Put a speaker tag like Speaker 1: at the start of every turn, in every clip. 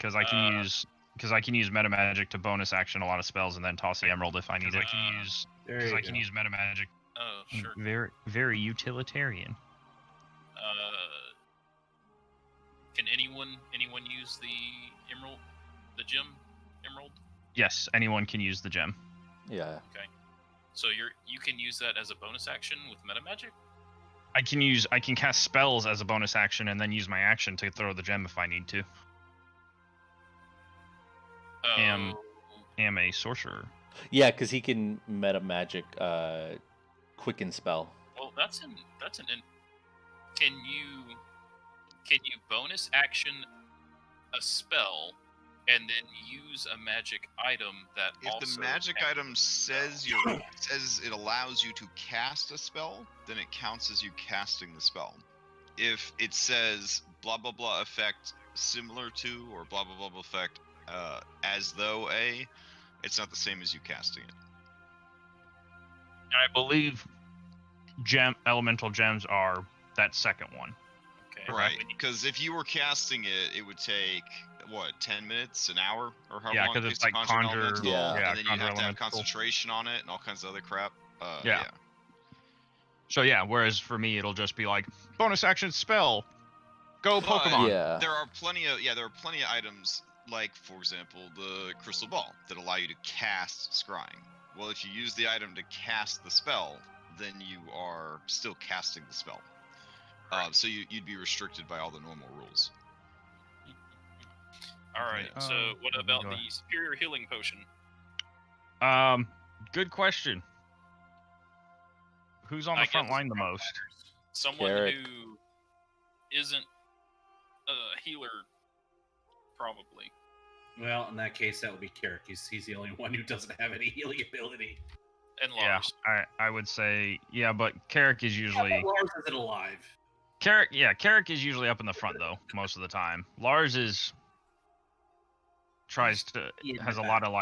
Speaker 1: because I can use meta magic to bonus action a lot of spells and then toss the emerald if I need it. Because I can use meta magic.
Speaker 2: Oh, sure.
Speaker 1: Very utilitarian.
Speaker 2: Can anyone use the emerald, the gem emerald?
Speaker 1: Yes, anyone can use the gem.
Speaker 3: Yeah.
Speaker 2: Okay. So you can use that as a bonus action with meta magic?
Speaker 1: I can cast spells as a bonus action and then use my action to throw the gem if I need to.
Speaker 2: Oh.
Speaker 1: Am a sorcerer.
Speaker 3: Yeah, because he can meta magic quicken spell.
Speaker 2: Well, can you bonus action a spell and then use a magic item that
Speaker 4: if the magic item says it allows you to cast a spell, then it counts as you casting the spell. If it says blah blah blah effect similar to or blah blah blah effect as though it's not the same as you casting it.
Speaker 1: I believe elemental gems are that second one.
Speaker 2: Okay.
Speaker 4: Right, because if you were casting it, it would take 10 minutes, an hour, or how long?
Speaker 1: Because it's like conjure.
Speaker 4: And then you have to have concentration on it and all kinds of other crap. Yeah.
Speaker 1: So whereas for me, it'll just be like bonus action spell. Go Pokemon.
Speaker 3: Yeah.
Speaker 4: There are plenty of items, like for example the crystal ball, that allow you to cast scrying. Well, if you use the item to cast the spell, then you are still casting the spell. So you'd be restricted by all the normal rules.
Speaker 2: All right. So what about the superior healing potion?
Speaker 1: Good question. Who's on the front line the most?
Speaker 2: Someone
Speaker 3: Carrick.
Speaker 2: who isn't a healer, probably.
Speaker 5: Well, in that case, that would be Carrick. He's the only one who doesn't have any healing ability.
Speaker 2: And Lars.
Speaker 1: Yeah, I would say but Carrick is usually.
Speaker 5: Yeah, Lars isn't alive.
Speaker 1: Carrick is usually up in the front though most of the time. Lars has a lot of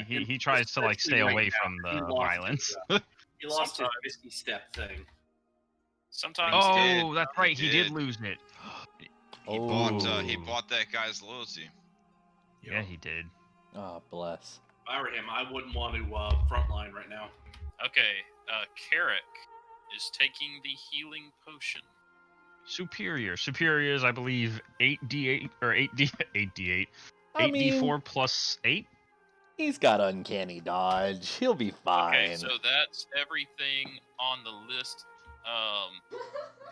Speaker 1: he tries to stay away from the violence.
Speaker 5: He lost his 50-step thing.
Speaker 2: Sometimes.
Speaker 1: That's right. He did lose it.
Speaker 4: He bought that guy's loyalty.
Speaker 1: Yeah, he did.
Speaker 3: Oh, bless.
Speaker 5: If I were him, I wouldn't want to frontline right now.
Speaker 2: Okay, Carrick is taking the healing potion.
Speaker 1: Superior is, I believe, 8d8 or 8d8. 8d4 plus 8.
Speaker 3: He's got uncanny dodge. He'll be fine.
Speaker 2: Okay, so that's everything on the list.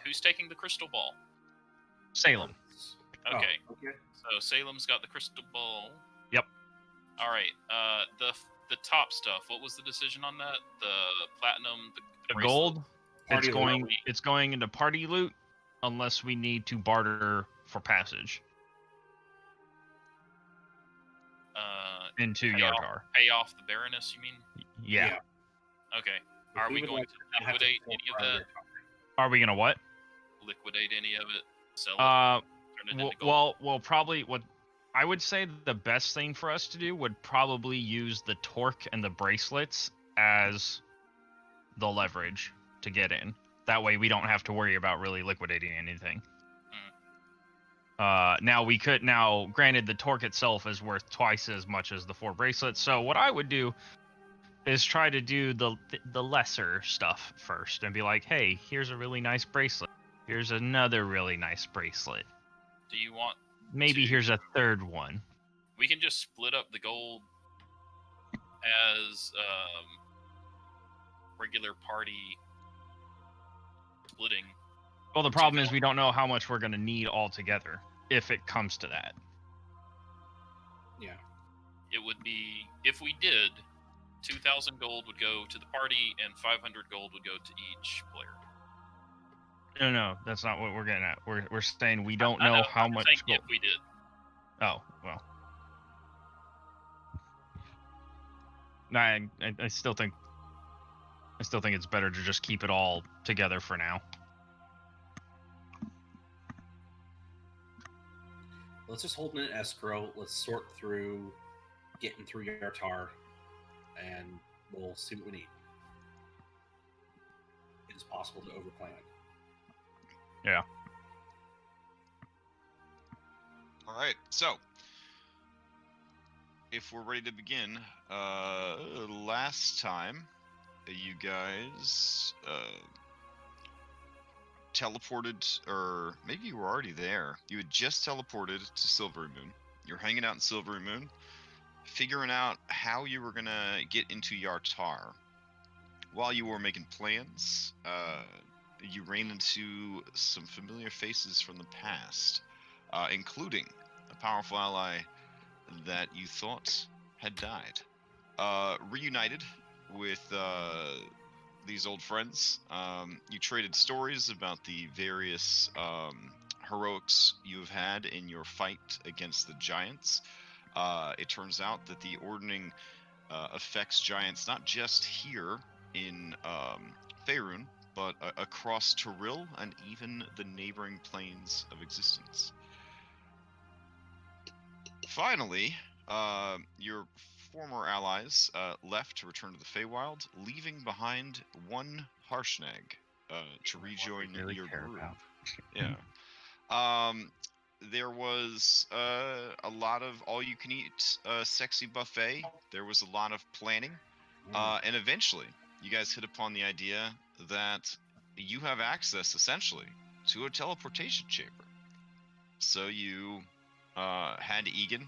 Speaker 2: Who's taking the crystal ball?
Speaker 1: Salem.
Speaker 2: Okay.
Speaker 5: Okay.
Speaker 2: So Salem's got the crystal ball.
Speaker 1: Yep.
Speaker 2: All right. The top stuff. What was the decision on that? The platinum,
Speaker 1: the gold.
Speaker 5: Party
Speaker 1: It's going into party loot, unless we need to barter for passage. Into Yartar.
Speaker 2: Pay off the Baroness, you mean?
Speaker 1: Yeah.
Speaker 2: Okay. Are we going to liquidate any of that?
Speaker 1: Are we gonna what?
Speaker 2: Liquidate any of it? Sell it? Turn it into gold?
Speaker 1: Well, probably what I would say the best thing for us to do would probably use the torque and the bracelets as the leverage to get in. That way we don't have to worry about really liquidating anything. Now, granted, the torque itself is worth twice as much as the 4 bracelets. So what I would do is try to do the lesser stuff first and be like, hey, here's a really nice bracelet. Here's another really nice bracelet.
Speaker 2: Do you want?
Speaker 1: Here's a third one.
Speaker 2: We can just split up the gold as regular party splitting.
Speaker 1: Well, the problem is we don't know how much we're going to need altogether if it comes to that.
Speaker 5: Yeah.
Speaker 2: It would be, if we did, 2,000 gold would go to the party and 500 gold would go to each player.
Speaker 1: No, that's not what we're getting at. We're saying we don't know how much gold.
Speaker 2: If we did.
Speaker 1: Oh, well. No, I still think it's better to just keep it all together for now.
Speaker 5: Let's just hold it in escrow. Let's sort through getting through Yartar, and we'll see what we need. It is possible to overplan.
Speaker 1: Yeah.
Speaker 4: All right. So, if we're ready to begin, last time you guys teleported, or maybe you were already there. You had just teleported to Silvery Moon. You're hanging out in Silvery Moon, figuring out how you were gonna get into Yartar. While you were making plans, you ran into some familiar faces from the past, including a powerful ally that you thought had died. Reunited with these old friends, you traded stories about the various heroics you have had in your fight against the giants. It turns out that the Ordning affects giants not just here in Faerun, but across Toril and even the neighboring planes of existence. Finally, your former allies left to return to the Feywild, leaving behind one Harshnag to rejoin
Speaker 1: really
Speaker 4: your
Speaker 1: care
Speaker 4: group.
Speaker 1: about.
Speaker 4: Yeah. There was a lot of all-you-can-eat sexy buffet. There was a lot of planning. And eventually, you guys hit upon the idea that you have access, essentially, to a teleportation chamber. So you had Egan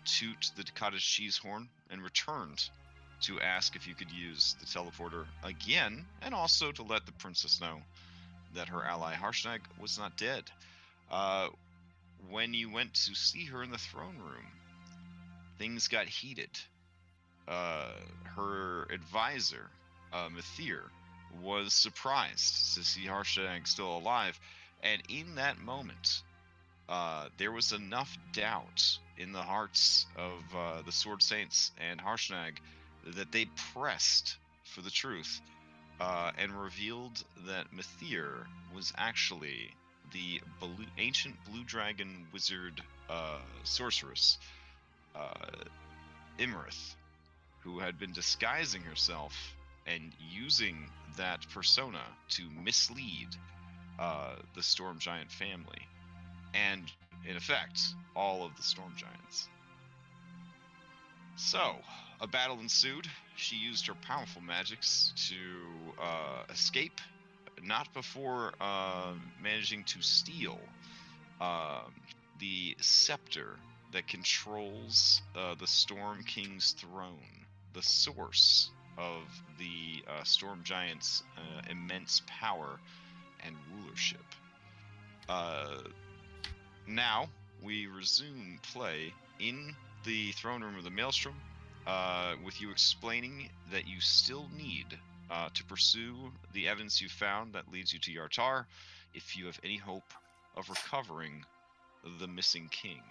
Speaker 4: toot the cottage cheese horn and returned to ask if you could use the teleporter again, and also to let the princess know that her ally Harshnag was not dead. When you went to see her in the throne room, things got heated. Her advisor, Mathir, was surprised to see Harshnag still alive, and in that moment, there was enough doubt in the hearts of the Sword Saints and Harshnag that they pressed for the truth and revealed that Mathir was actually the ancient blue dragon wizard sorceress, Imarith, who had been disguising herself and using that persona to mislead the Storm Giant family, and in effect, all of the Storm Giants. So, a battle ensued. She used her powerful magics to escape, not before managing to steal the scepter that controls the Storm King's throne, the source of the Storm Giant's immense power and rulership. Now, we resume play in the throne room of the Maelstrom, with you explaining that you still need to pursue the evidence you found that leads you to Yartar if you have any hope of recovering the missing king.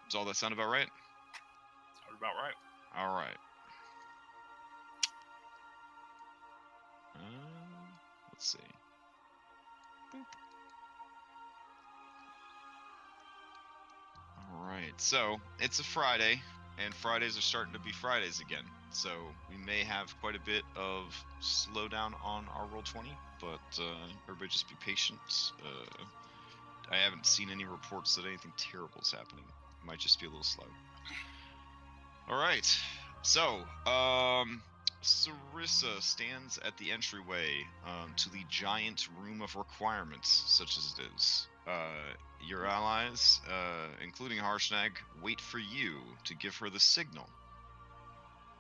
Speaker 4: Does all that sound about right?
Speaker 2: Sounds about right.
Speaker 4: All right. Let's see. Boop. All right. So it's a Friday, and Fridays are starting to be Fridays again. So we may have quite a bit of slowdown on our Roll20, but everybody just be patient. I haven't seen any reports that anything terrible is happening. It might just be a little slow. All right. So, Sarissa stands at the entryway to the giant room of requirements, such as it is. Your allies, including Harshnag, wait for you to give her the signal.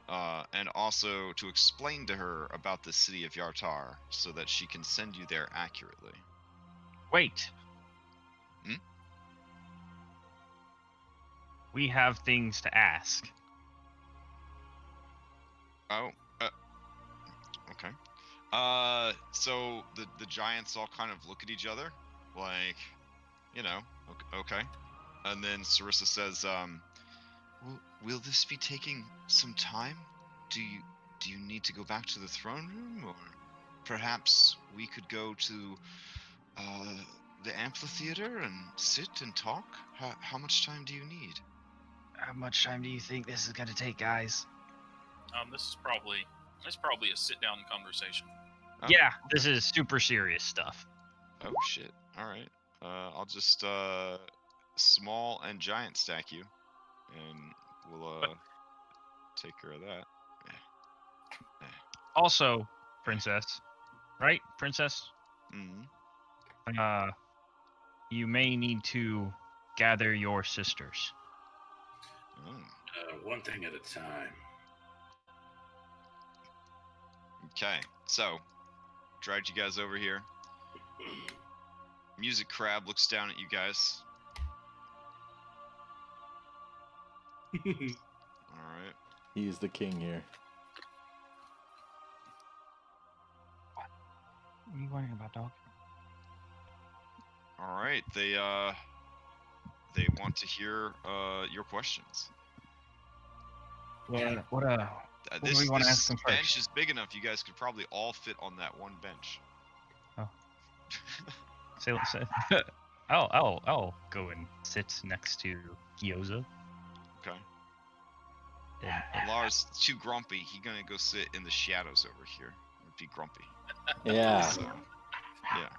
Speaker 4: And also to explain to her about the city of Yartar so that she can send you there accurately.
Speaker 1: Wait. We have things to ask.
Speaker 4: Oh, okay. So the giants all kind of look at each other, like, you know, okay. And then Sarissa says, will this be taking some time? Do you need to go back to the throne room, or perhaps we could go to the amphitheater and sit and talk? How much time do you need?
Speaker 1: How much time do you think this is going to take, guys?
Speaker 2: This is probably a sit-down conversation.
Speaker 4: Oh,
Speaker 1: Yeah, this is super serious stuff.
Speaker 4: Oh shit! All right. I'll just small and giant stack you. and we'll take care of that.
Speaker 1: Also, princess, right? Princess,
Speaker 4: Mm-hmm.
Speaker 1: you may need to gather your sisters.
Speaker 4: Oh.
Speaker 5: One thing at a time.
Speaker 4: Okay, so dragged you guys over here. Music Crab looks down at you guys. All right.
Speaker 3: He's the king here.
Speaker 1: What are you worrying about, dog?
Speaker 4: All right. They want to hear your questions.
Speaker 1: What do
Speaker 4: This
Speaker 1: we want to ask them
Speaker 4: bench
Speaker 1: first?
Speaker 4: is big enough. You guys could probably all fit on that one bench.
Speaker 1: Say. I'll go and sit next to Gyoza.
Speaker 4: Okay.
Speaker 1: And
Speaker 4: Lars too grumpy. He gonna go sit in the shadows over here and be grumpy.
Speaker 3: Yeah.
Speaker 4: So, yeah.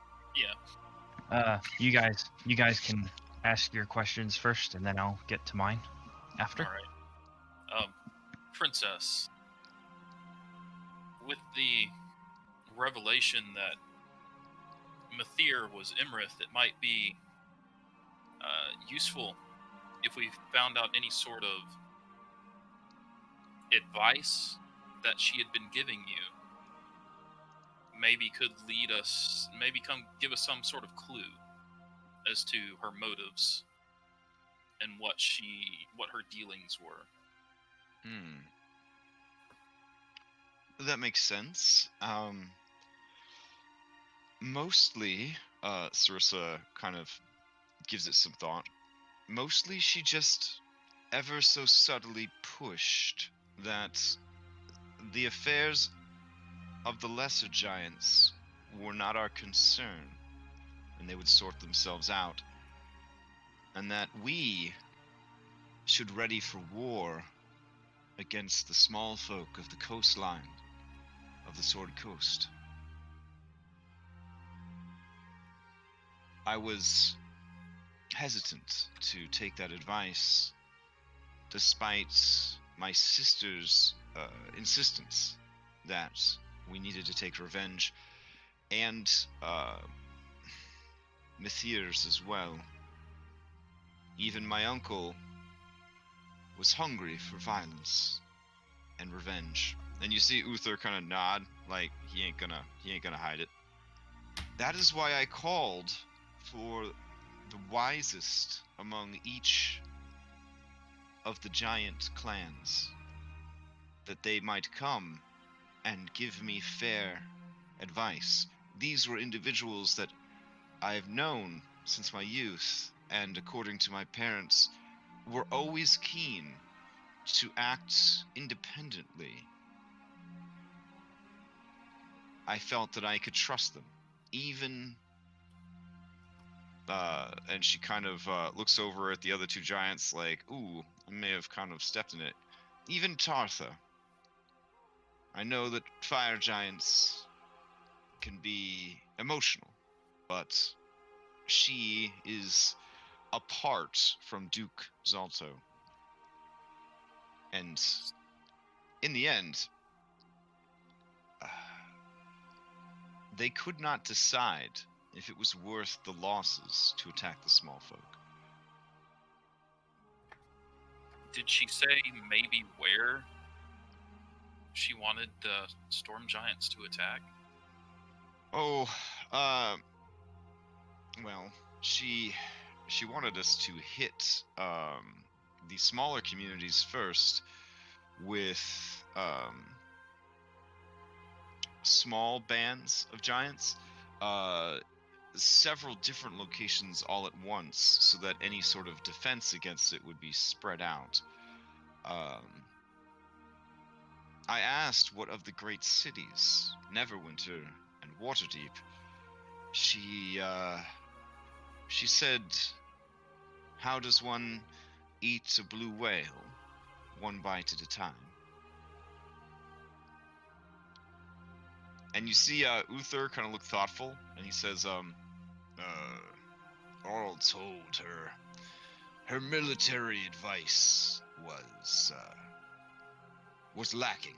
Speaker 2: Yeah.
Speaker 1: you guys can ask your questions first, and then I'll get to mine after.
Speaker 2: All right. Princess, with the revelation that Mathir was Imrith, it might be useful if we found out any sort of advice that she had been giving you. Maybe could lead us, maybe come give us some sort of clue as to her motives and what her dealings were.
Speaker 4: That makes sense. Mostly, Sarissa kind of gives it some thought. Mostly, she just ever so subtly pushed that the affairs of the lesser giants were not our concern, and they would sort themselves out, and that we should ready for war against the small folk of the coastline of the Sword Coast. I was hesitant to take that advice, despite my sister's insistence that we needed to take revenge, and Mathir's as well. Even my uncle was hungry for violence and revenge. And you see Uther kind of nod, like he ain't gonna hide it. That is why I called for the wisest among each of the giant clans, that they might come and give me fair advice. These were individuals that I have known since my youth, and according to my parents, were always keen to act independently. I felt that I could trust them, even and she kind of looks over at the other two giants like, ooh, I may have kind of stepped in it. Even Tartha. I know that fire giants can be emotional, but she is apart from Duke Zalto. And in the end, they could not decide if it was worth the losses to attack the small folk.
Speaker 2: Did she say maybe where she wanted the storm giants to attack?
Speaker 4: Oh, well, she wanted us to hit the smaller communities first with small bands of giants, several different locations all at once, so that any sort of defense against it would be spread out. I asked what of the great cities, Neverwinter and Waterdeep. She said, how does one eat a blue whale? One bite at a time. And you see Uther kind of look thoughtful, and he says, all told, her her military advice was lacking.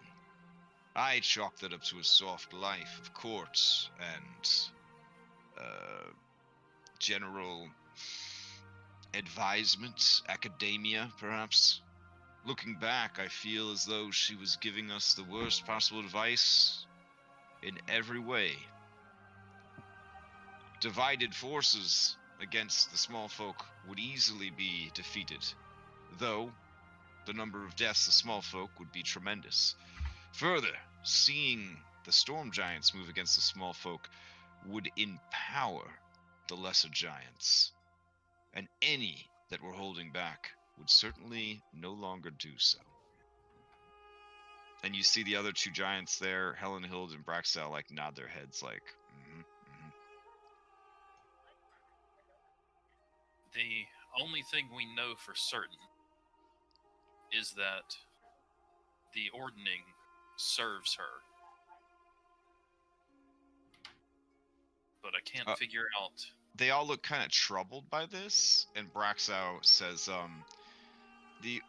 Speaker 4: I chalked that up to a soft life of courts and general advisement, academia, perhaps. Looking back, I feel as though she was giving us the worst possible advice in every way. Divided forces against the small folk would easily be defeated, though the number of deaths of small folk would be tremendous. Further, seeing the storm giants move against the small folk would empower the lesser giants, and any that were holding back would certainly no longer do so. And you see the other two giants there, Helenhild and Braxel, like nod their heads like,
Speaker 2: The only thing we know for certain is that the ordning serves her. But I can't figure out.
Speaker 4: They all look kind of troubled by this, and Braxow says, the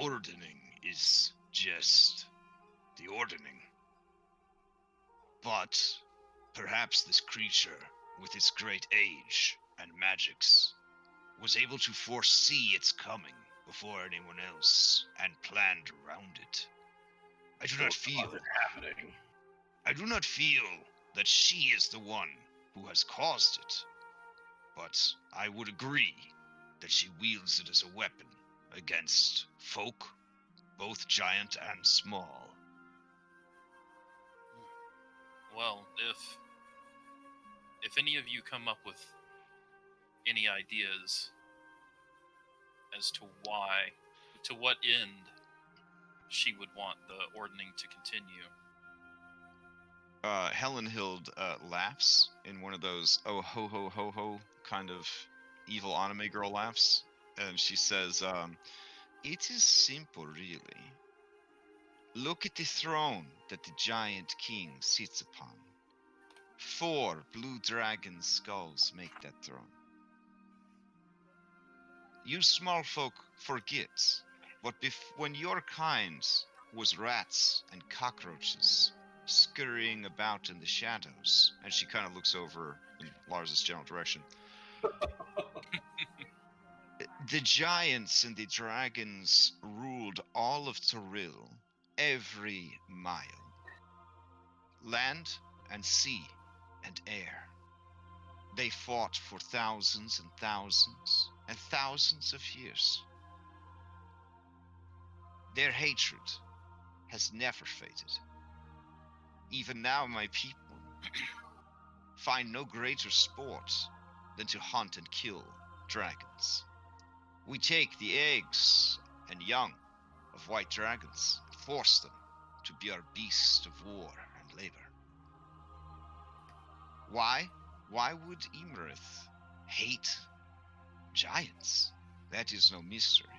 Speaker 4: ordning is just the ordning. But perhaps this creature, with its great age and magics, was able to foresee its coming before anyone else and planned around it. I do not feel that she is the one who has caused it, but I would agree that she wields it as a weapon against folk, both giant and small.
Speaker 2: Well, if any of you come up with any ideas as to what end she would want the ordning to continue.
Speaker 4: Helenhild laughs in one of those oh ho ho ho ho kind of evil anime girl laughs, and she says, it is simple really. Look at the throne that the giant king sits upon. 4 blue dragon skulls make that throne. You small folk forget, but when your kind was rats and cockroaches scurrying about in the shadows, and she kind of looks over in Lars's general direction, the giants and the dragons ruled all of Toril, every mile. Land and sea and air. They fought for thousands and thousands and thousands of years. Their hatred has never faded. Even now, my people find no greater sport than to hunt and kill dragons. We take the eggs and young of white dragons and force them to be our beast of war and labor. Why? Why would Imerith hate giants? That is no mystery.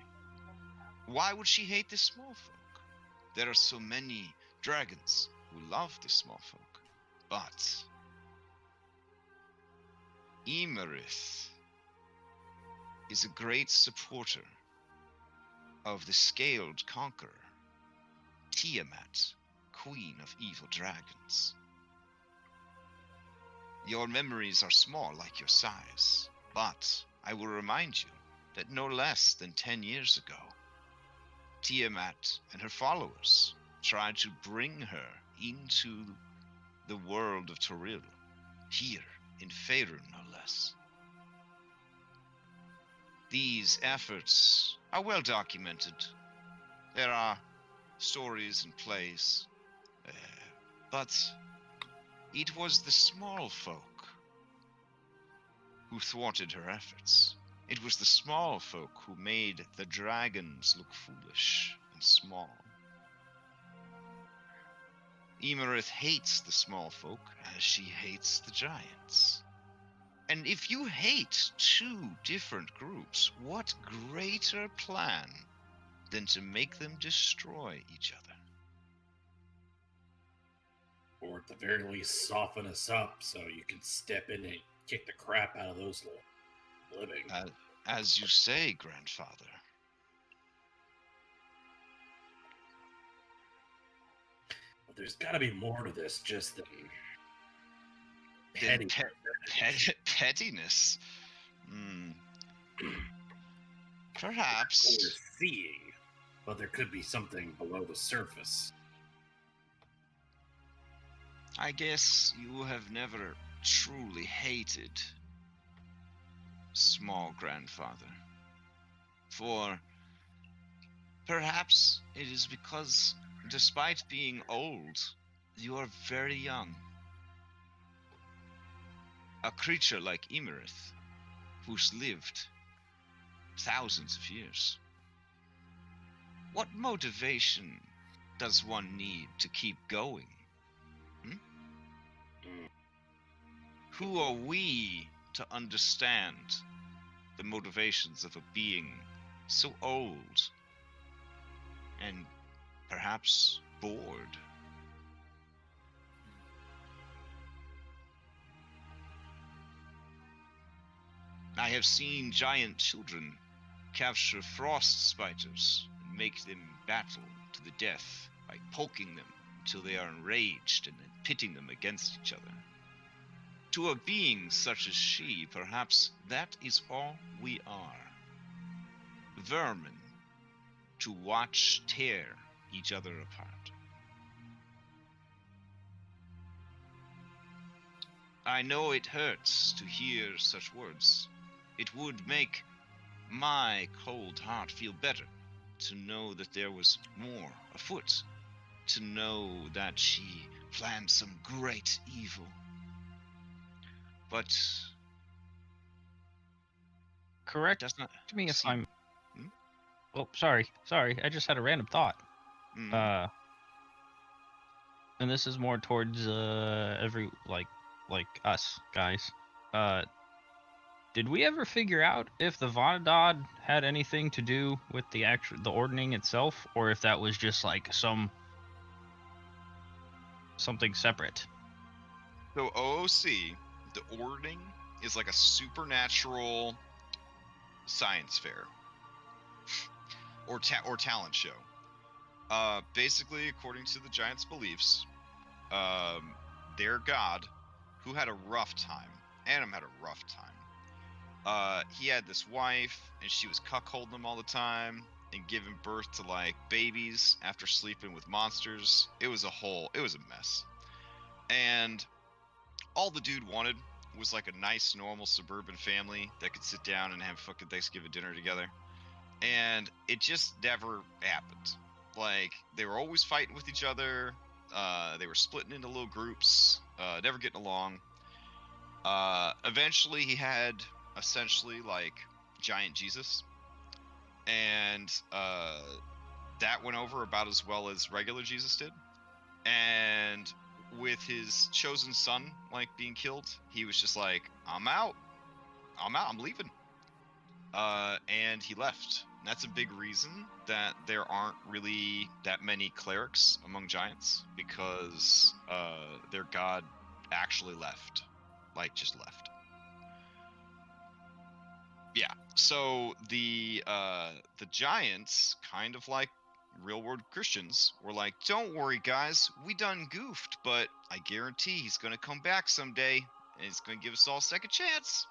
Speaker 4: Why would she hate the small folk? There are so many dragons who love the small folk. But Imerith is a great supporter of the scaled conqueror, Tiamat, queen of evil dragons. Your memories are small like your size, but I will remind you that no less than 10 years ago, Tiamat and her followers tried to bring her into the world of Toril, here in Faerun no less. These efforts are well documented. There are stories and plays, but it was the small folk who thwarted her efforts. It was the small folk who made the dragons look foolish and small. Imerith hates the small folk as she hates the giants. And if you hate 2 different groups, what greater plan than to make them destroy each other?
Speaker 5: Or at the very least, soften us up so you can step in and kick the crap out of those living.
Speaker 4: As you say, grandfather.
Speaker 5: But there's got to be more to this just than
Speaker 4: Then
Speaker 5: petty.
Speaker 4: pettiness. Hmm.
Speaker 5: What we're
Speaker 4: Perhaps.
Speaker 5: seeing, but there could be something below the surface.
Speaker 4: I guess you have never truly hated small grandfather. For perhaps it is because, despite being old, you are very young. A creature like Imerith, who's lived thousands of years. What motivation does one need to keep going? Who are we to understand the motivations of a being so old and perhaps bored? I have seen giant children capture frost spiders and make them battle to the death by poking them until they are enraged and then pitting them against each other. To a being such as she, perhaps that is all we are. Vermin to watch tear each other apart. I know it hurts to hear such words. It would make my cold heart feel better to know that there was more afoot, to know that she planned some great evil. But
Speaker 1: Correct
Speaker 4: does not
Speaker 1: me if
Speaker 4: seem-
Speaker 1: I'm.
Speaker 4: Hmm?
Speaker 1: Oh, sorry. I just had a random thought.
Speaker 4: Mm,
Speaker 1: And this is more towards every like us guys. Did we ever figure out if the Vonadod had anything to do with the the ordning itself, or if that was just like something separate?
Speaker 4: So OOC, the ordning is like a supernatural science fair or talent show. Basically, according to the Giants' beliefs, their god, who had a rough time, Adam had a rough time. He had this wife, and she was cuckolding him all the time and giving birth to like babies after sleeping with monsters. It was a mess. And all the dude wanted was like a nice, normal suburban family that could sit down and have fucking Thanksgiving dinner together. And it just never happened. Like, they were always fighting with each other. They were splitting into little groups, never getting along. Eventually, he had essentially like giant Jesus, and that went over about as well as regular Jesus did. And with his chosen son like being killed, he was just like, I'm out, I'm leaving. And he left. And that's a big reason that there aren't really that many clerics among giants, because their god actually left, like just left. Yeah. So the giants, kind of like real world Christians, were like, don't worry guys, we done goofed, but I guarantee he's gonna come back someday and he's gonna give us all a second chance.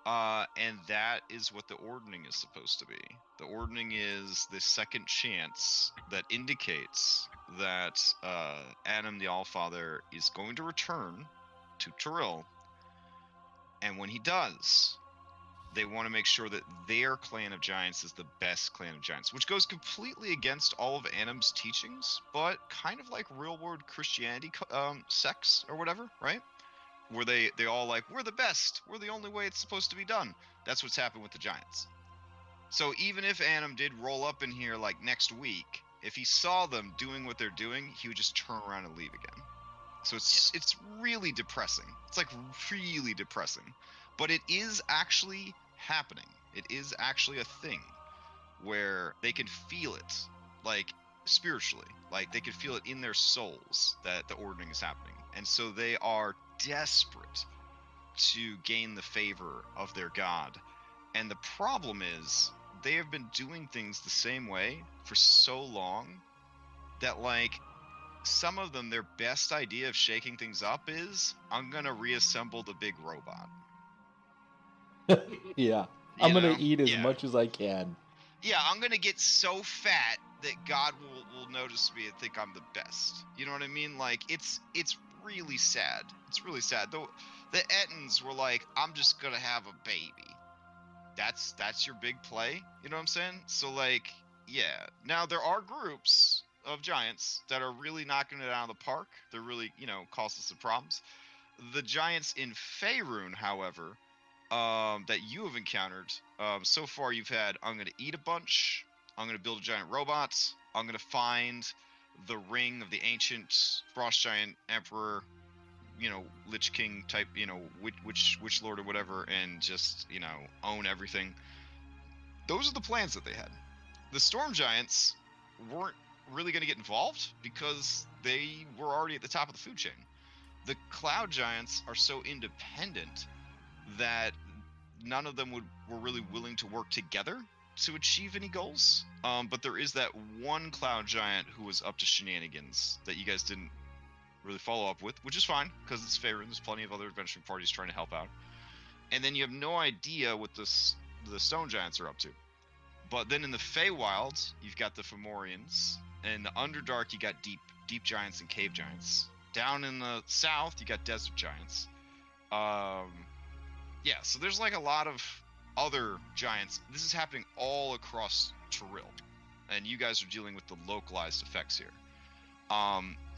Speaker 4: And that is what the ordning is supposed to be. The ordning is the second chance that indicates that Adam the Allfather is going to return to Tyrell, and when he does, they want to make sure that their clan of giants is the best clan of giants, which goes completely against all of Adam's teachings, but kind of like real world Christianity sects or whatever, right? Where they all like, we're the best, we're the only way it's supposed to be done. That's what's happened with the giants. So even if Adam did roll up in here like next week, if he saw them doing what they're doing, he would just turn around and leave again. So it's really depressing. It's like really depressing. But it is actually happening. It is actually a thing where they can feel it, like spiritually, like they can feel it in their souls that the ordning is happening. And so they are desperate to gain the favor of their god And the problem is, they have been doing things the same way for so long that, like, some of them, their best idea of shaking things up is, I'm gonna reassemble the big robot.
Speaker 3: Yeah.
Speaker 4: You
Speaker 3: I'm gonna
Speaker 4: know?
Speaker 3: eat as
Speaker 4: Yeah.
Speaker 3: much as I can.
Speaker 4: Yeah, I'm gonna get so fat that God will notice me and think I'm the best. You know what I mean? Like, it's really sad. It's really sad. The Ettins were like, I'm just gonna have a baby. That's your big play. You know what I'm saying? So, like, yeah. Now there are groups of giants that are really knocking it out of the park. They're really, causing some problems. The giants in Faerun, however, that you have encountered, so far you've had, I'm going to eat a bunch, I'm going to build a giant robot, I'm going to find the ring of the ancient frost giant emperor, Lich King type, witch lord or whatever, and just, own everything. Those are the plans that they had. The storm giants weren't really going to get involved because they were already at the top of the food chain. The cloud giants are so independent that none of them were really willing to work together to achieve any goals. But there is that one cloud giant who was up to shenanigans that you guys didn't really follow up with, which is fine because it's Faerun. There's plenty of other adventuring parties trying to help out. And then you have no idea what the stone giants are up to. But then in the Feywilds, you've got the Fomorians. And in the Underdark, you got deep giants and cave giants. Down in the south, you got desert giants. Yeah, so there's like a lot of other giants. This is happening all across Toril, and you guys are dealing with the localized effects here.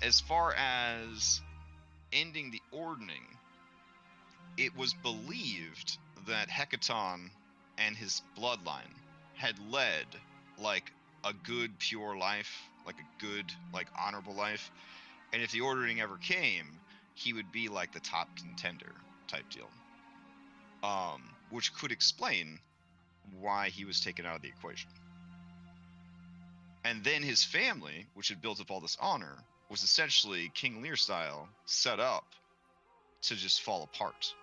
Speaker 4: As far as ending the ordning, it was believed that Hekkaton and his bloodline had led like a good, pure life, like a good, like honorable life, and if the ordering ever came, he would be like the top contender type deal. Which could explain why he was taken out of the equation. And then his family, which had built up all this honor, was essentially King Lear style set up to just fall apart.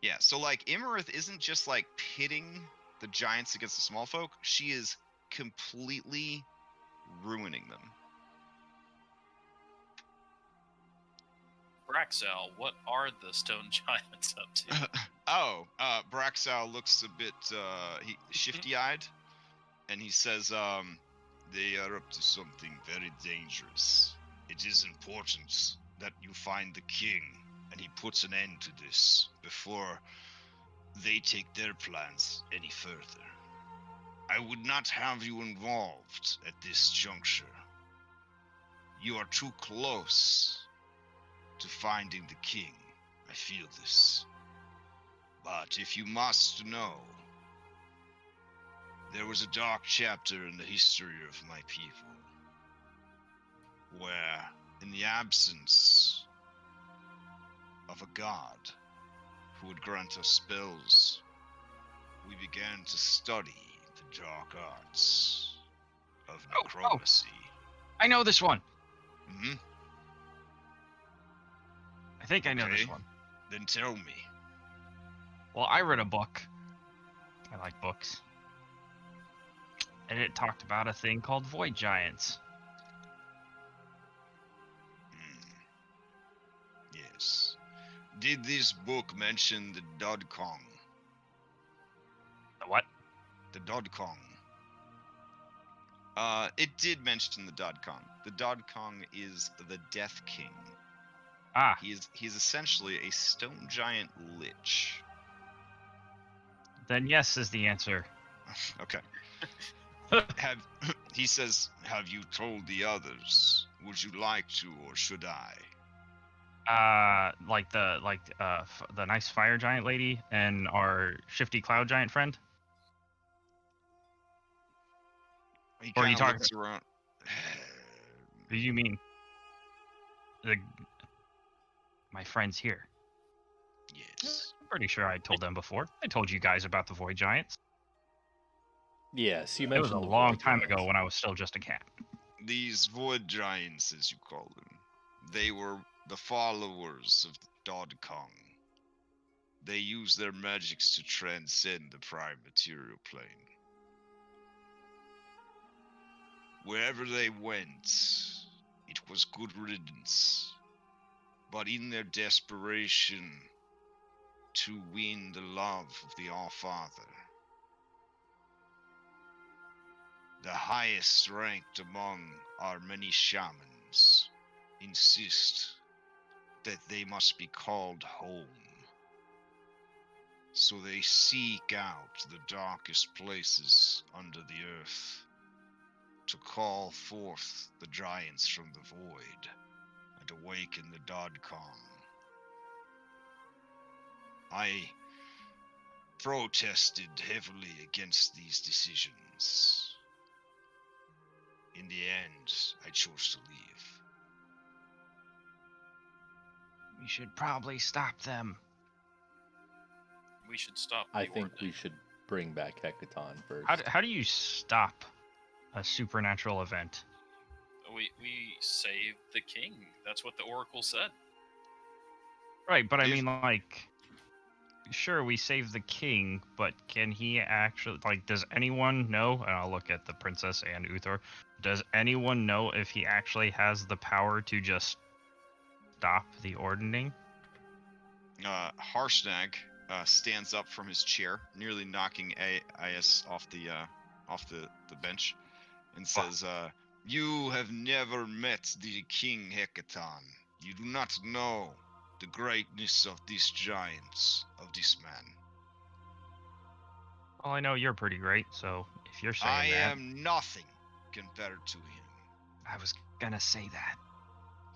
Speaker 4: Yeah, so like Imarith isn't just like pitting the giants against the small folk, she is completely ruining them.
Speaker 2: Braxal, what are the stone giants up to?
Speaker 4: Braxal looks a bit shifty-eyed, and he says, they are up to something very dangerous. It is important that you find the king, and he puts an end to this before they take their plans any further. I would not have you involved at this juncture. You are too close to finding the king. I feel this. But if you must know, there was a dark chapter in the history of my people, where, in the absence of a god who would grant us spells, we began to study the dark arts of necromancy.
Speaker 1: I know this one.
Speaker 4: Mm-hmm.
Speaker 1: I think I know this one.
Speaker 4: Then tell me.
Speaker 1: Well, I read a book. I like books. And it talked about a thing called void giants.
Speaker 4: Yes. Did this book mention the Dodkong?
Speaker 1: The what?
Speaker 4: The Dodkong. It did mention the Dodkong. The Dodkong is the Death King.
Speaker 1: Ah.
Speaker 4: He's essentially a stone giant lich.
Speaker 1: Then yes is the answer.
Speaker 4: Okay. He says, have you told the others? Would you like to, or should I?
Speaker 1: The nice fire giant lady and our shifty cloud giant friend.
Speaker 4: He
Speaker 1: Or are you
Speaker 4: kinda
Speaker 1: talking?
Speaker 4: looks around.
Speaker 1: Do you mean my friends here?
Speaker 4: Yes.
Speaker 1: I'm pretty sure I told them before. I told you guys about the void giants.
Speaker 3: Yes, you
Speaker 1: It was
Speaker 3: mentioned
Speaker 1: a
Speaker 3: the
Speaker 1: long
Speaker 3: void
Speaker 1: time
Speaker 3: giants.
Speaker 1: ago when I was still just a cat.
Speaker 4: These void giants, as you call them, they were the followers of the Dodkong. They use their magics to transcend the prime material plane. Wherever they went, it was good riddance. But in their desperation to win the love of the All-Father, the highest ranked among our many shamans insist that they must be called home. So they seek out the darkest places under the earth to call forth the giants from the void and awaken the Dodcom. I protested heavily against these decisions. In the end, I chose to leave.
Speaker 1: We should probably stop them.
Speaker 2: We should stop.
Speaker 3: I
Speaker 2: the
Speaker 3: think we
Speaker 2: ordering.
Speaker 3: should bring back Hekkaton first.
Speaker 1: How do you stop a supernatural event?
Speaker 2: We saved the king. That's what the oracle said.
Speaker 1: Right, but I
Speaker 4: If-
Speaker 1: mean, like, sure, we save the king, but can he actually, like, does anyone know? And I'll look at the princess and Uthor. Does anyone know if he actually has the power to just stop the ordning?
Speaker 4: Harshnag stands up from his chair, nearly knocking Is off the bench, and says, "You have never met the King Hekkaton. You do not know the greatness of this giant, of this man.
Speaker 1: Well, I know you're pretty great, so if you're saying
Speaker 4: I
Speaker 1: that,
Speaker 4: am nothing compared to him.
Speaker 1: I was gonna say that.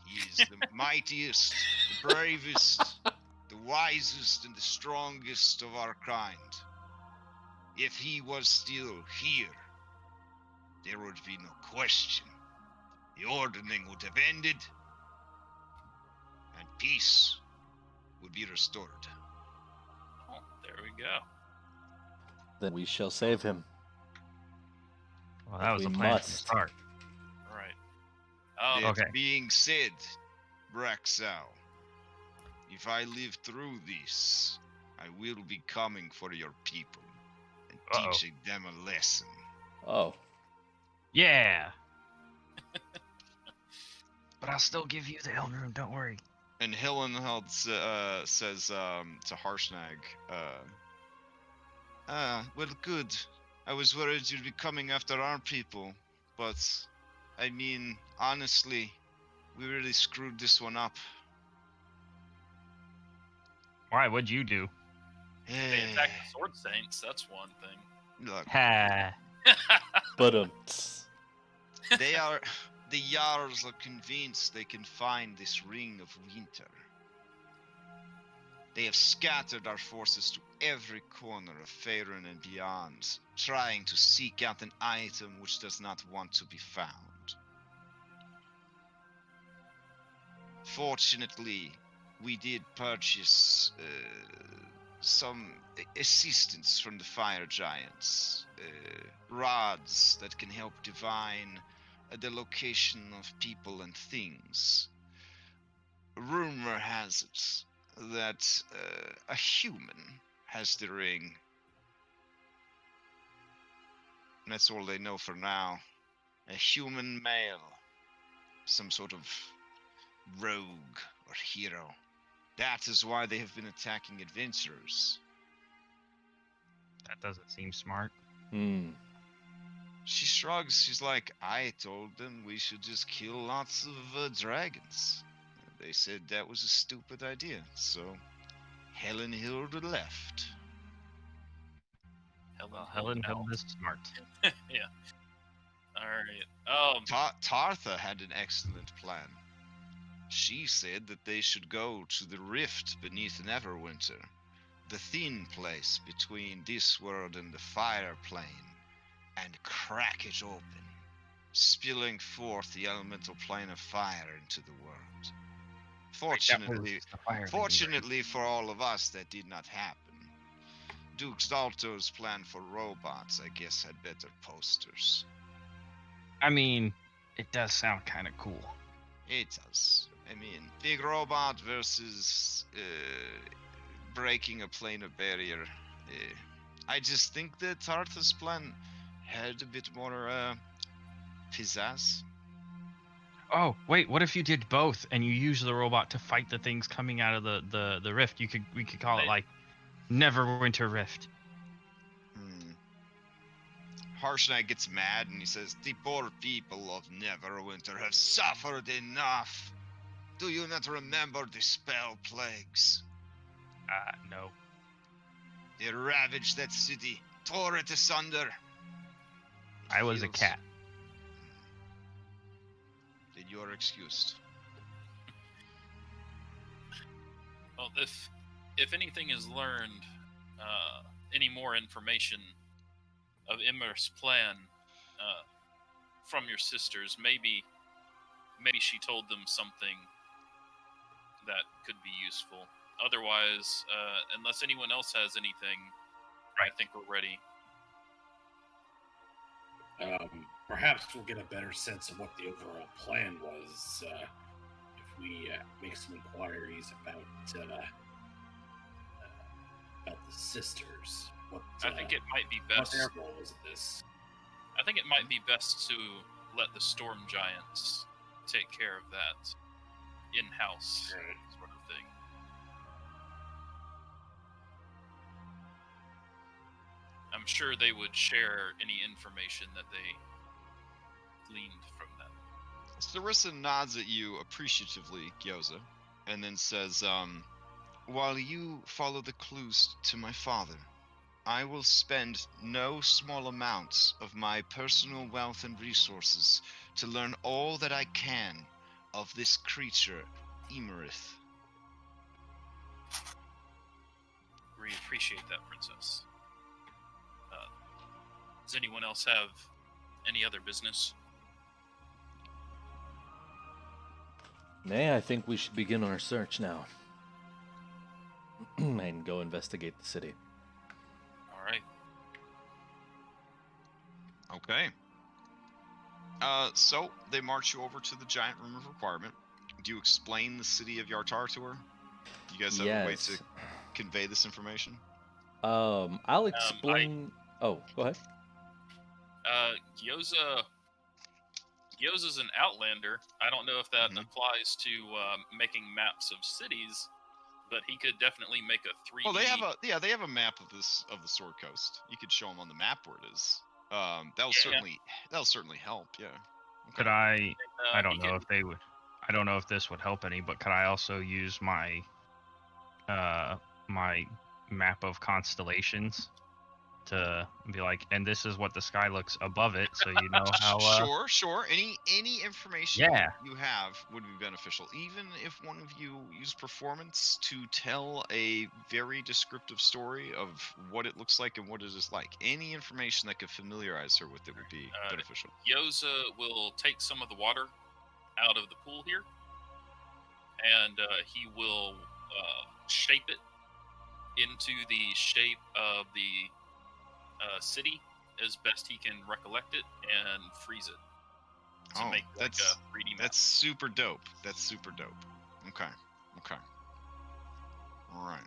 Speaker 4: He is the mightiest, the bravest, the wisest, and the strongest of our kind. If he was still here, there would be no question. The ordering would have ended, and peace would be restored."
Speaker 2: Oh, there we go.
Speaker 3: Then we shall save him.
Speaker 1: Well, that was
Speaker 3: We
Speaker 1: the plan from the
Speaker 3: must.
Speaker 1: start.
Speaker 2: Right.
Speaker 4: That
Speaker 1: okay.
Speaker 4: being said, Braxow, if I live through this, I will be coming for your people and
Speaker 1: Uh-oh.
Speaker 4: teaching them a lesson.
Speaker 3: Oh,
Speaker 1: Yeah. But I'll still give you the Elden Room. Don't worry.
Speaker 4: And Hillenheld says to Harshnag, well, good. I was worried you'd be coming after our people, but, I mean, honestly, we really screwed this one up.
Speaker 1: Why? What'd you do?
Speaker 2: They attacked the Sword Saints. That's one thing.
Speaker 4: Look,
Speaker 1: Ha.
Speaker 3: but
Speaker 4: the Jarls are convinced they can find this ring of winter. They have scattered our forces to every corner of Faerun and beyond, trying to seek out an item which does not want to be found. Fortunately, we did purchase some assistance from the fire giants, rods that can help divine the location of people and things. Rumor has it that a human has the ring. And that's all they know for now. A human male. Some sort of rogue or hero. That is why they have been attacking adventurers.
Speaker 1: That doesn't seem smart.
Speaker 4: She shrugs. She's like, I told them we should just kill lots of dragons. They said that was a stupid idea, so Helen Hilda left.
Speaker 1: Helen Hild is smart.
Speaker 2: Yeah. All right.
Speaker 4: Tartha had an excellent plan. She said that they should go to the rift beneath Neverwinter, the thin place between this world and the fire plane, and crack it open, spilling forth the elemental plane of fire into the world. Fortunately for all of us, that did not happen. Duke Dalto's plan for robots, I guess, had better posters.
Speaker 1: I mean, it does sound kind of cool.
Speaker 4: It does. I mean, big robot versus breaking a planar barrier. I just think that Arthur's plan had a bit more pizzazz.
Speaker 1: Oh, wait, what if you did both and you use the robot to fight the things coming out of the rift? We could call it like Neverwinter Rift.
Speaker 4: Harshnag gets mad and he says, "The poor people of Neverwinter have suffered enough. Do you not remember the spell plagues?
Speaker 1: No.
Speaker 4: They ravaged that city, tore it asunder."
Speaker 1: I was a cat.
Speaker 4: Then you are excused.
Speaker 2: Well, if anything is learned, any more information of Immer's plan from your sisters, maybe she told them something that could be useful. Otherwise, unless anyone else has anything, I think we're ready.
Speaker 5: Perhaps we'll get a better sense of what the overall plan was if we make some inquiries about the sisters.
Speaker 2: I think it might be best.
Speaker 5: What their role was in this?
Speaker 2: I think it might be best to let the storm giants take care of that in-house sort of thing. I'm sure they would share any information that they gleaned from them.
Speaker 4: Sarissa nods at you appreciatively, Gyoza, and then says, "While you follow the clues to my father, I will spend no small amounts of my personal wealth and resources to learn all that I can of this creature, Imerith."
Speaker 2: We appreciate that, Princess. Does anyone else have any other business?
Speaker 3: Nay, I think we should begin our search now. And go investigate the city.
Speaker 2: All right.
Speaker 4: Okay. So they march you over to the giant room of requirement. Do you explain the city of Yartar to her? You guys have a way to convey this information?
Speaker 3: I'll explain. Oh, go ahead.
Speaker 2: Gyoza's an outlander. I don't know if that applies to making maps of cities, but he could definitely make a 3D.
Speaker 4: Well, they have a map of the Sword Coast. You could show them on the map where it is. That'll certainly help. Yeah. Okay.
Speaker 1: Could I? I don't know if they would. I don't know if this would help any, but could I also use my my map of constellations to be like, and this is what the sky looks above it, so you know how.
Speaker 4: Sure. Any information you have would be beneficial, even if one of you used performance to tell a very descriptive story of what it looks like and what it is like. Any information that could familiarize her with it would be beneficial.
Speaker 2: Gyoza will take some of the water out of the pool here, and he will shape it into the shape of the city as best he can recollect it and freeze it to make like a 3D map.
Speaker 4: That's super dope. Okay. All right.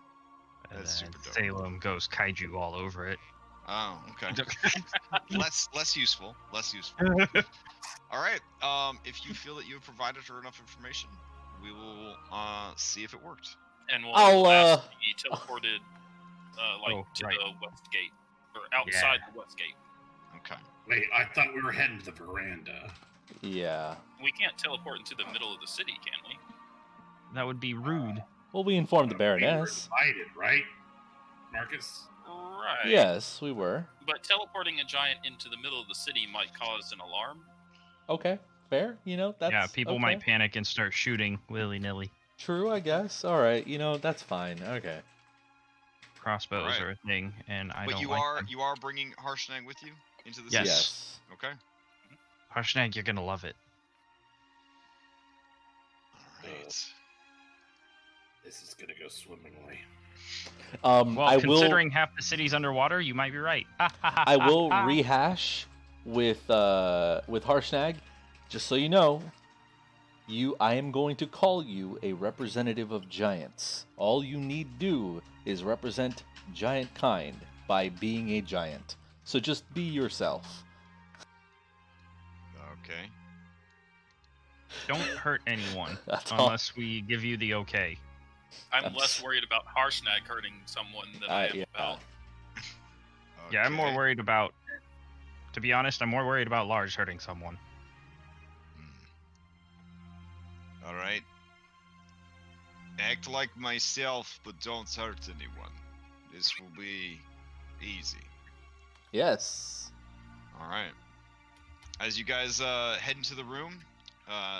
Speaker 4: That's super dope.
Speaker 1: Salem goes kaiju all over it.
Speaker 4: Oh, okay. less useful. All right. If you feel that you have provided her enough information, we will see if it worked.
Speaker 2: And we'll be teleported to
Speaker 1: right.
Speaker 2: the west gate. Or outside the west gate.
Speaker 4: Okay.
Speaker 5: Wait, I thought we were heading to the veranda.
Speaker 3: Yeah.
Speaker 2: We can't teleport into the middle of the city, can we?
Speaker 1: That would be rude.
Speaker 3: Well, we informed the
Speaker 5: We were
Speaker 3: Baroness.
Speaker 5: invited, right, Marcus?
Speaker 2: Right.
Speaker 3: Yes, we were.
Speaker 2: But teleporting a giant into the middle of the city might cause an alarm.
Speaker 3: Okay, fair. That's
Speaker 1: people
Speaker 3: okay.
Speaker 1: might panic and start shooting willy-nilly.
Speaker 3: True, I guess. All right, that's fine. Okay.
Speaker 1: Crossbows are a thing, and I don't
Speaker 4: you
Speaker 1: like
Speaker 4: are
Speaker 1: them.
Speaker 4: you are bringing Harshnag with you into the
Speaker 1: Yes.
Speaker 3: Yes.
Speaker 4: Okay.
Speaker 1: Harshnag, you're gonna love it.
Speaker 4: All right.
Speaker 5: This is gonna go swimmingly.
Speaker 1: Well, considering half the city's underwater, you might be right.
Speaker 3: I will rehash with Harshnag, just so you know. I am going to call you a representative of giants. All you need do is represent giant kind by being a giant. So just be yourself.
Speaker 4: Okay.
Speaker 1: Don't hurt anyone
Speaker 3: That's all.
Speaker 1: unless we give you the okay.
Speaker 2: I'm less worried about Harshnag hurting someone than I am
Speaker 3: Yeah.
Speaker 2: about.
Speaker 1: Yeah, I'm more
Speaker 4: Okay.
Speaker 1: worried about. To be honest, I'm more worried about Lars hurting someone.
Speaker 4: All right. Act like myself, but don't hurt anyone. This will be easy.
Speaker 3: Yes.
Speaker 4: All right. As you guys head into the room,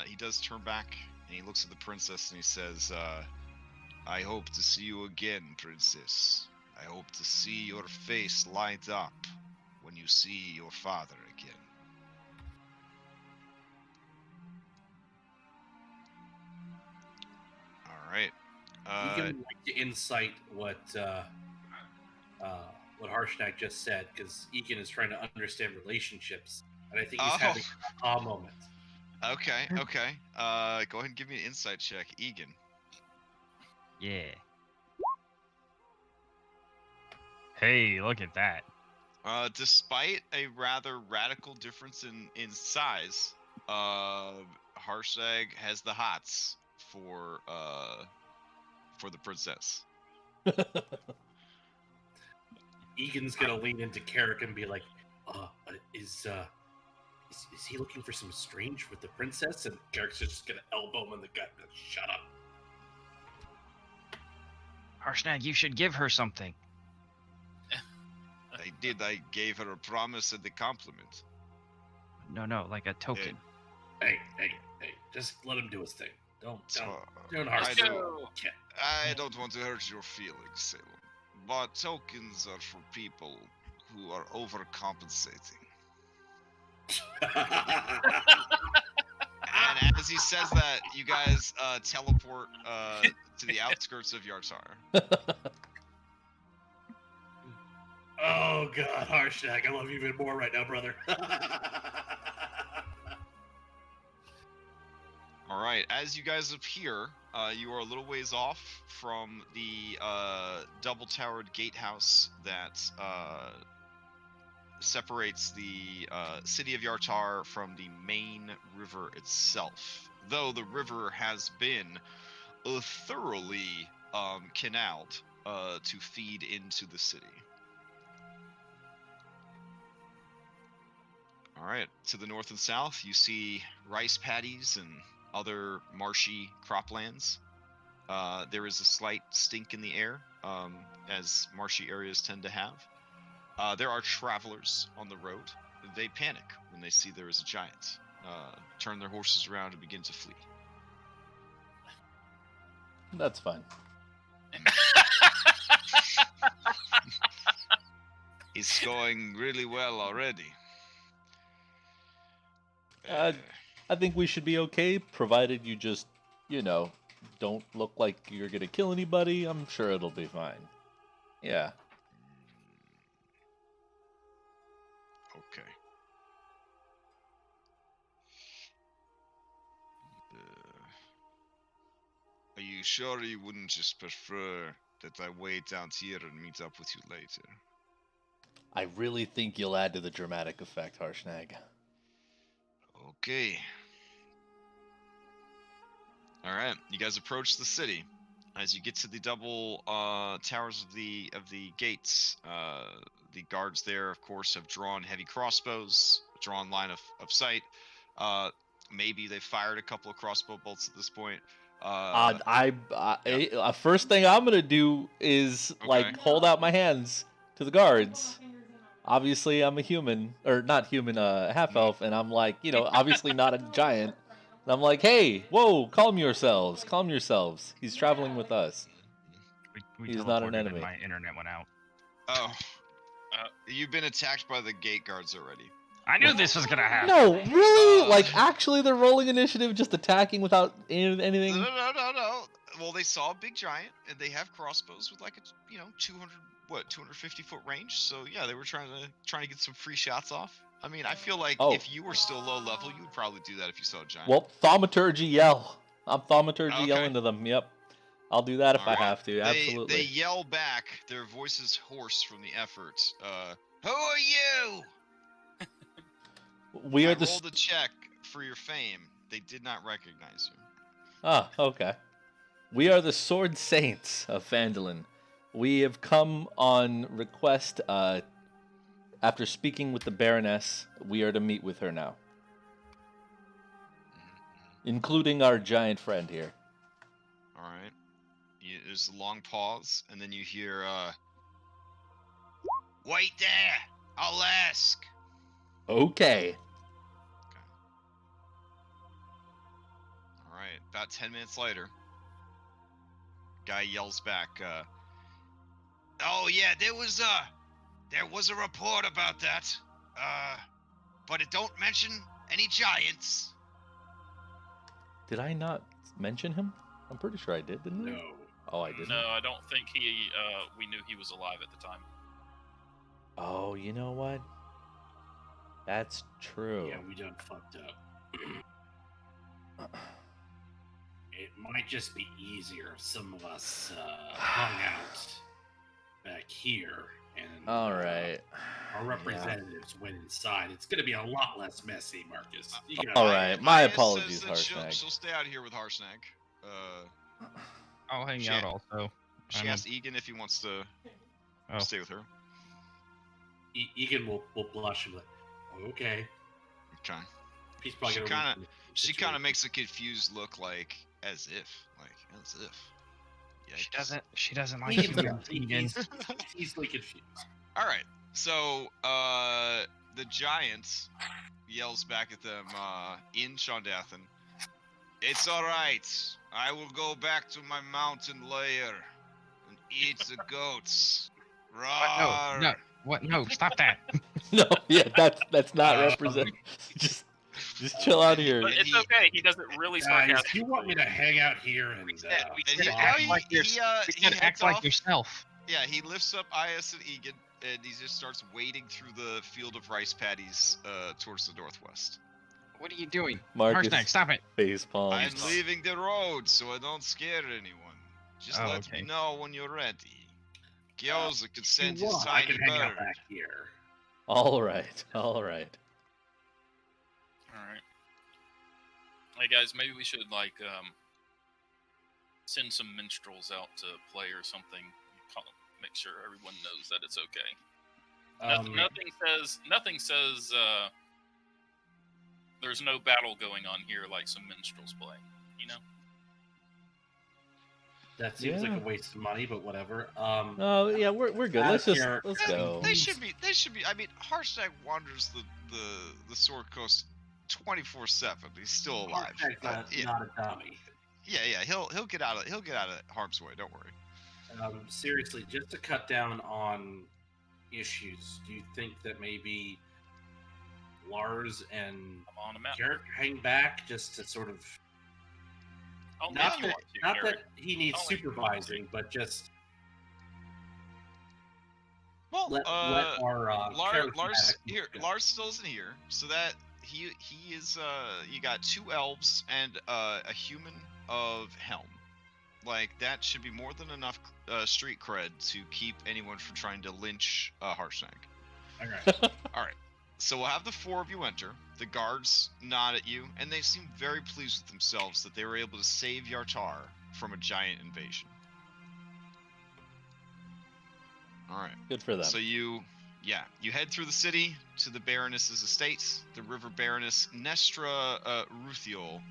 Speaker 4: he does turn back and he looks at the princess and he says, I hope to see you again, princess. I hope to see your face light up when you see your father again. All right.
Speaker 5: You can like to insight what Harshnag just said, because Egan is trying to understand relationships, and I think he's having an aha moment.
Speaker 4: Okay. Go ahead and give me an insight check, Egan.
Speaker 1: Yeah. Hey, look at that.
Speaker 4: Despite a rather radical difference in size, Harshnag has the hots for the princess.
Speaker 5: Egan's gonna lean into Carrick and be like, is he looking for some strange with the princess? And Carrick's just gonna elbow him in the gut and shut up.
Speaker 1: Harshnag, you should give her something.
Speaker 4: I did. I gave her a promise and a compliment.
Speaker 1: No, like a token.
Speaker 5: Hey, just let him do his thing. Don't
Speaker 4: I
Speaker 5: harsh
Speaker 4: don't-
Speaker 5: him.
Speaker 4: I don't want to hurt your feelings, Salem, but tokens are for people who are overcompensating. And as he says that, you guys teleport to the outskirts of Yartar.
Speaker 5: Oh god, Harshnag, I love you even more right now, brother.
Speaker 4: All right, as you guys appear, you are a little ways off from the double-towered gatehouse that separates the city of Yartar from the main river itself. Though the river has been thoroughly canaled to feed into the city. All right, to the north and south, you see rice paddies and other marshy croplands. There is a slight stink in the air, as marshy areas tend to have. There are travelers on the road. They panic when they see there is a giant, turn their horses around and begin to flee.
Speaker 3: That's fine.
Speaker 4: It's going really well already.
Speaker 3: I think we should be okay, provided you just, don't look like you're gonna kill anybody. I'm sure it'll be fine. Yeah.
Speaker 4: Okay. Are you sure you wouldn't just prefer that I wait out here and meet up with you later?
Speaker 3: I really think you'll add to the dramatic effect, Harshnag.
Speaker 4: Okay. All right, you guys approach the city. As you get to the double towers of the gates, the guards there, of course, have drawn heavy crossbows, drawn line of sight. Maybe they fired a couple of crossbow bolts at this point.
Speaker 3: First thing I'm gonna do is
Speaker 4: Okay.
Speaker 3: hold out my hands to the guards. Obviously, I'm a human, or not human, half elf, and I'm obviously not a giant. And I'm like, hey, whoa, calm yourselves. He's traveling with us.
Speaker 1: We
Speaker 3: He's not an
Speaker 1: teleported
Speaker 3: enemy.
Speaker 1: And my internet went out.
Speaker 4: Oh, you've been attacked by the gate guards already.
Speaker 1: I knew this was gonna happen.
Speaker 3: No, really? Actually, they're rolling initiative, just attacking without anything?
Speaker 4: No. Well, they saw a big giant, and they have crossbows with 200 what 250-foot range. So yeah, they were trying to get some free shots off. I mean, I feel like
Speaker 3: Oh.
Speaker 4: if you were still low level, you would probably do that if you saw a giant.
Speaker 3: Well, thaumaturgy yell. I'm thaumaturgy
Speaker 4: Okay.
Speaker 3: yelling to them. Yep. I'll do that if I
Speaker 4: Alright.
Speaker 3: have to. Absolutely.
Speaker 4: They yell back, their voices hoarse from the effort. Who are you?
Speaker 3: We are
Speaker 4: I
Speaker 3: the.
Speaker 4: rolled a check for your fame. They did not recognize you.
Speaker 3: Ah, okay. We are the Sword Saints of Phandalin. We have come on request. After speaking with the Baroness, we are to meet with her now, including our giant friend here.
Speaker 4: All right. There's a long pause, and then you hear, "Wait there. I'll ask."
Speaker 3: Okay.
Speaker 4: All right. About 10 minutes later, guy yells back, "Oh yeah, there was a report about that. But it don't mention any giants."
Speaker 3: Did I not mention him? I'm pretty sure I did, didn't I?
Speaker 5: No.
Speaker 3: Oh, I didn't.
Speaker 2: No, I don't think we knew he was alive at the time.
Speaker 3: Oh, you know what? That's true.
Speaker 5: Yeah, we done fucked up. It might just be easier if some of us hung out back here and
Speaker 3: All right.
Speaker 5: our representatives went inside. It's going to be a lot less messy, Marcus. You got
Speaker 3: All
Speaker 5: it.
Speaker 3: right. My
Speaker 4: Maya
Speaker 3: apologies,
Speaker 4: says that
Speaker 3: Harshnag.
Speaker 4: she'll stay out here with Harshnag.
Speaker 1: I'll hang
Speaker 4: Shit.
Speaker 1: out also.
Speaker 4: She
Speaker 1: I'm-
Speaker 4: asked Egan if he wants to
Speaker 1: Oh.
Speaker 4: stay with her.
Speaker 5: Egan will blush and be like, okay.
Speaker 4: Okay.
Speaker 5: He's probably
Speaker 4: She
Speaker 5: gonna
Speaker 4: kinda-
Speaker 5: read the
Speaker 4: She kind
Speaker 5: situation.
Speaker 4: of makes a confused look, like as if.
Speaker 1: She
Speaker 4: Yikes.
Speaker 1: doesn't like
Speaker 5: Egan's
Speaker 1: humans.
Speaker 5: he's
Speaker 1: Egan.
Speaker 5: easily confused.
Speaker 4: All right. So the giant yells back at them in Shondathan. "It's all right. I will go back to my mountain lair and eat the goats. Roar!"
Speaker 1: No, what? No, stop that.
Speaker 3: No, yeah, that's not represent. Just chill out here.
Speaker 2: But it's okay. He does it really
Speaker 5: Guys,
Speaker 2: sarcastic.
Speaker 5: you want me to hang out here and
Speaker 2: We
Speaker 4: And
Speaker 2: said
Speaker 4: he-
Speaker 2: act
Speaker 4: he-
Speaker 2: like
Speaker 1: you're-
Speaker 4: he,
Speaker 1: You
Speaker 4: he
Speaker 1: can't
Speaker 4: heads
Speaker 1: act like
Speaker 4: off.
Speaker 1: yourself.
Speaker 4: Yeah, he lifts up Ias and Egan, and he just starts wading through the field of rice paddies towards the northwest.
Speaker 1: What are you doing?
Speaker 3: Marcus,
Speaker 1: Harshnag, stop it.
Speaker 3: face palm.
Speaker 4: I'm leaving the road so I don't scare anyone. Just
Speaker 1: Oh,
Speaker 4: let me
Speaker 1: okay.
Speaker 4: know when you're ready. Gyoza could
Speaker 5: If
Speaker 4: send
Speaker 5: you
Speaker 4: his
Speaker 5: want, I
Speaker 4: tiny
Speaker 5: can hang out
Speaker 4: bird.
Speaker 5: back here.
Speaker 3: All right, all right.
Speaker 2: All right. Hey guys, maybe we should send some minstrels out to play or something. Make sure everyone knows that it's okay. Nothing says there's no battle going on here like some minstrels playing. You know.
Speaker 5: That seems like
Speaker 3: Yeah.
Speaker 5: a waste of money, but whatever.
Speaker 3: Oh yeah, we're good.
Speaker 5: Out
Speaker 3: Let's
Speaker 5: of
Speaker 3: just
Speaker 5: character.
Speaker 3: let's go.
Speaker 4: They should be. I mean, Harshnag wanders the Sword Coast 24/7. He's still alive.
Speaker 5: Harshnag's not a dummy.
Speaker 4: Yeah. He'll get out of harm's way. Don't worry.
Speaker 5: Seriously, just to cut down on issues, do you think that maybe Lars and
Speaker 2: I'm on a map.
Speaker 5: Garrett hang back just to sort of
Speaker 2: Only
Speaker 5: not
Speaker 2: if you
Speaker 5: that,
Speaker 2: want to,
Speaker 5: not
Speaker 2: Garrett.
Speaker 5: that he needs
Speaker 2: Only if you want to.
Speaker 5: supervising, but just
Speaker 4: Well,
Speaker 5: let our
Speaker 4: Lars
Speaker 5: charismatic-
Speaker 4: Lars still isn't here, so that he is you got 2 elves and a human of Helm. Like that should be more than enough street cred to keep anyone from trying to lynch Harshnag.
Speaker 5: All right.
Speaker 4: All right. So we'll have the 4 of you enter. The guards nod at you, and they seem very pleased with themselves that they were able to save Yartar from a giant invasion. All right.
Speaker 3: Good for them.
Speaker 4: So you head through the city to the Baroness's estate. The River Baroness Nestra Ruthiel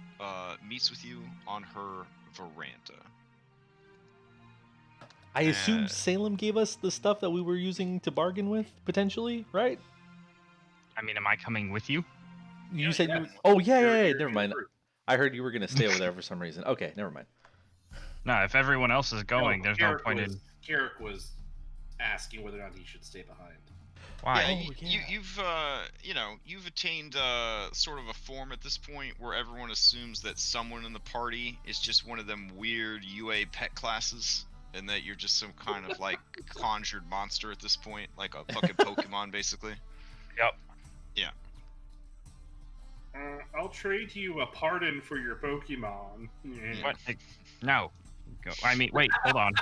Speaker 4: meets with you on her veranda.
Speaker 3: I assume Salem gave us the stuff that we were using to bargain with, potentially, right?
Speaker 1: I mean, am I coming with you?
Speaker 3: You
Speaker 5: Yeah,
Speaker 3: said
Speaker 5: yeah.
Speaker 3: you. Oh yeah,
Speaker 5: You're
Speaker 3: never mind.
Speaker 5: free.
Speaker 3: I heard you were gonna stay over there for some reason. Okay, never mind.
Speaker 1: No, if everyone else is going, there's no
Speaker 5: Carrick
Speaker 1: point
Speaker 5: was,
Speaker 1: in.
Speaker 5: Carrick was asking whether or not he should stay behind.
Speaker 1: Why?
Speaker 4: Yeah, you've attained sort of a form at this point where everyone assumes that someone in the party is just one of them weird UA pet classes. and that you're just some kind of like conjured monster at this point, like a fucking Pokemon, basically.
Speaker 1: Yep.
Speaker 4: Yeah.
Speaker 5: I'll trade you a pardon for your Pokemon. Yeah.
Speaker 1: What? No. Go. I mean, wait, hold on.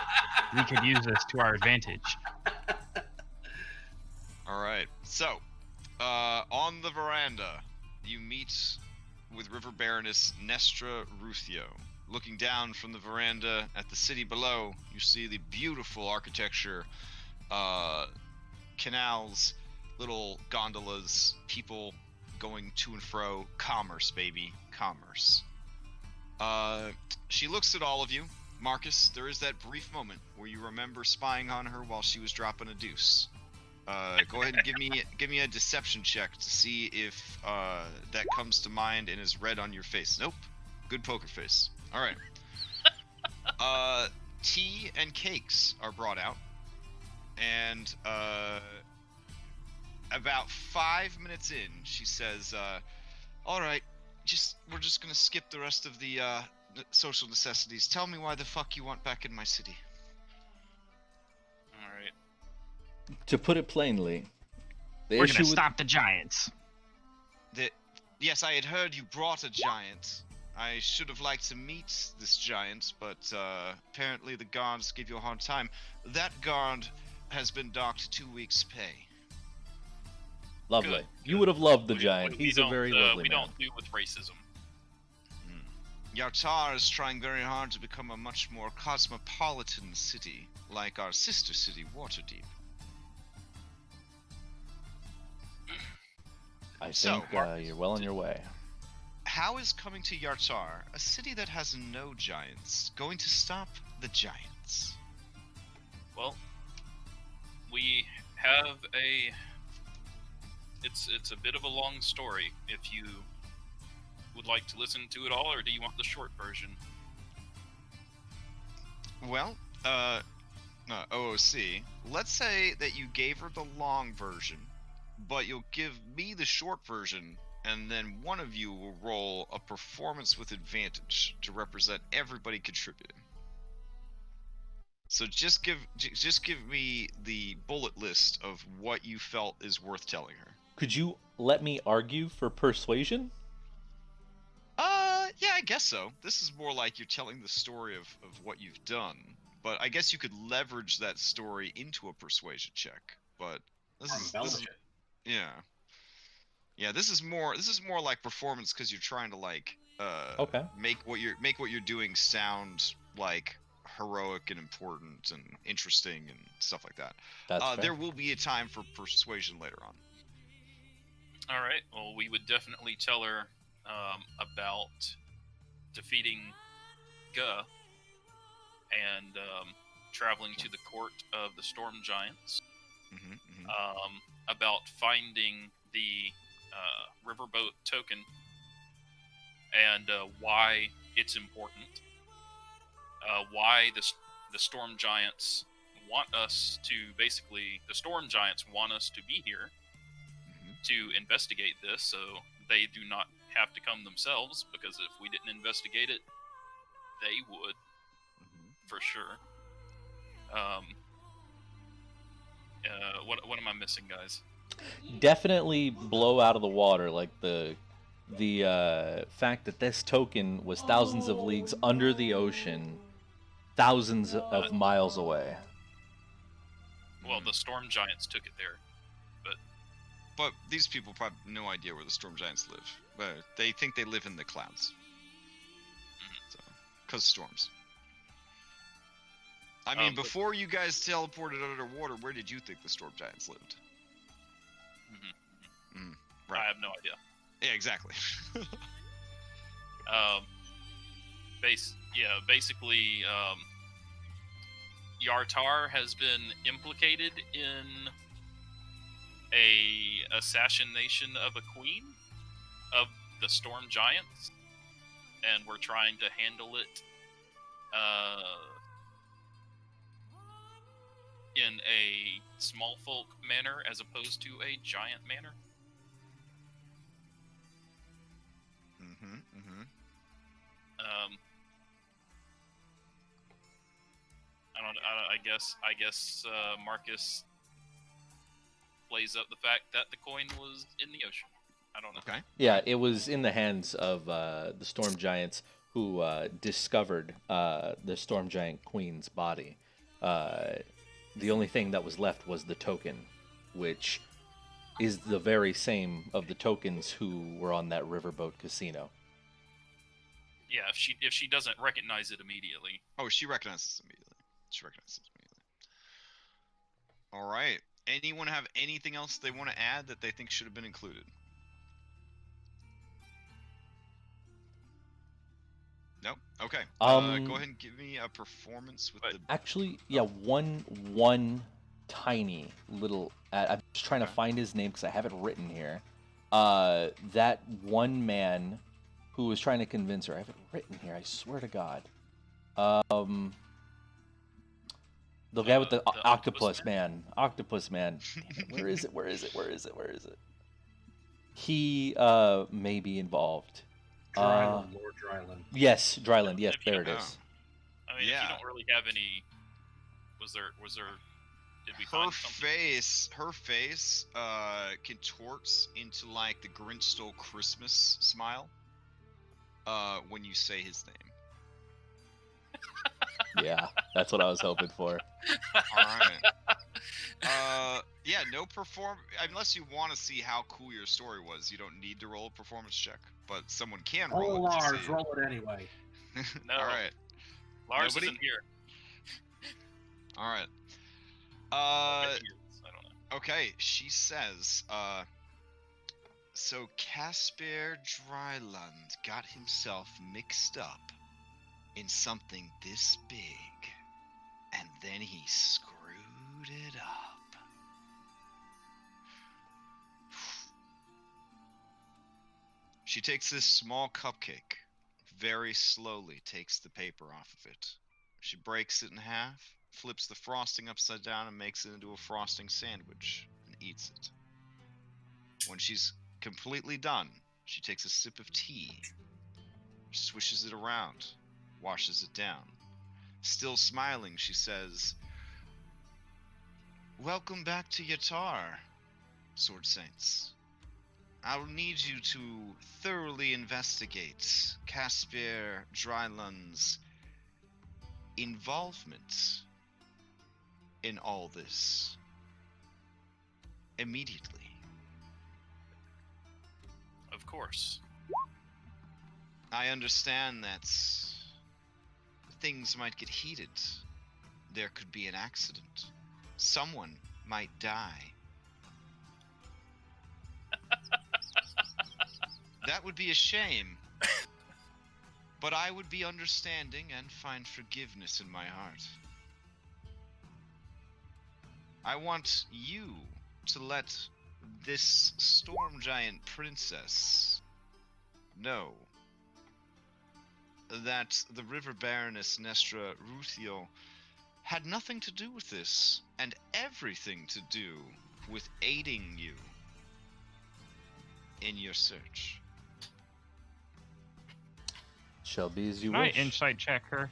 Speaker 1: We could use this to our advantage.
Speaker 4: All right. So, on the veranda, you meet with River Baroness Nestra Ruthio. Looking down from the veranda at the city below, you see the beautiful architecture, canals, little gondolas, people going to and fro. Commerce, baby, commerce. She looks at all of you. Marcus, there is that brief moment where you remember spying on her while she was dropping a deuce. Go ahead and give me a deception check to see if that comes to mind and is red on your face. Nope. Good poker face. All right. Tea and cakes are brought out, and about 5 minutes in, she says, "All right, we're just gonna skip the rest of the social necessities. Tell me why the fuck you want back in my city."
Speaker 2: All right.
Speaker 3: To put it plainly, the
Speaker 1: We're
Speaker 3: issue
Speaker 1: gonna
Speaker 3: with
Speaker 1: stop the giants.
Speaker 4: Yes, I had heard you brought a giant. I should have liked to meet this giant, but apparently the guards give you a hard time. That guard has been docked 2 weeks' pay.
Speaker 3: lovely.
Speaker 2: Good,
Speaker 3: You
Speaker 2: good.
Speaker 3: would have loved the
Speaker 2: We-
Speaker 3: giant.
Speaker 2: we
Speaker 3: He's a
Speaker 2: don't,
Speaker 3: very lovely
Speaker 2: We
Speaker 3: man.
Speaker 2: don't do with racism.
Speaker 4: Yartar is trying very hard to become a much more cosmopolitan city, like our sister city, Waterdeep.
Speaker 3: I
Speaker 4: So,
Speaker 3: think
Speaker 4: Marcus,
Speaker 3: you're well on your way.
Speaker 4: How is coming to Yartar, a city that has no giants, going to stop the giants?
Speaker 2: Well, we have a. It's a bit of a long story. If you would like to listen to it all, or do you want the short version?
Speaker 4: Well, OOC, let's say that you gave her the long version, but you'll give me the short version, and then one of you will roll a performance with advantage to represent everybody contributing. So just give me the bullet list of what you felt is worth telling her.
Speaker 3: Could you let me argue for persuasion?
Speaker 4: Yeah, I guess so. This is more like you're telling the story of what you've done. But I guess you could leverage that story into a persuasion check. But this is yeah. Yeah, this is more like performance because you're trying to like
Speaker 3: Okay.
Speaker 4: make what you're doing sound like heroic and important and interesting and stuff like that.
Speaker 3: That's fair.
Speaker 4: There will be a time for persuasion later on.
Speaker 2: All right. Well, we would definitely tell her about defeating Guh and traveling to the court of the Storm Giants. About finding the riverboat token and why it's important. Why the Storm Giants want us to the Storm Giants want us to be here to investigate this, so they do not have to come themselves, because if we didn't investigate it, they would, for sure. What am I missing, guys?
Speaker 3: Definitely blow out of the water, like the fact that this token was thousands of leagues under the ocean, thousands of miles away.
Speaker 2: Well, the Storm Giants took it there.
Speaker 4: But these people probably have no idea where the Storm Giants live. But they think they live in the clouds. So, 'cause storms. I mean, before you guys teleported underwater, where did you think the Storm Giants lived? Right.
Speaker 2: I have no idea.
Speaker 4: Yeah, exactly.
Speaker 2: Basically, Yartar has been implicated in a assassination of a queen of the Storm Giants, and we're trying to handle it in a smallfolk manner as opposed to a giant manner. I guess Marcus plays up the fact that the coin was in the ocean. I don't know.
Speaker 4: Okay.
Speaker 3: Yeah, it was in the hands of the storm giants who discovered the storm giant queen's body. The only thing that was left was the token, which is the very same of the tokens who were on that riverboat casino.
Speaker 2: Yeah, if she doesn't recognize it immediately.
Speaker 4: Oh, she recognizes immediately. All right. Anyone have anything else they want to add that they think should have been included? No? Okay. Go ahead and give me a performance with the...
Speaker 3: Actually, yeah, one tiny little... I'm just trying to find his name because I have it written here. That one man who was trying to convince her. I have it written here, I swear to God. The guy with the octopus man. Octopus man. Where is it? He may be involved.
Speaker 5: Dryland, Lord Dryland.
Speaker 3: Yes, Dryland. Yes,
Speaker 2: If you
Speaker 3: there it
Speaker 2: don't-
Speaker 3: is.
Speaker 2: I mean, if you don't really have any, was there? Did we find something?
Speaker 4: Her face contorts into like the Grinch stole Christmas smile when you say his name.
Speaker 3: Yeah, that's what I was hoping for.
Speaker 4: Alright. Yeah, no unless you want to see how cool your story was, you don't need to roll a performance check, but someone can roll it.
Speaker 5: Lars, roll it anyway.
Speaker 2: No.
Speaker 4: Alright.
Speaker 2: Lars
Speaker 4: Nobody?
Speaker 2: isn't here.
Speaker 4: Alright.
Speaker 2: Maybe he is, I don't know.
Speaker 4: Okay, she says, so Casper Dryland got himself mixed up in something this big, and then he screwed it up. She takes this small cupcake, very slowly takes the paper off of it. She breaks it in half, flips the frosting upside down, and makes it into a frosting sandwich, and eats it. When she's completely done, she takes a sip of tea, swishes it around, washes it down. Still smiling, she says, "Welcome back to Yartar, Sword Saints. I'll need you to thoroughly investigate Casper Dryland's involvement in all this immediately."
Speaker 2: Of course.
Speaker 4: I understand that things might get heated. There could be an accident. Someone might die. That would be a shame. But I would be understanding and find forgiveness in my heart. I want you to let this storm giant princess know that the River Baroness Nestra Ruthio had nothing to do with this, and everything to do with aiding you in your search.
Speaker 3: Shall be as you
Speaker 1: Can I
Speaker 3: wish.
Speaker 1: insight check her?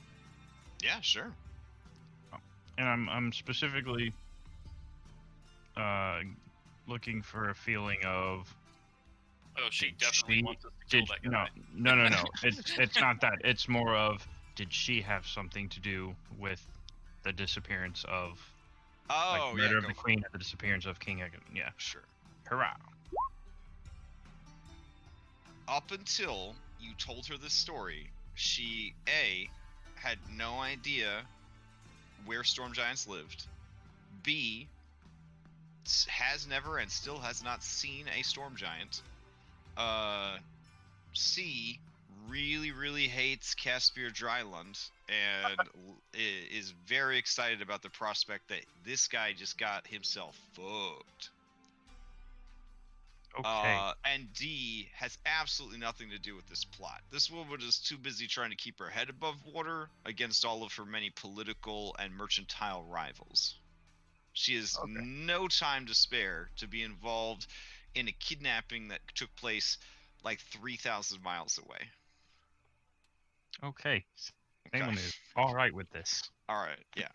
Speaker 4: Yeah, sure.
Speaker 1: And I'm specifically looking for a feeling of...
Speaker 2: Oh, she
Speaker 1: Did
Speaker 2: definitely
Speaker 1: she-
Speaker 2: wants us to kill that guy.
Speaker 1: No. It's not that. It's more of, did she have something to do with the disappearance of...
Speaker 4: Oh,
Speaker 1: like, murder
Speaker 4: yeah,
Speaker 1: of
Speaker 4: go
Speaker 1: the
Speaker 4: for
Speaker 1: queen and the disappearance of King Hekkaton. Yeah.
Speaker 4: it. Sure.
Speaker 1: Hurrah.
Speaker 4: Up until you told her this story, she, A, had no idea where storm giants lived. B, has never and still has not seen a storm giant. C, really hates Casper Dryland and is very excited about the prospect that this guy just got himself fucked.
Speaker 1: Okay.
Speaker 4: And D, has absolutely nothing to do with this plot. This woman is too busy trying to keep her head above water against all of her many political and mercantile rivals. She has no time to spare to be involved in a kidnapping that took place like 3,000 miles away.
Speaker 1: Okay. Anyone is all right with this.
Speaker 4: All right, yeah.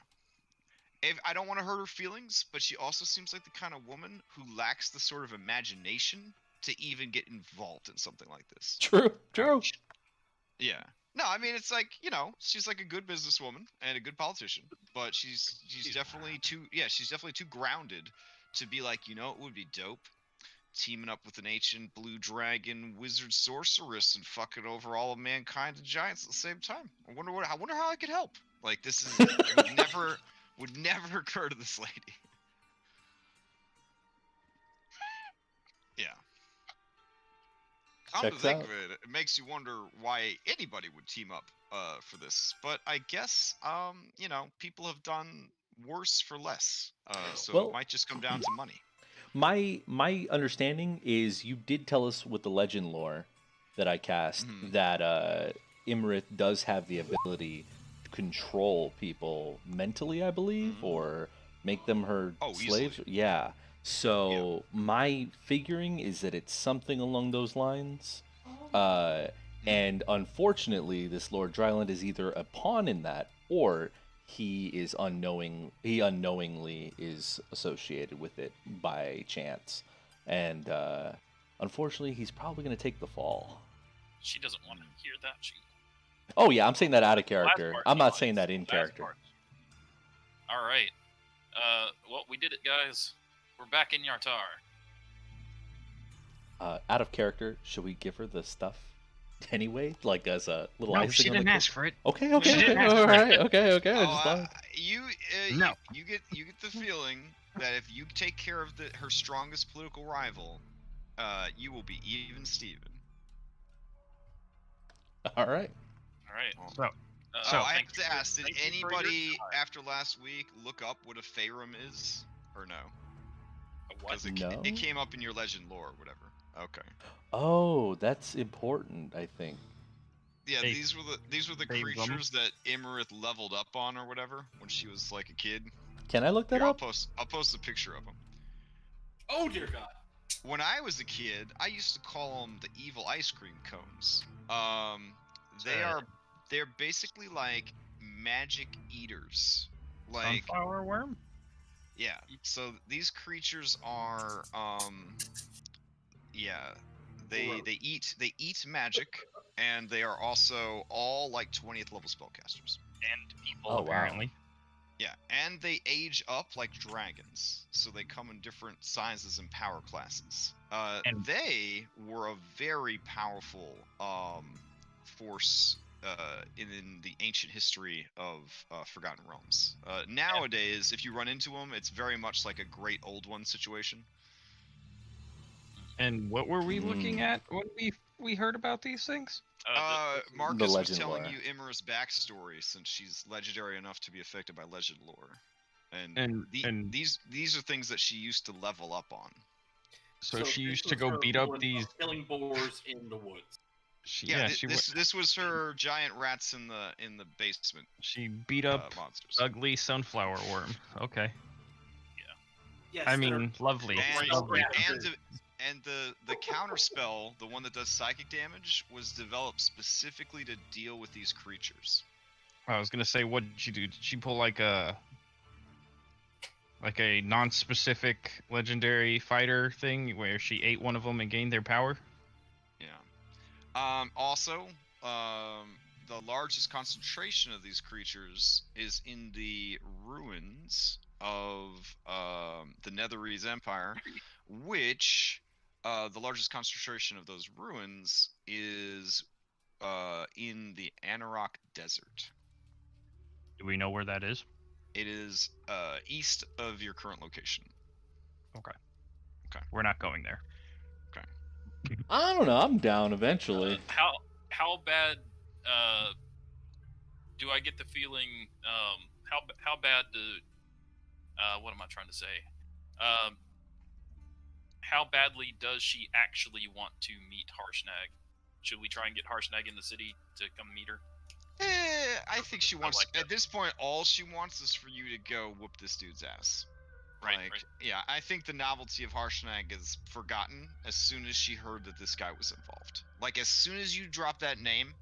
Speaker 4: if I don't want to hurt her feelings, but she also seems like the kind of woman who lacks the sort of imagination to even get involved in something like this.
Speaker 3: True.
Speaker 1: Ouch.
Speaker 4: Yeah. No, I mean it's like, she's like a good businesswoman and a good politician, but she's definitely too grounded to be like, it would be dope teaming up with an ancient blue dragon wizard sorceress and fucking over all of mankind and giants at the same time. I wonder how I could help. Like this is would never occur to this lady. Yeah. Come to
Speaker 3: Checks
Speaker 4: think
Speaker 3: out.
Speaker 4: of it, it makes you wonder why anybody would team up for this. But I guess people have done worse for less. So
Speaker 3: Well-
Speaker 4: it might just come down to money.
Speaker 3: My understanding is you did tell us with the legend lore that I cast
Speaker 4: Mhm.
Speaker 3: that Imrith does have the ability to control people mentally, I believe,
Speaker 4: Mhm.
Speaker 3: or make them her
Speaker 4: Oh,
Speaker 3: slaves.
Speaker 4: easily.
Speaker 3: Yeah. So my figuring is that it's something along those lines. And unfortunately, this Lord Dryland is either a pawn in that, or he unknowingly is associated with it by chance, and unfortunately, he's probably going to take the fall.
Speaker 2: She doesn't want to hear that.
Speaker 3: Oh yeah, I'm saying that out of
Speaker 2: Last
Speaker 3: character.
Speaker 2: part,
Speaker 3: I'm not
Speaker 2: nice.
Speaker 3: saying that in
Speaker 2: Last
Speaker 3: character.
Speaker 2: part. All right. Well, we did it, guys. We're back in Yartar.
Speaker 3: Out of character, should we give her the stuff anyway, like as a little
Speaker 1: No,
Speaker 3: icing
Speaker 1: she
Speaker 3: on the
Speaker 1: didn't
Speaker 3: cake?
Speaker 1: ask for it.
Speaker 3: Okay,
Speaker 1: She
Speaker 3: okay,
Speaker 1: didn't
Speaker 3: okay,
Speaker 1: ask
Speaker 3: all
Speaker 1: for it.
Speaker 3: right, okay. I just thought.
Speaker 1: No.
Speaker 4: You get the feeling that if you take care of her strongest political rival, you will be even Steven.
Speaker 3: All right.
Speaker 2: All right.
Speaker 1: So,
Speaker 4: I
Speaker 2: thank
Speaker 4: have
Speaker 2: you
Speaker 4: to
Speaker 2: for-
Speaker 4: ask, did
Speaker 2: thank you for your
Speaker 4: anybody
Speaker 2: time.
Speaker 4: after last week look up what a Faerun is, or no?
Speaker 2: A what?
Speaker 4: Because
Speaker 3: No.
Speaker 4: it came up in your legend lore or whatever. Okay.
Speaker 3: Oh, that's important, I think.
Speaker 4: Yeah,
Speaker 1: Hey,
Speaker 4: these were the
Speaker 1: hey,
Speaker 4: creatures that Imerith leveled up on or whatever when she was like a kid.
Speaker 3: Can I look that
Speaker 4: Here,
Speaker 3: up?
Speaker 4: I'll post a picture of them.
Speaker 5: Oh dear God.
Speaker 4: When I was a kid, I used to call them the evil ice cream cones. They're basically like magic eaters. Like
Speaker 1: sunflower worm.
Speaker 4: yeah. So these creatures are they eat magic, and they are also all like 20th level spellcasters.
Speaker 1: And people,
Speaker 3: Oh, wow.
Speaker 1: apparently.
Speaker 4: Yeah, and they age up like dragons, so they come in different sizes and power classes.
Speaker 1: And-
Speaker 4: They were a very powerful force in the ancient history of Forgotten Realms. Nowadays, if you run into them, it's very much like a Great Old One situation.
Speaker 1: And what were we looking
Speaker 3: Hmm.
Speaker 1: at when we heard about these things?
Speaker 4: Marcus was
Speaker 3: legend
Speaker 4: telling
Speaker 3: lore.
Speaker 4: you Imra's backstory, since she's legendary enough to be affected by legend lore, and
Speaker 1: And-
Speaker 4: these are things that she used to level up on.
Speaker 1: So she
Speaker 5: this
Speaker 1: used to
Speaker 5: was
Speaker 1: go
Speaker 5: her
Speaker 1: beat up
Speaker 5: one of
Speaker 1: these.
Speaker 5: killing boars in the woods.
Speaker 4: This was her giant rats in the basement
Speaker 1: She beat up
Speaker 4: monsters.
Speaker 1: ugly sunflower worm. Okay.
Speaker 5: Yes,
Speaker 1: I
Speaker 5: they're-
Speaker 1: mean, lovely.
Speaker 4: And,
Speaker 1: Lovely.
Speaker 4: and the counter spell, the one that does psychic damage, was developed specifically to deal with these creatures.
Speaker 1: I was gonna say, what did she do? Did she pull like a non-specific legendary fighter thing where she ate one of them and gained their power?
Speaker 4: Yeah. Also, the largest concentration of these creatures is in the ruins of the Netherese Empire, which the largest concentration of those ruins is in the Anauroch Desert.
Speaker 1: Do we know where that is?
Speaker 4: It is east of your current location.
Speaker 1: We're not going there.
Speaker 3: I don't know. I'm down eventually.
Speaker 2: How bad do I get the feeling? How bad do? What am I trying to say? How badly does she actually want to meet Harshnag? Should we try and get Harshnag in the city to come meet her?
Speaker 4: I think she wants.
Speaker 2: like that.
Speaker 4: At this point, all she wants is for you to go whoop this dude's ass.
Speaker 2: Right,
Speaker 4: Like,
Speaker 2: right.
Speaker 4: yeah, I think the novelty of Harshnag is forgotten as soon as she heard that this guy was involved. Like, as soon as you drop that name,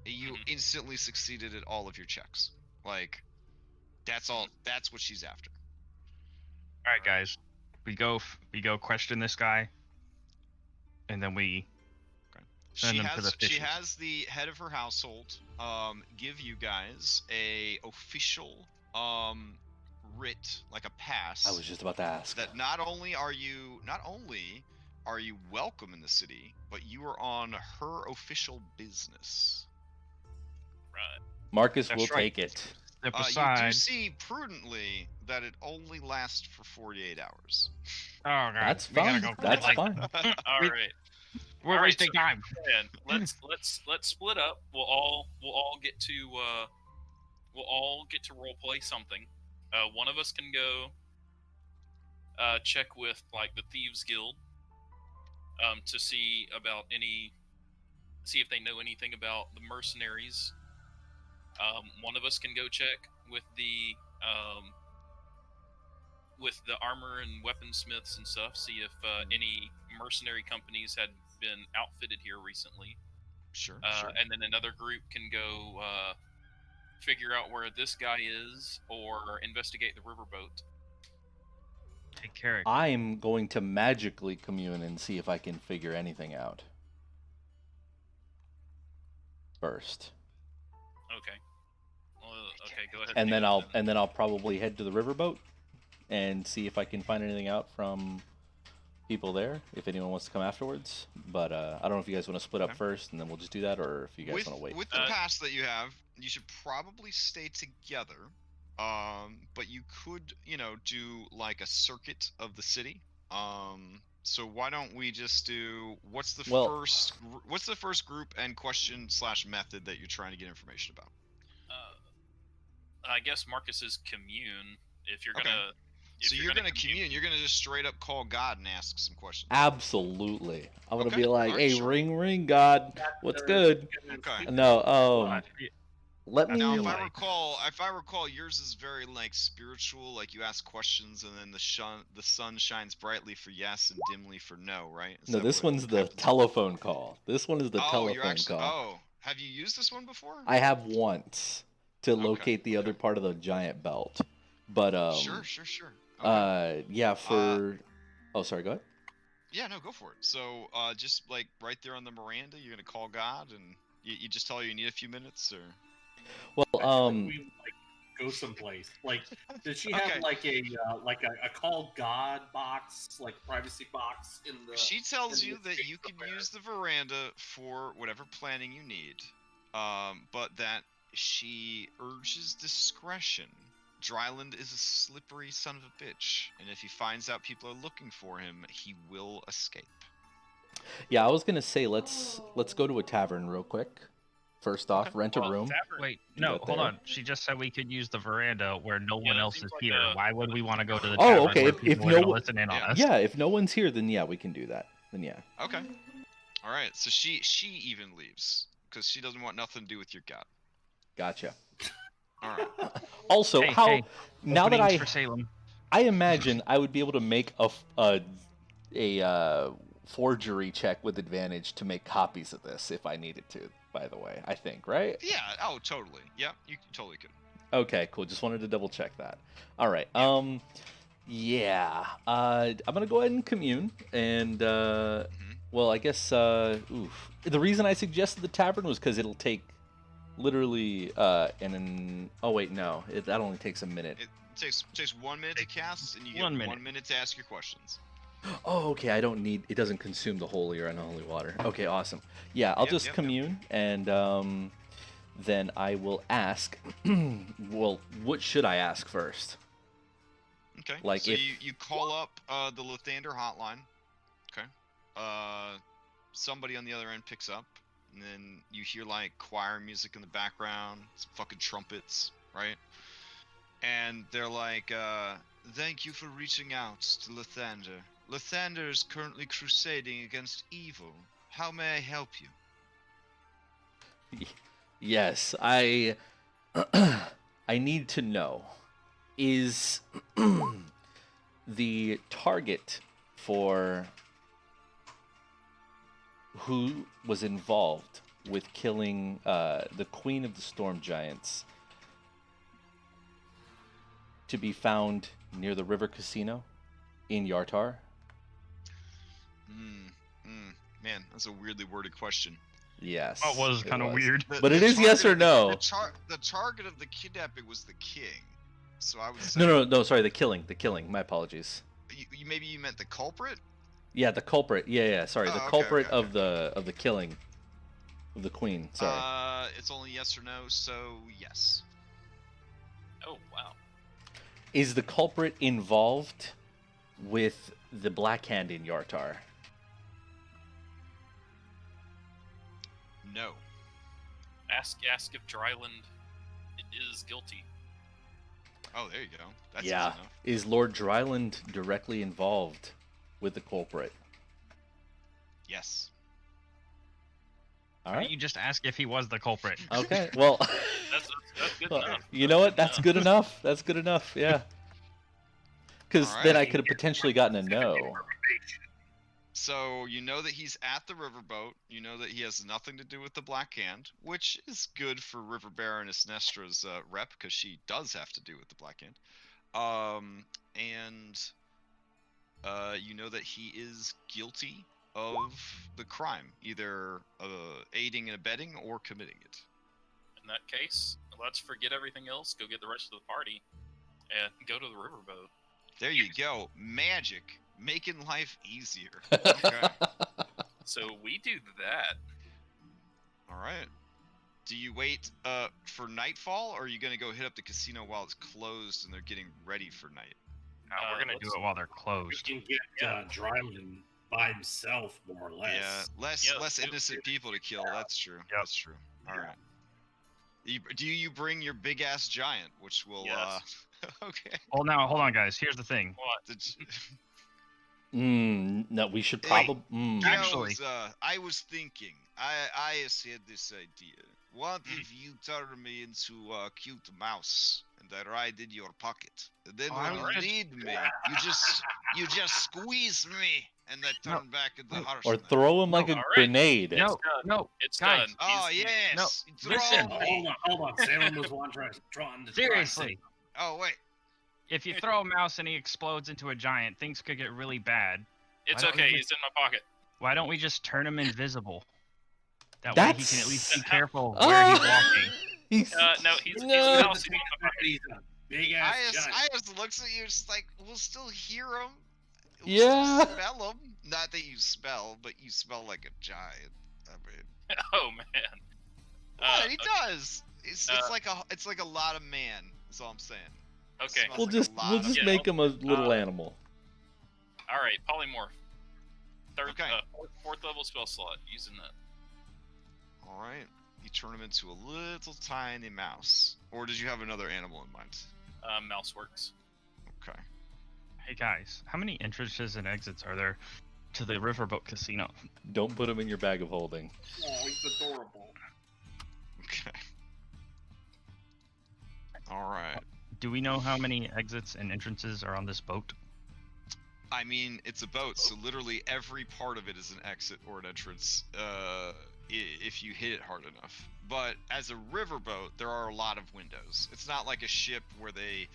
Speaker 4: you
Speaker 2: Mhm.
Speaker 4: instantly succeeded at all of your checks. Like, That's all. That's what she's after.
Speaker 1: All right, guys, we go question this guy, and then we send him to the
Speaker 4: She
Speaker 1: fishes.
Speaker 4: has the head of her household give you guys a official writ, like a pass.
Speaker 3: I was just about to ask.
Speaker 4: That not only are you welcome in the city, but you are on her official business.
Speaker 2: Right.
Speaker 3: Marcus
Speaker 1: That's
Speaker 3: will
Speaker 1: right.
Speaker 3: take it.
Speaker 1: Step
Speaker 4: You
Speaker 1: aside.
Speaker 4: do see prudently that it only lasts for 48 hours.
Speaker 1: Oh god,
Speaker 3: That's
Speaker 1: we gotta
Speaker 3: fine.
Speaker 1: go.
Speaker 3: That's
Speaker 1: like,
Speaker 3: fine.
Speaker 2: All
Speaker 1: We-
Speaker 2: right.
Speaker 1: We're
Speaker 2: All right,
Speaker 1: wasting
Speaker 2: so-
Speaker 1: time.
Speaker 2: And let's split up. We'll all get to role play something. One of us can go check with like the Thieves Guild to see if they know anything about the mercenaries. One of us can go check with the armor and weaponsmiths and stuff, see if any mercenary companies had been outfitted here recently.
Speaker 4: Sure.
Speaker 2: And then another group can go figure out where this guy is or investigate the riverboat.
Speaker 1: Take care.
Speaker 3: I'm going to magically commune and see if I can figure anything out. First.
Speaker 2: Okay. Well, okay, go ahead.
Speaker 3: And
Speaker 2: do
Speaker 3: then
Speaker 2: that
Speaker 3: I'll probably head to the riverboat and see if I can find anything out from people there, if anyone wants to come afterwards. But I don't know if you guys want to split up
Speaker 4: Okay.
Speaker 3: first and then we'll just do that, or if you guys
Speaker 4: With
Speaker 3: want to wait.
Speaker 4: the pass that you have, you should probably stay together. But you could, do like a circuit of the city. So why don't we just do what's the first group and question / method that you're trying to get information about?
Speaker 2: I guess Marcus's commune. If you're
Speaker 4: Okay.
Speaker 2: gonna.
Speaker 4: So you're gonna commune. You're gonna just straight up call God and ask some questions.
Speaker 3: Absolutely. I'm gonna
Speaker 4: Okay,
Speaker 3: be like,
Speaker 4: alright,
Speaker 3: hey,
Speaker 4: sure.
Speaker 3: ring, God, what's good?
Speaker 4: Okay.
Speaker 3: No, let me.
Speaker 4: Now,
Speaker 1: feel
Speaker 4: if
Speaker 1: like-
Speaker 4: I recall, yours is very like spiritual. Like you ask questions, and then the sun shines brightly for yes and dimly for no, right? Is
Speaker 3: No,
Speaker 4: that
Speaker 3: this
Speaker 4: what
Speaker 3: one's the
Speaker 4: happens?
Speaker 3: telephone call. This one is the
Speaker 4: Oh, you're
Speaker 3: telephone
Speaker 4: actually.
Speaker 3: call.
Speaker 4: Oh, have you used this one before?
Speaker 3: I have once to
Speaker 4: Okay,
Speaker 3: locate the other part of the giant belt, but
Speaker 4: Sure. Okay.
Speaker 3: yeah. Oh, sorry. Go ahead.
Speaker 4: Yeah, no, go for it. So, just like right there on the Miranda, you're gonna call God, and you just tell her you need a few minutes, or.
Speaker 3: Well,
Speaker 5: we like go someplace. Like, does she have
Speaker 4: Okay.
Speaker 5: like a call God box, like privacy box in the?
Speaker 4: She tells
Speaker 5: in
Speaker 4: you
Speaker 5: the
Speaker 4: that
Speaker 5: space
Speaker 4: you can
Speaker 5: somewhere?
Speaker 4: use the veranda for whatever planning you need, but that she urges discretion. Dryland is a slippery son of a bitch, and if he finds out people are looking for him, he will escape.
Speaker 3: yeah, I was gonna say let's go to a tavern real quick. First off, rent a room.
Speaker 2: Tavern.
Speaker 1: Wait,
Speaker 3: Do
Speaker 1: no,
Speaker 3: that
Speaker 1: hold
Speaker 3: there.
Speaker 1: on. She just said we could use the veranda where no one
Speaker 2: that
Speaker 1: else
Speaker 2: seems
Speaker 1: is
Speaker 2: like
Speaker 1: here.
Speaker 2: a-
Speaker 1: Why would we want to go to the
Speaker 3: Oh,
Speaker 1: tavern
Speaker 3: okay,
Speaker 1: where
Speaker 3: if
Speaker 1: people are
Speaker 3: no
Speaker 1: gonna
Speaker 3: one-
Speaker 1: listen in on
Speaker 4: Yeah.
Speaker 1: us?
Speaker 3: Yeah, if no one's here, then yeah, we can do that. Then yeah.
Speaker 4: Okay. All right. So she even leaves because she doesn't want nothing to do with your god.
Speaker 3: Gotcha.
Speaker 4: All right.
Speaker 3: Also,
Speaker 1: Hey,
Speaker 3: now that
Speaker 1: Openings for Salem.
Speaker 3: I imagine I would be able to make a forgery check with advantage to make copies of this if I needed to. By the way, I think, right?
Speaker 4: Yeah. Oh, totally. Yeah. You totally could.
Speaker 3: Okay, cool. Just wanted to double check that. All right. Yeah. I'm gonna go ahead and commune, and well, I guess the reason I suggested the tavern was because it'll take literally oh wait, no, that only takes a minute.
Speaker 4: It takes 1 minute to cast, and you get
Speaker 1: 1
Speaker 4: 1
Speaker 1: minute.
Speaker 4: minute to ask your questions.
Speaker 3: Oh, okay. I don't need. It doesn't consume the holy or unholy water. Okay, awesome. Yeah, I'll just
Speaker 4: Yep.
Speaker 3: commune, and then I will ask. Well, what should I ask first?
Speaker 4: Okay.
Speaker 3: Like
Speaker 4: so
Speaker 3: if-
Speaker 4: you call up the Lathander hotline. Okay. Somebody on the other end picks up, and then you hear like choir music in the background, some fucking trumpets, right? And they're like, "Thank you for reaching out to Lathander. Lathander is currently crusading against evil. How may I help you?"
Speaker 3: Yes, I I need to know, is the target for who was involved with killing the Queen of the Storm Giants to be found near the river casino in Yartar?
Speaker 4: Man, that's a weirdly worded question.
Speaker 3: Yes.
Speaker 1: That was kind of weird.
Speaker 3: But it is yes or no.
Speaker 4: The target of the kidnapping was the king, so I would say.
Speaker 3: No. Sorry, the killing. My apologies.
Speaker 4: Maybe you meant the culprit.
Speaker 3: Yeah, the culprit. Yeah. Sorry, the
Speaker 4: okay,
Speaker 3: culprit
Speaker 4: okay.
Speaker 3: of the killing of the queen. Sorry.
Speaker 4: It's only yes or no, so yes.
Speaker 2: Oh wow.
Speaker 3: Is the culprit involved with the Black Hand in Yartar?
Speaker 4: No.
Speaker 2: Ask if Dryland is guilty.
Speaker 4: Oh, there you go. That's
Speaker 3: Yeah.
Speaker 4: easy enough.
Speaker 3: Is Lord Dryland directly involved with the culprit?
Speaker 4: Yes.
Speaker 3: All
Speaker 1: Why don't
Speaker 3: right.
Speaker 1: you just ask if he was the culprit?
Speaker 3: Okay. Well,
Speaker 2: That's good enough.
Speaker 3: you know what? That's good enough. That's good enough. Yeah. Because
Speaker 4: All
Speaker 3: then
Speaker 4: right.
Speaker 3: I could have potentially gotten a no.
Speaker 4: So you know that he's at the riverboat. You know that he has nothing to do with the Black Hand, which is good for River Baroness Nestra's rep, because she does have to do with the Black Hand. And you know that he is guilty of the crime, either aiding and abetting or committing it.
Speaker 2: In that case, let's forget everything else, go get the rest of the party, and go to the riverboat.
Speaker 4: There you go. Magic. Making life easier. Okay.
Speaker 2: So we do that.
Speaker 4: All right. Do you wait for nightfall, or are you going to go hit up the casino while it's closed and they're getting ready for night?
Speaker 1: We're gonna do it while they're
Speaker 5: We
Speaker 1: closed.
Speaker 5: can get Dryland by himself, more or less.
Speaker 4: Yeah, less innocent people to kill. That's true.
Speaker 1: Yep.
Speaker 4: That's true. All right. Do you bring your big ass giant, which will
Speaker 2: Yes.
Speaker 4: okay.
Speaker 1: Well, now hold on, guys. Here's the thing.
Speaker 2: What?
Speaker 3: No, we should probably.
Speaker 1: Actually-
Speaker 4: I was thinking. I had this idea. What if you turn me into a cute mouse and I ride in your pocket? And then when you need me, you just squeeze me and I turn back into horse.
Speaker 3: Or throw him like a
Speaker 2: all right.
Speaker 3: grenade.
Speaker 1: No, no,
Speaker 2: It's
Speaker 1: guys.
Speaker 2: done.
Speaker 4: Oh
Speaker 2: He's-
Speaker 4: yes.
Speaker 1: no,
Speaker 4: Throw
Speaker 1: listen.
Speaker 4: me.
Speaker 5: Hold on. Salem was drawn to
Speaker 1: seriously.
Speaker 4: Oh wait.
Speaker 1: If you throw a mouse and he explodes into a giant, things could get really bad.
Speaker 2: It's
Speaker 1: Why don't
Speaker 2: okay.
Speaker 1: we
Speaker 2: He's in my pocket.
Speaker 1: Why don't we just turn him invisible? That way he
Speaker 3: That's-
Speaker 1: can at least be careful of where he's walking.
Speaker 3: He's-
Speaker 2: No, he's
Speaker 3: No.
Speaker 2: mouse in my pocket.
Speaker 5: He's a big ass giant.
Speaker 4: I just looks at you, just like we'll still hear him.
Speaker 3: Yeah.
Speaker 4: Still smell him. Not that you smell, but you smell like a giant. I mean,
Speaker 2: Oh man.
Speaker 4: what he
Speaker 2: okay.
Speaker 4: does? It's like a lot of man. That's all I'm saying.
Speaker 2: Okay.
Speaker 4: Smells
Speaker 3: We'll
Speaker 4: like a
Speaker 3: just
Speaker 4: lot
Speaker 3: we'll
Speaker 4: of-
Speaker 3: just
Speaker 2: Yeah.
Speaker 3: make him a little animal.
Speaker 2: All right. Polymorph. Third,
Speaker 4: Okay.
Speaker 2: fourth level spell slot. Using that.
Speaker 4: All right. You turn him into a little tiny mouse, or did you have another animal in mind?
Speaker 2: Mouse works.
Speaker 4: Okay.
Speaker 1: Hey guys, how many entrances and exits are there to the riverboat casino?
Speaker 3: Don't put him in your bag of holding.
Speaker 5: Oh, he's adorable.
Speaker 4: Okay. All right.
Speaker 1: Do we know how many exits and entrances are on this boat?
Speaker 4: I mean, it's a boat, so literally every part of it is an exit or an entrance, if you hit it hard enough. But as a riverboat, there are a lot of windows. It's not like a ship where they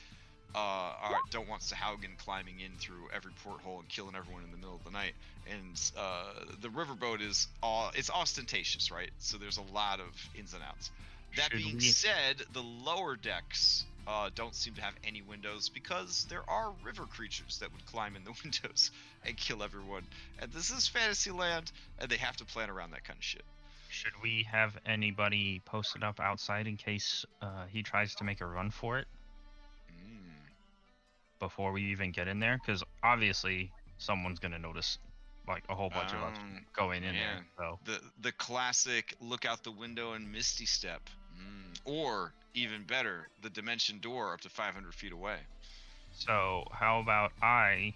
Speaker 4: don't want Sahaugen climbing in through every porthole and killing everyone in the middle of the night. And the riverboat is it's ostentatious, right? So there's a lot of ins and outs. That
Speaker 1: Should
Speaker 4: being
Speaker 1: we-
Speaker 4: said, the lower decks don't seem to have any windows because there are river creatures that would climb in the windows and kill everyone. And this is Fantasyland, and they have to plan around that kind of shit.
Speaker 1: Should we have anybody posted up outside in case he tries to make a run for it before we even get in there? Because obviously someone's gonna notice, like a whole bunch of us going in
Speaker 4: man.
Speaker 1: there. So
Speaker 4: The classic look out the window and misty step. Or even better, the dimension door up to 500 feet away.
Speaker 1: So how about I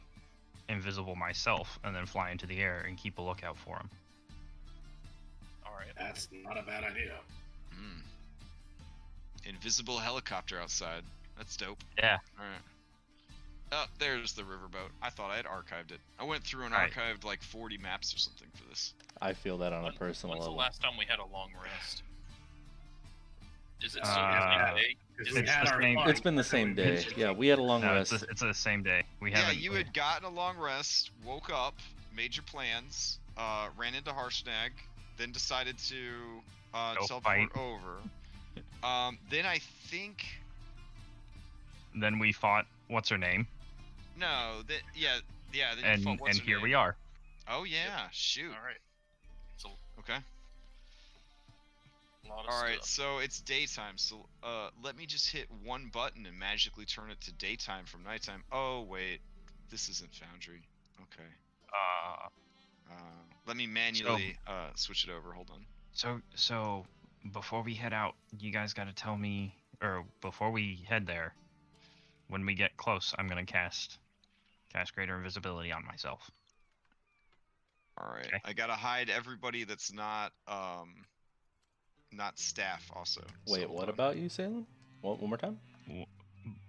Speaker 1: invisible myself and then fly into the air and keep a lookout for him?
Speaker 2: All right.
Speaker 5: That's not a bad idea.
Speaker 4: Invisible helicopter outside. That's dope.
Speaker 1: Yeah.
Speaker 4: All right. Oh, there's the riverboat. I thought I had archived it. I went through and
Speaker 1: Right.
Speaker 4: archived like 40 maps or something for this.
Speaker 3: I feel that on a personal
Speaker 2: When's
Speaker 3: level.
Speaker 2: the last time we had a long rest? Is it
Speaker 1: Uh,
Speaker 2: still day?
Speaker 5: Because
Speaker 2: It's
Speaker 5: we had
Speaker 1: the
Speaker 5: our
Speaker 1: same-
Speaker 5: fight,
Speaker 3: It's been the
Speaker 5: and then
Speaker 3: same
Speaker 5: we
Speaker 3: day.
Speaker 5: pitched it.
Speaker 3: Yeah, we had a long
Speaker 1: No,
Speaker 3: rest.
Speaker 1: it's the same day. We
Speaker 4: Yeah,
Speaker 1: haven't.
Speaker 4: you had gotten a long rest, woke up, made your plans, ran into Harshnag, then decided to
Speaker 1: Go
Speaker 4: teleport
Speaker 1: fight.
Speaker 4: over. Then I think
Speaker 1: Then we fought. What's her name?
Speaker 4: no, that yeah. Then you
Speaker 1: And
Speaker 4: fought what's her
Speaker 1: here
Speaker 4: name?
Speaker 1: we are.
Speaker 4: Oh yeah, shoot.
Speaker 2: All right. It's a
Speaker 4: Okay.
Speaker 2: lot of
Speaker 4: All right,
Speaker 2: stuff.
Speaker 4: so it's daytime. So let me just hit one button and magically turn it to daytime from nighttime. Oh wait, this isn't Foundry. Okay. Let me manually switch it over. Hold on.
Speaker 1: So before we head out, you guys got to tell me, or before we head there, when we get close, I'm gonna cast greater invisibility on myself.
Speaker 4: All right,
Speaker 1: Okay.
Speaker 4: I gotta hide everybody that's not staff also. So
Speaker 3: Wait,
Speaker 4: hold
Speaker 3: what
Speaker 4: on.
Speaker 3: about you, Salem? One more time?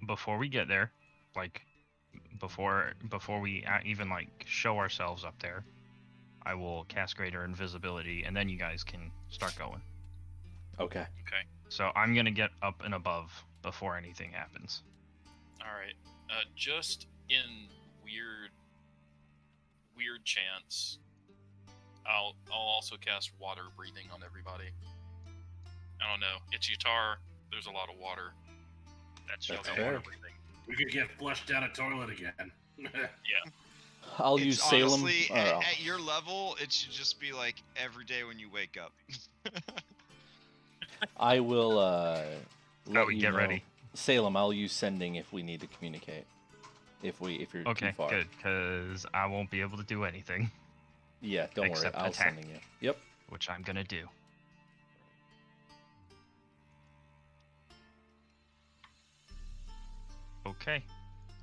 Speaker 1: Before we get there, like before we even like show ourselves up there, I will cast greater invisibility, and then you guys can start going.
Speaker 3: Okay.
Speaker 2: Okay.
Speaker 1: So I'm gonna get up and above before anything happens.
Speaker 2: All right. Just in weird chance, I'll also cast water breathing on everybody. I don't know. It's Yartar. There's a lot of water.
Speaker 1: That's
Speaker 2: Y'all
Speaker 3: That's
Speaker 2: got
Speaker 3: fair.
Speaker 2: water breathing.
Speaker 5: We could get flushed down a toilet again.
Speaker 3: I'll
Speaker 4: It's
Speaker 3: use Salem.
Speaker 4: honestly,
Speaker 3: or
Speaker 4: at your level, it should just be like every day when you wake up.
Speaker 3: I will let
Speaker 1: we
Speaker 3: you
Speaker 1: get
Speaker 3: know.
Speaker 1: ready.
Speaker 3: Salem, I'll use sending if we need to communicate. If you're
Speaker 1: Okay,
Speaker 3: too far.
Speaker 1: good, because I won't be able to do anything,
Speaker 3: Yeah, don't worry.
Speaker 1: Except
Speaker 3: I'll
Speaker 1: attack.
Speaker 3: sending you. Yep.
Speaker 1: which I'm gonna do. Okay.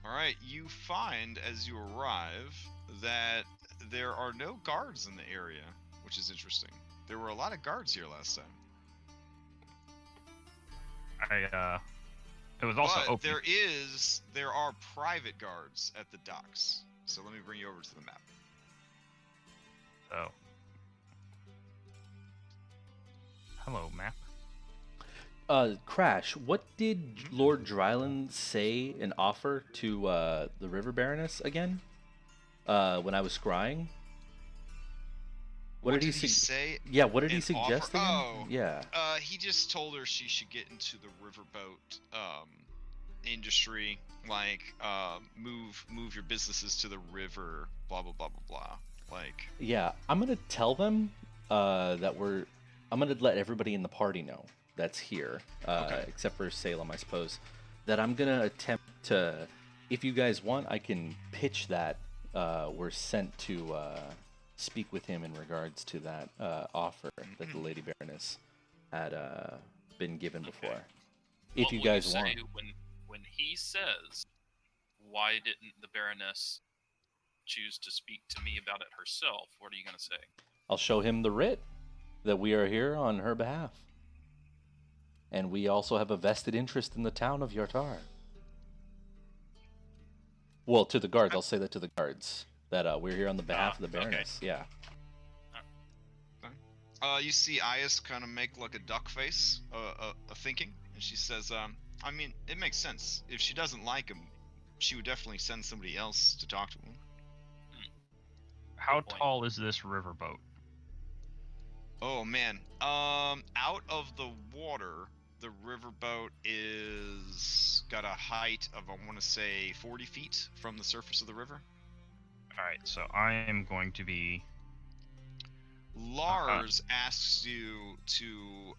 Speaker 4: All right, you find as you arrive that there are no guards in the area, which is interesting. There were a lot of guards here last time.
Speaker 1: It was also
Speaker 4: But
Speaker 1: open.
Speaker 4: there are private guards at the docks. So let me bring you over to the map.
Speaker 1: So. Hello, map.
Speaker 3: Crash, what did Lord Dryland say and offer to the River Baroness again? When I was scrying? What did he
Speaker 4: say?
Speaker 3: Yeah, what did he
Speaker 4: and
Speaker 3: suggest
Speaker 4: offer-
Speaker 3: again?
Speaker 4: Oh.
Speaker 3: Yeah.
Speaker 4: He just told her she should get into the riverboat industry, like move your businesses to the river, blah blah blah blah blah. Like,
Speaker 3: Yeah, I'm gonna tell them that I'm gonna let everybody in the party know that's here,
Speaker 4: Okay.
Speaker 3: except for Salem, I suppose, that I'm gonna attempt to, if you guys want, I can pitch that we're sent to speak with him in regards to that offer that the Lady Baroness had been given before. If
Speaker 2: What
Speaker 3: you
Speaker 2: will
Speaker 3: guys
Speaker 2: say
Speaker 3: want.
Speaker 2: when he says, "Why didn't the Baroness choose to speak to me about it herself?" What are you gonna say?
Speaker 3: I'll show him the writ that we are here on her behalf. And we also have a vested interest in the town of Yartar. Well, to the guards. I'll say that to the guards. That we're here on the behalf of the
Speaker 2: okay.
Speaker 3: Baroness. Yeah.
Speaker 4: you see Ayas kind of make like a duck face, a thinking, and she says, I mean, it makes sense. If she doesn't like him, she would definitely send somebody else to talk to him.
Speaker 1: How
Speaker 2: Good point.
Speaker 1: tall is this riverboat?
Speaker 4: Oh man, out of the water, the riverboat is got a height of, I want to say, 40 feet from the surface of the river.
Speaker 1: All right, so I am going to be.
Speaker 4: Lars asks you to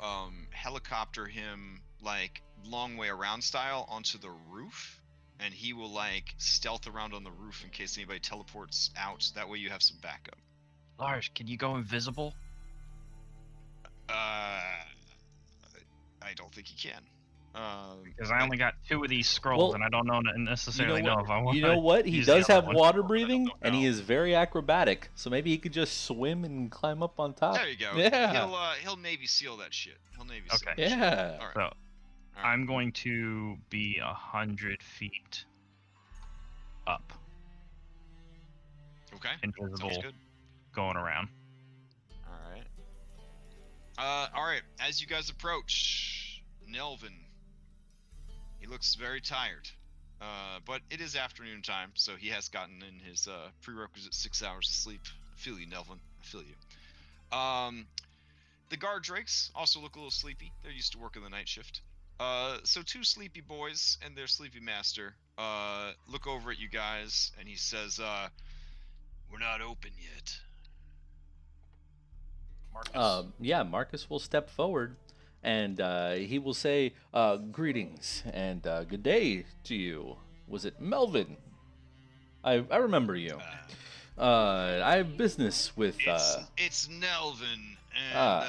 Speaker 4: helicopter him like long way around style onto the roof, and he will like stealth around on the roof in case anybody teleports out. That way you have some backup.
Speaker 1: Lars, can you go invisible?
Speaker 4: I don't think he can.
Speaker 1: Because I only got 2 of these scrolls,
Speaker 3: Well,
Speaker 1: and I don't necessarily know if I want.
Speaker 3: You know what? He
Speaker 1: use the
Speaker 3: does
Speaker 1: other
Speaker 3: have
Speaker 1: one.
Speaker 3: water breathing,
Speaker 2: don't
Speaker 3: and he
Speaker 2: know.
Speaker 3: is very acrobatic. So maybe he could just swim and climb up on top.
Speaker 4: There you go.
Speaker 3: Yeah.
Speaker 4: He'll Navy SEAL that shit. He'll Navy SEAL.
Speaker 1: Okay.
Speaker 4: that shit.
Speaker 3: Yeah.
Speaker 4: All right.
Speaker 1: So
Speaker 4: All right.
Speaker 1: I'm going to be 100 feet up,
Speaker 4: Okay.
Speaker 1: invisible,
Speaker 4: Sounds good.
Speaker 1: going around.
Speaker 4: All right. All right. As you guys approach, Nelvin, He looks very tired. But it is afternoon time, so he has gotten in his prerequisite 6 hours of sleep. I feel you, Nelvin. I feel you. The guard drakes also look a little sleepy. They're used to working the night shift. So 2 sleepy boys and their sleepy master look over at you guys, and he says, "We're not open yet."
Speaker 2: Marcus.
Speaker 3: Yeah, Marcus will step forward and he will say, greetings and good day to you. Was it Melvin? I remember you. I have business with.
Speaker 4: It's Nelvin, and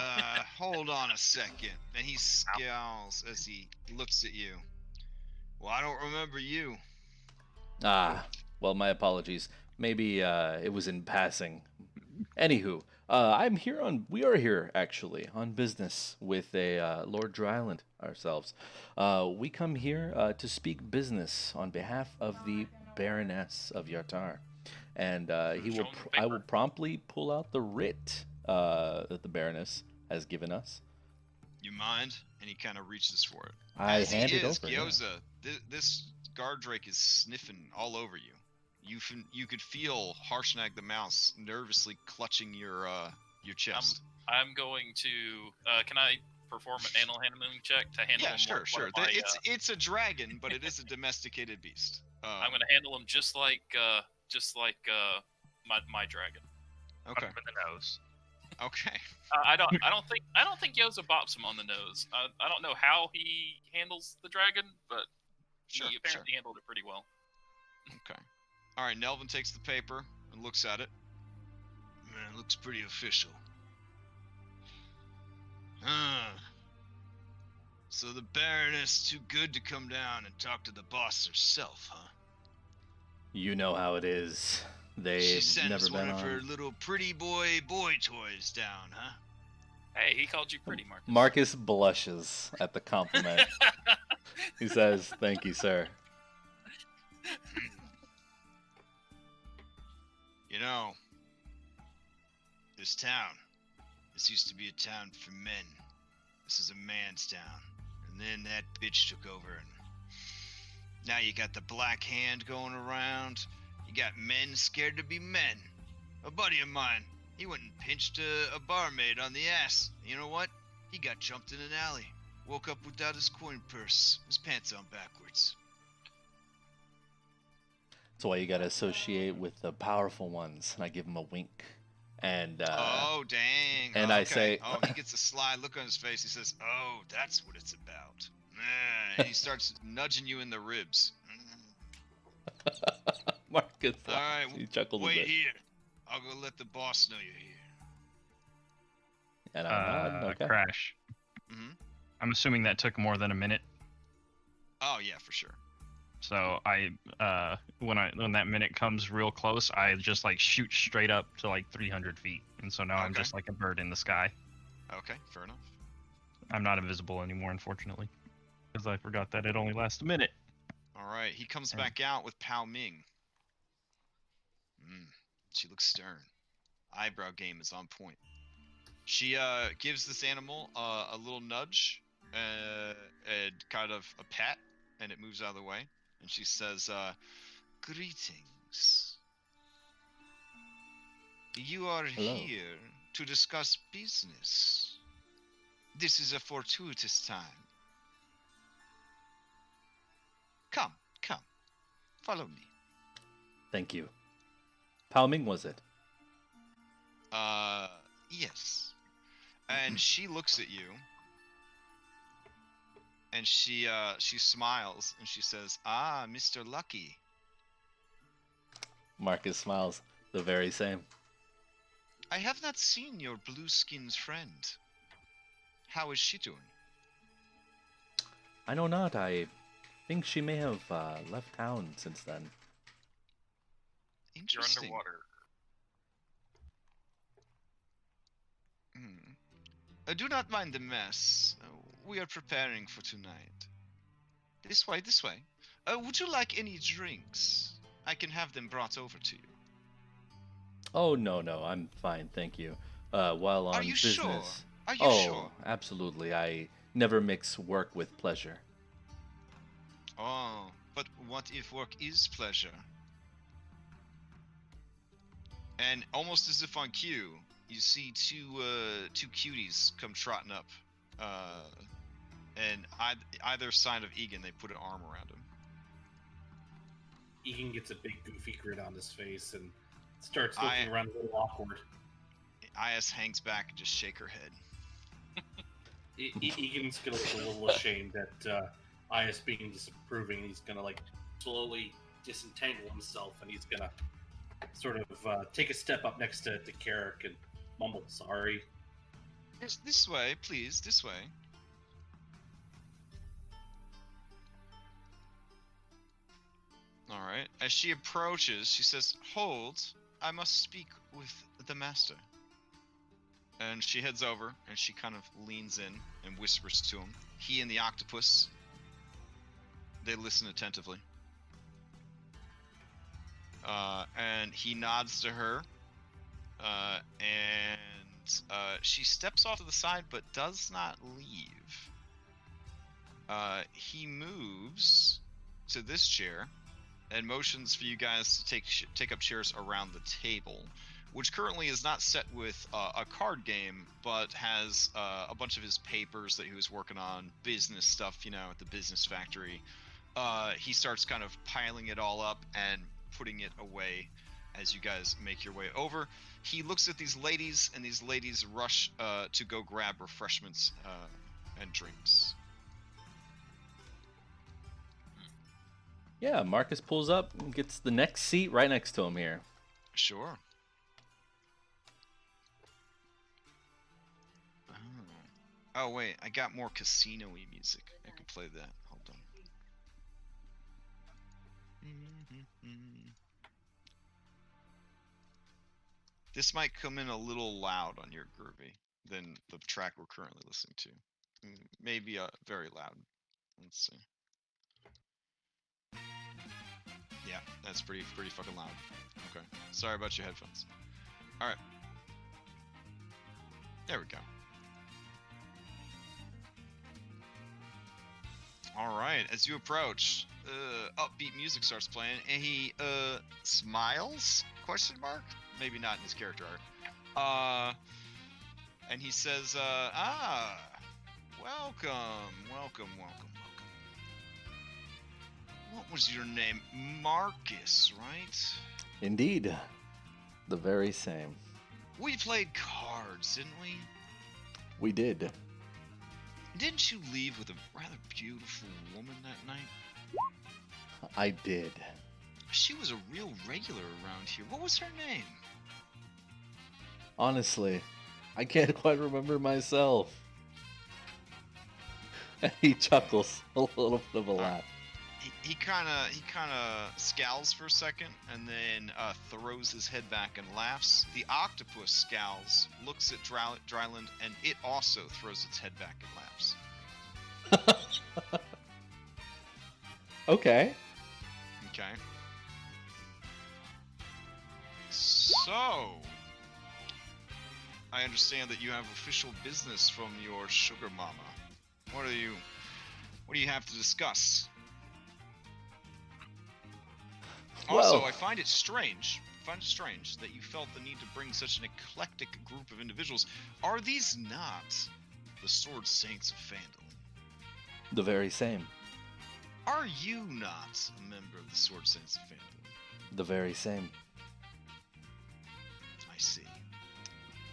Speaker 4: hold on a second. And he scowls as he looks at you. Well, I don't remember you.
Speaker 3: Well, my apologies. Maybe it was in passing. Anywho, we are here actually on business with a Lord Dryland ourselves. We come here to speak business on behalf of the Baroness of Yartar, and I will promptly pull out the writ that the Baroness has given us.
Speaker 4: You mind? And he kind of reaches for it.
Speaker 3: I
Speaker 4: As
Speaker 3: hand
Speaker 4: he
Speaker 3: it
Speaker 4: is,
Speaker 3: over.
Speaker 4: Gyoza, this guard drake is sniffing all over you. You could feel Harshnag the mouse nervously clutching your chest.
Speaker 2: I'm going to. Can I perform an animal handling check to handle him?
Speaker 4: Yeah, sure.
Speaker 2: My,
Speaker 4: It's a dragon, but it is a domesticated beast.
Speaker 2: I'm going to handle him just like my dragon.
Speaker 4: Okay.
Speaker 1: Up in the nose.
Speaker 4: Okay.
Speaker 2: I don't think Yoza bops him on the nose. I don't know how he handles the dragon, but he apparently handled it pretty well.
Speaker 4: Okay. All right. Nelvin takes the paper and looks at it. Man, it looks pretty official. So the Baroness too good to come down and talk to the boss herself, huh?
Speaker 3: You know how it is.
Speaker 4: She
Speaker 3: They've
Speaker 4: sends
Speaker 3: never
Speaker 4: one
Speaker 3: been
Speaker 4: of her
Speaker 3: on.
Speaker 4: little pretty boy toys down, huh?
Speaker 2: Hey, he called you pretty, Marcus.
Speaker 3: Marcus blushes at the compliment. He says, "Thank you, sir."
Speaker 4: You know, this used to be a town for men. This is a man's town. And then that bitch took over, and now you got the Black Hand going around. You got men scared to be men. A buddy of mine, he went and pinched a barmaid on the ass. You know what? He got jumped in an alley. Woke up without his coin purse. His pants on backwards.
Speaker 3: That's why you gotta associate with the powerful ones. And I give him a wink. And
Speaker 4: Oh, dang.
Speaker 3: and
Speaker 4: okay.
Speaker 3: I say-
Speaker 4: Oh, he gets a sly look on his face. He says, oh, that's what it's about. And he starts nudging you in the ribs.
Speaker 3: Marcus,
Speaker 4: All right,
Speaker 3: he chuckled a
Speaker 4: wait
Speaker 3: bit.
Speaker 4: here. I'll go let the boss know you're here.
Speaker 3: And I nod, okay.
Speaker 1: Crash.
Speaker 4: Mm-hmm.
Speaker 1: I'm assuming that took more than a minute.
Speaker 4: Oh, yeah, for sure.
Speaker 1: So when that minute comes real close, I just like shoot straight up to like 300 feet, and so now I'm
Speaker 4: Okay.
Speaker 1: just like a bird in the sky.
Speaker 4: Okay, fair enough.
Speaker 1: I'm not invisible anymore, unfortunately, because I forgot that it only lasts a minute.
Speaker 4: All right, he comes
Speaker 1: Yeah.
Speaker 4: back out with Pao Ming. She looks stern. Eyebrow game is on point. She gives this animal a little nudge and kind of a pat, and it moves out of the way. And she says, greetings. You are
Speaker 3: Hello.
Speaker 4: here to discuss business. This is a fortuitous time. Come, follow me.
Speaker 3: Thank you. Pao Ming, was it?
Speaker 4: Yes. And she looks at you. And she smiles and she says, "Ah, Mr. Lucky."
Speaker 3: Marcus smiles. The very same.
Speaker 4: I have not seen your blue-skinned friend. How is she doing?
Speaker 3: I know not. I think she may have left town since then.
Speaker 2: You're
Speaker 4: Interesting.
Speaker 2: underwater.
Speaker 4: Do not mind the mess. We are preparing for tonight. This way, this way. Would you like any drinks? I can have them brought over to you.
Speaker 3: Oh, no, I'm fine, thank you. While on
Speaker 4: Are you
Speaker 3: business.
Speaker 4: sure? Are you
Speaker 3: Oh,
Speaker 4: sure?
Speaker 3: absolutely. I never mix work with pleasure.
Speaker 4: Oh, but what if work is pleasure? And almost as if on cue, you see two cuties come trotting up, and either side of Egan, they put an arm around him.
Speaker 5: Egan gets a big goofy grin on his face and starts looking around a little awkward.
Speaker 4: Is hangs back and just shake her head.
Speaker 5: Egan's gonna look a little ashamed at Is being disapproving, and he's gonna like slowly disentangle himself, and he's gonna sort of take a step up next to Carrick and mumble, "Sorry."
Speaker 4: Yes, this way, please, this way. All right. As she approaches, she says, "Hold, I must speak with the master." And she heads over, and she kind of leans in and whispers to him. He and the octopus, they listen attentively. And he nods to her, and she steps off to the side, but does not leave. He moves to this chair and motions for you guys to take up chairs around the table, which currently is not set with a card game, but has a bunch of his papers that he was working on, business stuff, at the business factory. He starts kind of piling it all up and putting it away as you guys make your way over. He looks at these ladies, and these ladies rush to go grab refreshments and drinks.
Speaker 3: Yeah, Marcus pulls up and gets the next seat right next to him here.
Speaker 4: Sure. Oh wait, I got more casino-y music. I can play that. Hold on. This might come in a little loud on your groovy than the track we're currently listening to. Maybe very loud. Let's see. Yeah, that's pretty fucking loud. Okay. Sorry about your headphones. All right. There we go. All right. As you approach, upbeat music starts playing, and he smiles? Question mark? Maybe not in his character art. And he says, welcome. What was your name? Marcus, right?
Speaker 3: Indeed. The very same.
Speaker 4: We played cards, didn't we?
Speaker 3: We did.
Speaker 4: Didn't you leave with a rather beautiful woman that night?
Speaker 3: I did.
Speaker 4: She was a real regular around here. What was her name?
Speaker 3: Honestly, I can't quite remember myself. He chuckles, a little bit of a laugh.
Speaker 4: He kind of scowls for a second, and then throws his head back and laughs. The octopus scowls, looks at Dryland, and it also throws its head back and laughs.
Speaker 3: Okay.
Speaker 4: So, I understand that you have official business from your sugar mama. What do you have to discuss? Also,
Speaker 3: Well,
Speaker 4: I find it strange that you felt the need to bring such an eclectic group of individuals. Are these not the Sword Saints of Phandalin?
Speaker 3: the very same.
Speaker 4: Are you not a member of the Sword Saints of Phandalin?
Speaker 3: The very same.
Speaker 4: I see.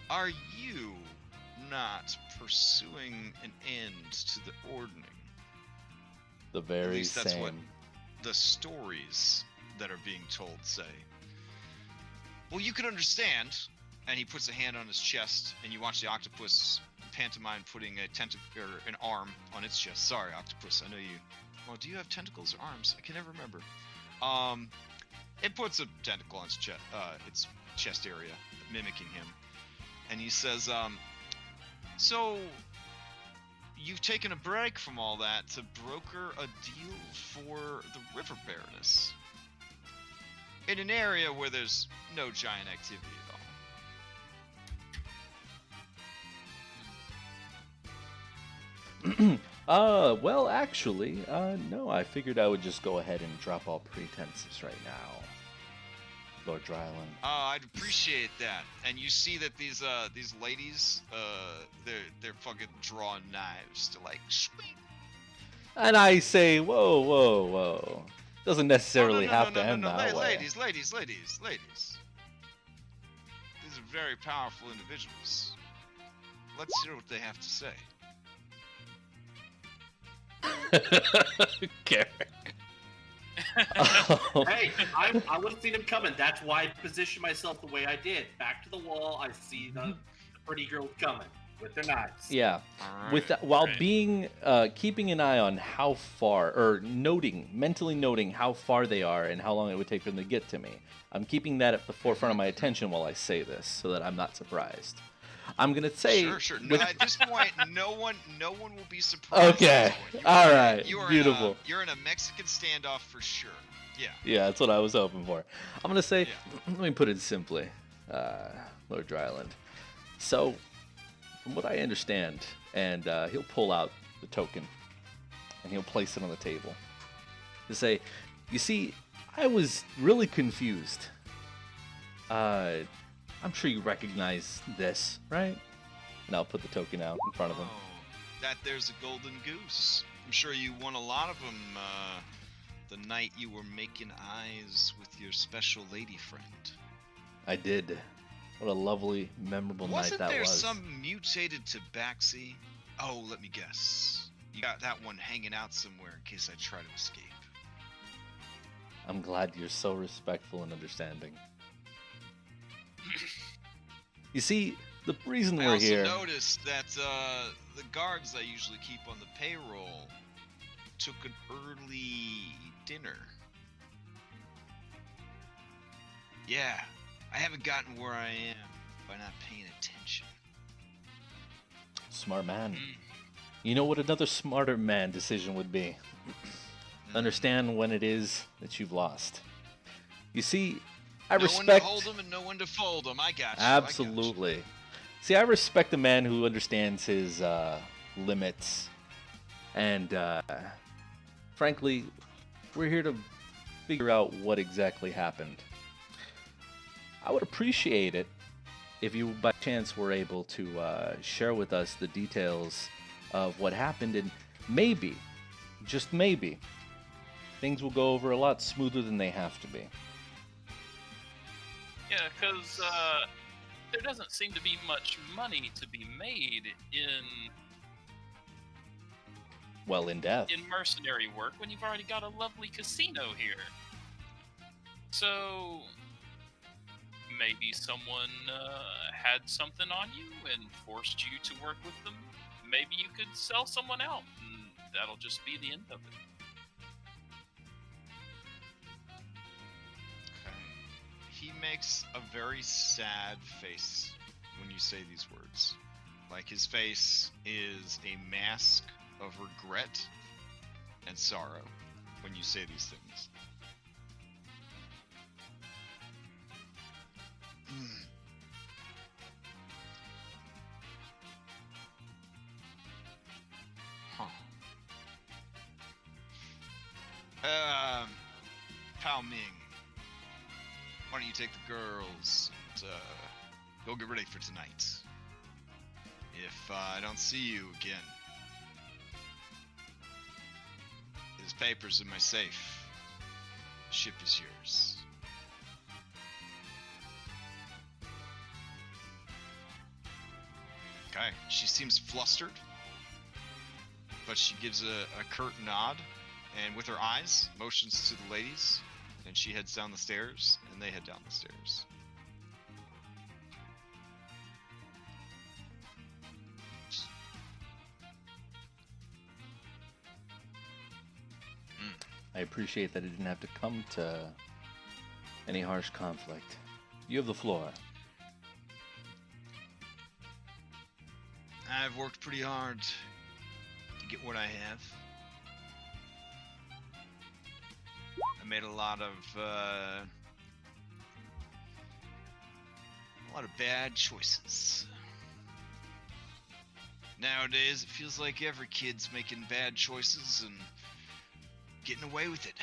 Speaker 4: Are you not pursuing an end to the ordning?
Speaker 3: The very
Speaker 4: least that's
Speaker 3: same.
Speaker 4: what the stories that are being told say. Well, you could understand, and he puts a hand on his chest, and you watch the octopus pantomime putting a tentacle or an arm on its chest. Sorry, octopus, I know you. Well, do you have tentacles or arms? I can never remember. It puts a tentacle on its chest area, mimicking him, and he says, "So you've taken a break from all that to broker a deal for the River Baroness in an area where there's no giant activity at
Speaker 3: Well, actually, no, I figured I would just go ahead and drop all pretenses right now, Lord Dryland.
Speaker 4: I'd appreciate that. And you see that these ladies, they're fucking drawing knives to like swing.
Speaker 3: And I say, whoa, whoa, whoa. Doesn't necessarily have to end that way.
Speaker 4: Ladies. These are very powerful individuals. Let's hear what they have to say.
Speaker 3: Garrick.
Speaker 5: Hey, I would have seen him coming. That's why I positioned myself the way I did. Back to the wall. I see the pretty girls coming with their knives.
Speaker 3: Yeah.
Speaker 4: Alright,
Speaker 3: With that, while
Speaker 2: right.
Speaker 3: being keeping an eye on how far, or mentally noting how far they are and how long it would take for them to get to me. I'm keeping that at the forefront of my attention while I say this, so that I'm not surprised. I'm gonna say.
Speaker 4: Sure. No, at this point, no one will be surprised.
Speaker 3: Okay.
Speaker 4: At this point.
Speaker 3: All right.
Speaker 4: You are
Speaker 3: Beautiful.
Speaker 4: You're in a Mexican standoff for sure. Yeah.
Speaker 3: Yeah, that's what I was hoping for. I'm gonna say,
Speaker 4: Yeah.
Speaker 3: let me put it simply, Lord Dryland. So, from what I understand, and he'll pull out the token, and he'll place it on the table. To say, you see, I was really confused. I'm sure you recognize this, right? And I'll put the token out in front of him.
Speaker 4: Oh, that there's a golden goose. I'm sure you won a lot of them the night you were making eyes with your special lady friend.
Speaker 3: I did. What a lovely, memorable night that
Speaker 4: Wasn't
Speaker 3: was.
Speaker 4: there some mutated tabaxi? Oh, let me guess. You got that one hanging out somewhere in case I try to escape.
Speaker 3: I'm glad you're so respectful and understanding. You see, the reason
Speaker 4: I
Speaker 3: we're
Speaker 4: also
Speaker 3: here.
Speaker 4: noticed that the guards I usually keep on the payroll took an early dinner. Yeah, I haven't gotten where I am by not paying attention.
Speaker 3: Smart man.
Speaker 2: Mm.
Speaker 3: You know what another smarter man decision would be?
Speaker 4: Mm.
Speaker 3: Understand when it is that you've lost. You see, I
Speaker 4: no
Speaker 3: respect.
Speaker 4: one to hold them and no one to fold them. I got you.
Speaker 3: Absolutely. See, I respect a man who understands his limits. And frankly, we're here to figure out what exactly happened. I would appreciate it if you, by chance, were able to share with us the details of what happened, and maybe, just maybe, things will go over a lot smoother than they have to be.
Speaker 2: Yeah, because there doesn't seem to be much money to be made
Speaker 3: Well, in death.
Speaker 2: in mercenary work when you've already got a lovely casino here. So maybe someone had something on you and forced you to work with them. Maybe you could sell someone out, and that'll just be the end of it.
Speaker 4: Okay. He makes a very sad face when you say these words. Like his face is a mask of regret and sorrow when you say these things. Pao Ming, why don't you take the girls and go get ready for tonight? If I don't see you again, his papers in my safe. The ship is yours. Okay, she seems flustered, but she gives a curt nod, and with her eyes, motions to the ladies, and she heads down the stairs, and they head down the stairs.
Speaker 3: I appreciate that it didn't have to come to any harsh conflict. You have the floor.
Speaker 4: I've worked pretty hard to get what I have. I made a lot of bad choices. Nowadays, it feels like every kid's making bad choices and getting away with it.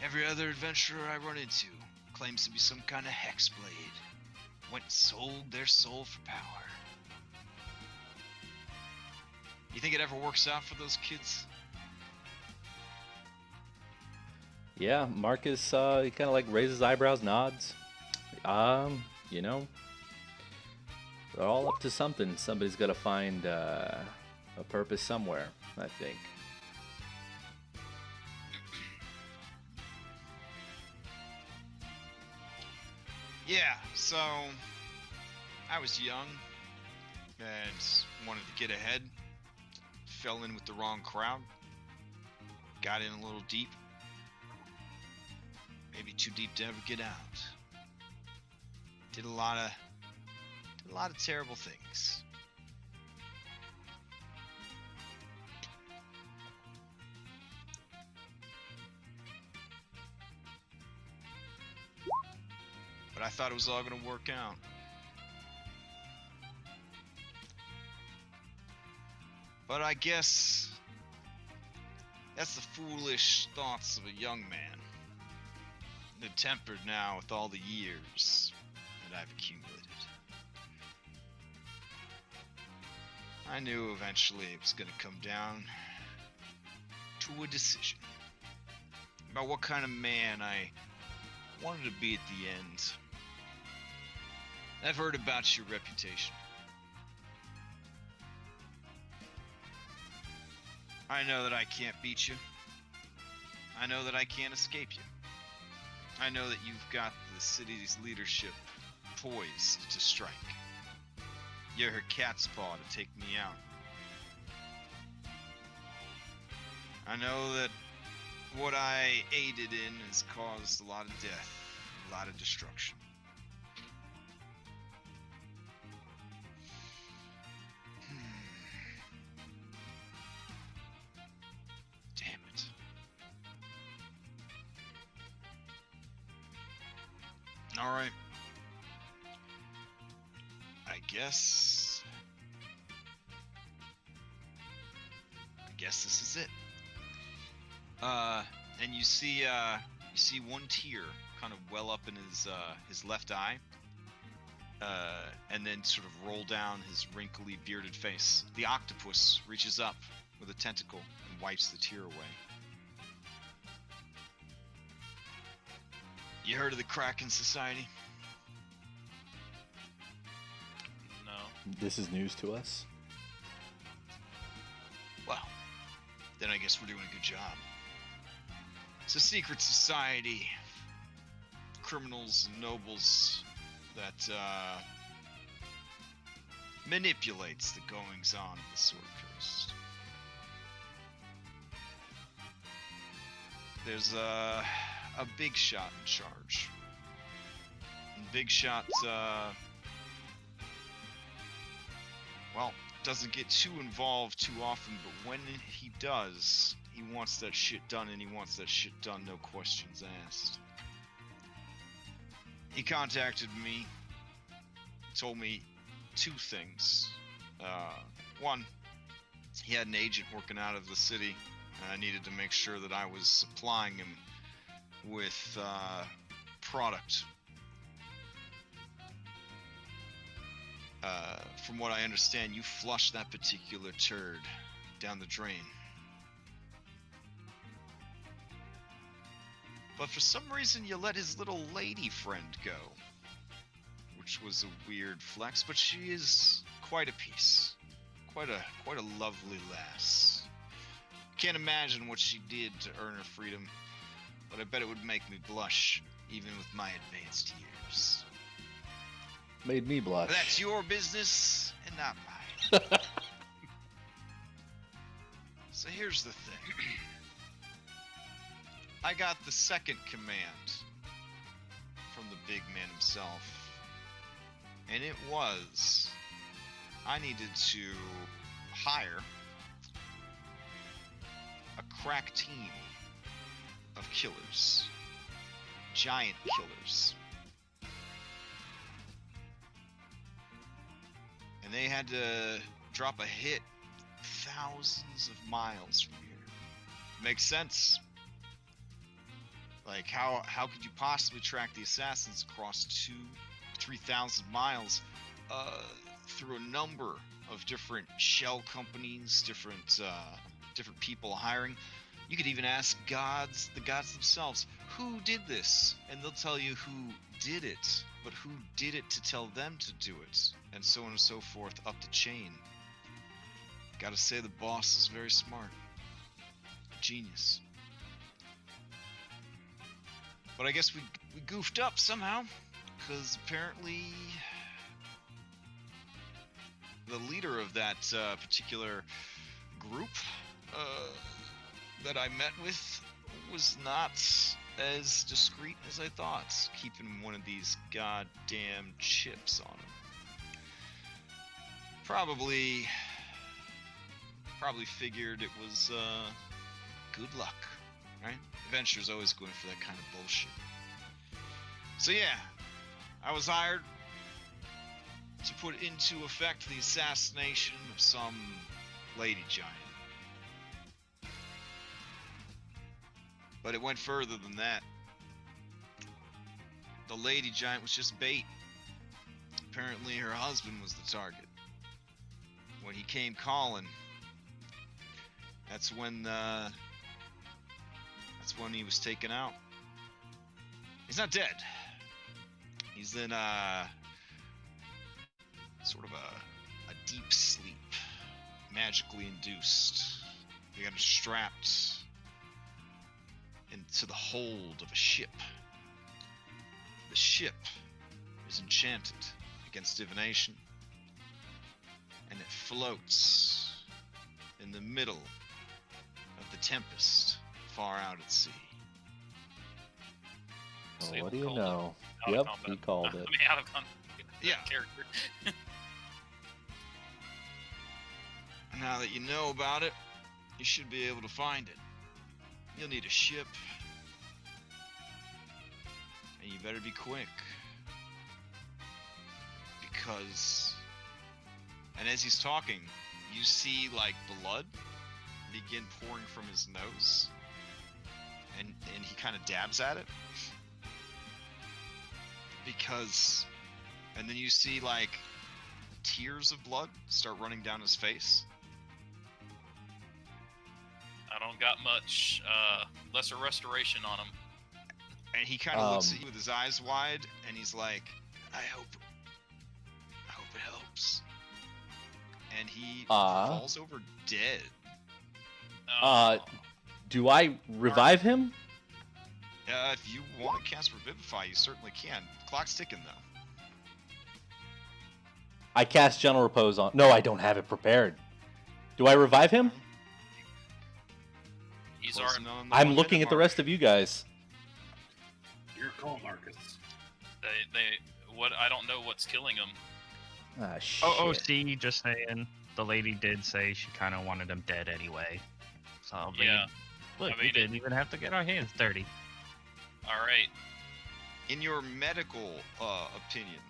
Speaker 4: Every other adventurer I run into claims to be some kind of hexblade. Went and sold their soul for power. You think it ever works out for those kids?
Speaker 3: Yeah, Marcus, he kind of like raises eyebrows, nods. You know, they're all up to something. Somebody's got to find a purpose somewhere, I think.
Speaker 4: Yeah, so I was young and wanted to get ahead. Fell in with the wrong crowd. Got in a little deep. Maybe too deep to ever get out. Did a lot of terrible things. But I thought it was all gonna work out. But I guess that's the foolish thoughts of a young man. They're tempered now with all the years that I've accumulated. I knew eventually it was going to come down to a decision about what kind of man I wanted to be at the end. I've heard about your reputation. I know that I can't beat you. I know that I can't escape you. I know that you've got the city's leadership poised to strike. You're her cat's paw to take me out. I know that what I aided in has caused a lot of death, a lot of destruction. Damn it. Alright. I guess this is it. And you see one tear kind of well up in his left eye, and then sort of roll down his wrinkly, bearded face. The octopus reaches up with a tentacle and wipes the tear away. You heard of the Kraken Society?
Speaker 2: No.
Speaker 3: This is news to us.
Speaker 4: Well, then I guess we're doing a good job. It's a secret society, criminals and nobles that manipulates the goings on of the Sword Coast. There's a big shot in charge. And Big Shot, well, doesn't get too involved too often, but when he does, he wants that shit done, and he wants that shit done, no questions asked. He contacted me, told me two things. One, he had an agent working out of the city, and I needed to make sure that I was supplying him with product. From what I understand, you flushed that particular turd down the drain. But for some reason, you let his little lady friend go, which was a weird flex. But she is quite a piece, quite a lovely lass. Can't imagine what she did to earn her freedom, but I bet it would make me blush, even with my advanced years.
Speaker 3: Made me blush.
Speaker 4: But that's your business and not mine. So here's the thing. I got the second command from the big man himself, and it was I needed to hire a crack team of killers, giant killers, and they had to drop a hit thousands of miles from here. Makes sense. Like, how could you possibly track the assassins across 2,000-3,000 miles through a number of different shell companies, different people hiring? You could even ask the gods themselves, who did this? And they'll tell you who did it, but who did it to tell them to do it, and so on and so forth up the chain. Gotta say, the boss is very smart. Genius. But I guess we goofed up somehow, because apparently the leader of that particular group that I met with was not as discreet as I thought, keeping one of these goddamn chips on him. Probably figured it was good luck, right? Adventure's always going for that kind of bullshit. So yeah, I was hired to put into effect the assassination of some lady giant. But it went further than that. The lady giant was just bait. Apparently her husband was the target. When he came calling, that's when he was taken out. He's not dead. He's in sort of a deep sleep, magically induced. They got him strapped into the hold of a ship. The ship is enchanted against divination, and it floats in the middle of the tempest, far out at sea.
Speaker 3: Well, what do you know? Yep, he called it.
Speaker 2: I mean, out of
Speaker 4: Yeah.
Speaker 2: character.
Speaker 4: Now that you know about it, you should be able to find it. You'll need a ship, and you better be quick, because, and as he's talking, you see like blood begin pouring from his nose, and he kind of dabs at it, because, and then you see like tears of blood start running down his face.
Speaker 2: I don't got much lesser restoration on him.
Speaker 4: And he kind of looks at you with his eyes wide, and he's like, I hope it helps. And he falls over dead.
Speaker 3: Do I revive him?
Speaker 4: If you want to cast Revivify, you certainly can. The clock's ticking, though.
Speaker 3: I cast Gentle Repose on... No, I don't have it prepared. Do I revive him?
Speaker 2: He's
Speaker 4: Closing
Speaker 2: already.
Speaker 4: on the
Speaker 3: I'm
Speaker 4: 1
Speaker 3: looking
Speaker 4: minute
Speaker 3: at the
Speaker 4: mark.
Speaker 3: rest of you guys.
Speaker 5: Your call, Marcus.
Speaker 2: What? I don't know what's killing him.
Speaker 3: Ah, shit.
Speaker 1: OOC, just saying. The lady did say she kind of wanted him dead anyway. So, I mean,
Speaker 2: Yeah.
Speaker 1: look,
Speaker 2: I
Speaker 1: we
Speaker 2: mean,
Speaker 1: didn't even have to get our hands dirty.
Speaker 2: All right.
Speaker 4: In your medical opinion,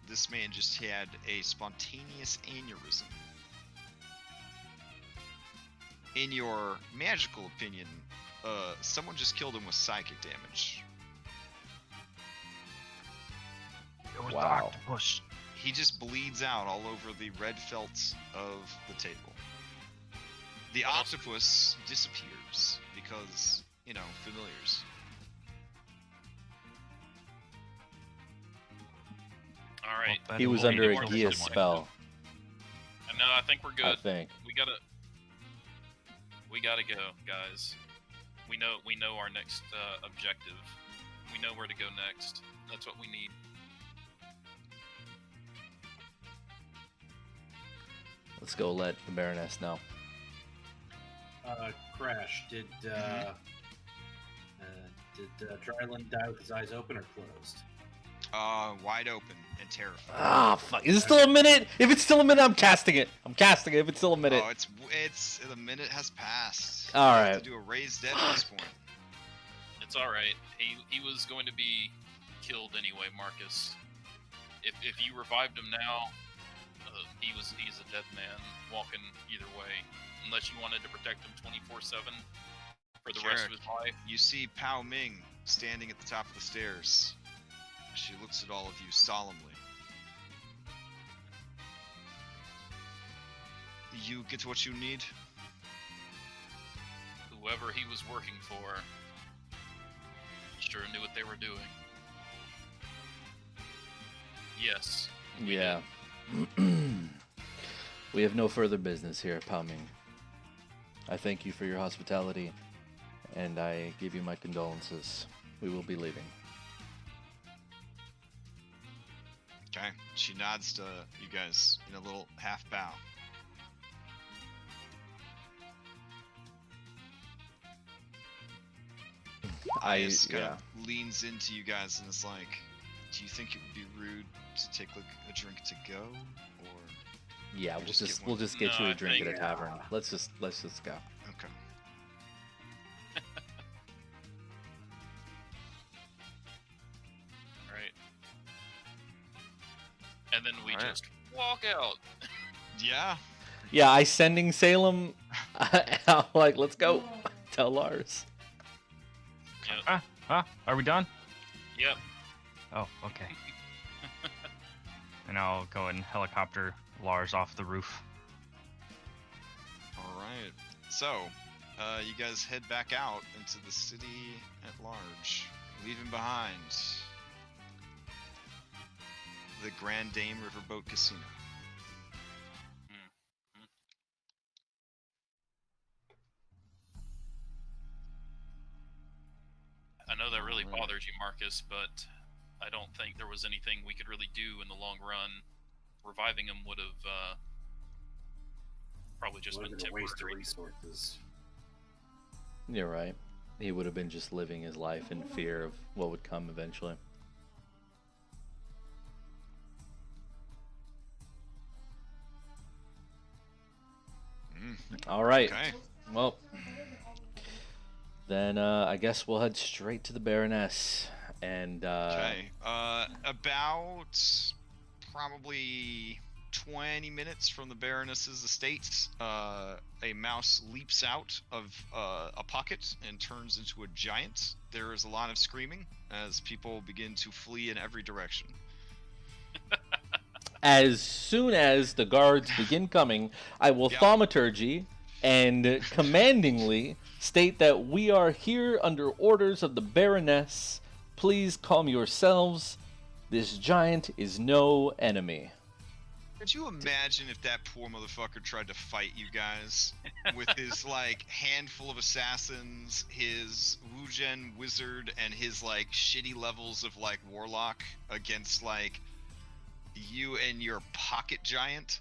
Speaker 4: this man just had a spontaneous aneurysm. In your magical opinion, someone just killed him with psychic damage.
Speaker 1: It was
Speaker 3: Wow.
Speaker 1: the octopus.
Speaker 4: He just bleeds out all over the red felt of the table. The
Speaker 2: What else?
Speaker 4: octopus disappears because, familiars.
Speaker 2: All right.
Speaker 1: Well,
Speaker 3: He was
Speaker 1: better
Speaker 3: under
Speaker 1: be
Speaker 3: a
Speaker 1: more
Speaker 3: Gia
Speaker 1: than one.
Speaker 3: spell,
Speaker 2: No, I think we're
Speaker 3: I
Speaker 2: good.
Speaker 3: think.
Speaker 2: We gotta go, guys. We know our next objective. We know where to go next. That's what we need.
Speaker 3: Let's go let the Baroness know.
Speaker 5: Crash, did Dryland die with his eyes open or closed?
Speaker 4: Wide open and terrified.
Speaker 3: Ah, fuck. Is it still a minute? If it's still a minute, I'm casting it. I'm casting it if it's still a minute.
Speaker 4: Oh, it's the minute has passed.
Speaker 3: All
Speaker 4: You have
Speaker 3: right.
Speaker 4: to do a raised dead at this point.
Speaker 2: It's all right. He was going to be killed anyway, Marcus. If you revived him now, he's a dead man walking either way, unless you wanted to protect him 24/7 for the rest of his life.
Speaker 4: You see Pao Ming standing at the top of the stairs. She looks at all of you solemnly. You get what you need?
Speaker 2: Whoever he was working for sure knew what they were doing. Yes.
Speaker 3: Yeah. We have no further business here, Pao Ming. I thank you for your hospitality, and I give you my condolences. We will be leaving.
Speaker 4: Okay. She nods to you guys in a little half bow. Ice kind of leans into you guys and is like, do you think it would be rude to take like a drink to go, or
Speaker 3: yeah, we'll just get you a drink at a tavern. Let's just go.
Speaker 4: Okay.
Speaker 2: Right. And then we
Speaker 4: All right.
Speaker 2: just walk out.
Speaker 4: Yeah.
Speaker 3: Yeah, I sending Salem. I'm like, let's go. Tell Lars.
Speaker 2: Yep.
Speaker 1: Are we done?
Speaker 2: Yep.
Speaker 1: Oh, okay. And I'll go and helicopter Lars off the roof.
Speaker 4: All right. So, you guys head back out into the city at large, leaving behind the Grand Dame Riverboat Casino.
Speaker 2: I know that really
Speaker 4: Alright.
Speaker 2: bothered you, Marcus, but I don't think there was anything we could really do in the long run. Reviving him would have probably just
Speaker 5: Would
Speaker 2: been
Speaker 5: have been a waste of
Speaker 2: temporary.
Speaker 5: resources.
Speaker 3: You're right. He would have been just living his life in fear of what would come eventually. All right.
Speaker 4: Okay.
Speaker 3: Well, then I guess we'll head straight to the Baroness. And
Speaker 4: Okay. About probably 20 minutes from the Baroness's estate, a mouse leaps out of a pocket and turns into a giant. There is a lot of screaming as people begin to flee in every direction.
Speaker 3: as soon as the guards begin coming, I will
Speaker 4: Yeah.
Speaker 3: thaumaturgy and commandingly state that we are here under orders of the Baroness. Please calm yourselves. This giant is no enemy.
Speaker 4: Could you imagine if that poor motherfucker tried to fight you guys with his like handful of assassins, his Wujen wizard, and his like shitty levels of like warlock against like you and your pocket giant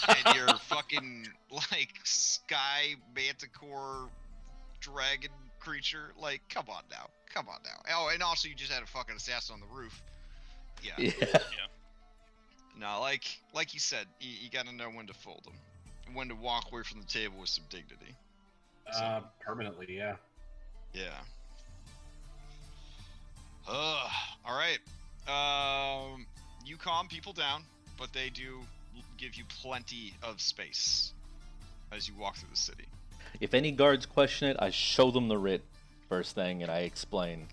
Speaker 4: and your fucking like sky manticore dragon creature? Like, come on now. Oh, and also you just had a fucking assassin on the roof. Yeah.
Speaker 3: Yeah.
Speaker 4: No, like you said, you gotta know when to fold them, and when to walk away from the table with some dignity.
Speaker 5: Permanently, yeah.
Speaker 4: Yeah. All right. You calm people down, but they do give you plenty of space as you walk through the city.
Speaker 3: If any guards question it, I show them the writ first thing and I explain.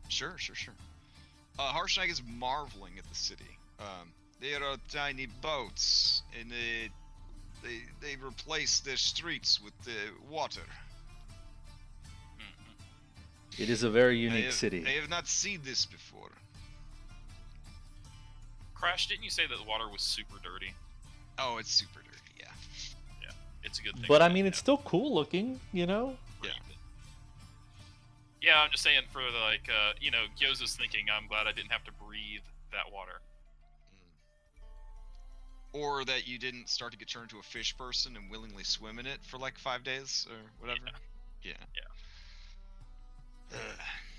Speaker 4: Sure. Harshnag is marveling at the city. There are tiny boats, and they replace their streets with the water.
Speaker 3: It is a very unique city.
Speaker 4: I have not seen this before.
Speaker 2: Crash, didn't you say that the water was super dirty?
Speaker 4: Oh, it's super dirty, yeah.
Speaker 2: Yeah, it's a good thing.
Speaker 3: But I mean, it's still cool looking, you know?
Speaker 4: Yeah.
Speaker 2: Yeah, I'm just saying for the, like, Gyoza's thinking, I'm glad I didn't have to breathe that water.
Speaker 4: Or that you didn't start to get turned into a fish person and willingly swim in it for like 5 days or whatever. Yeah.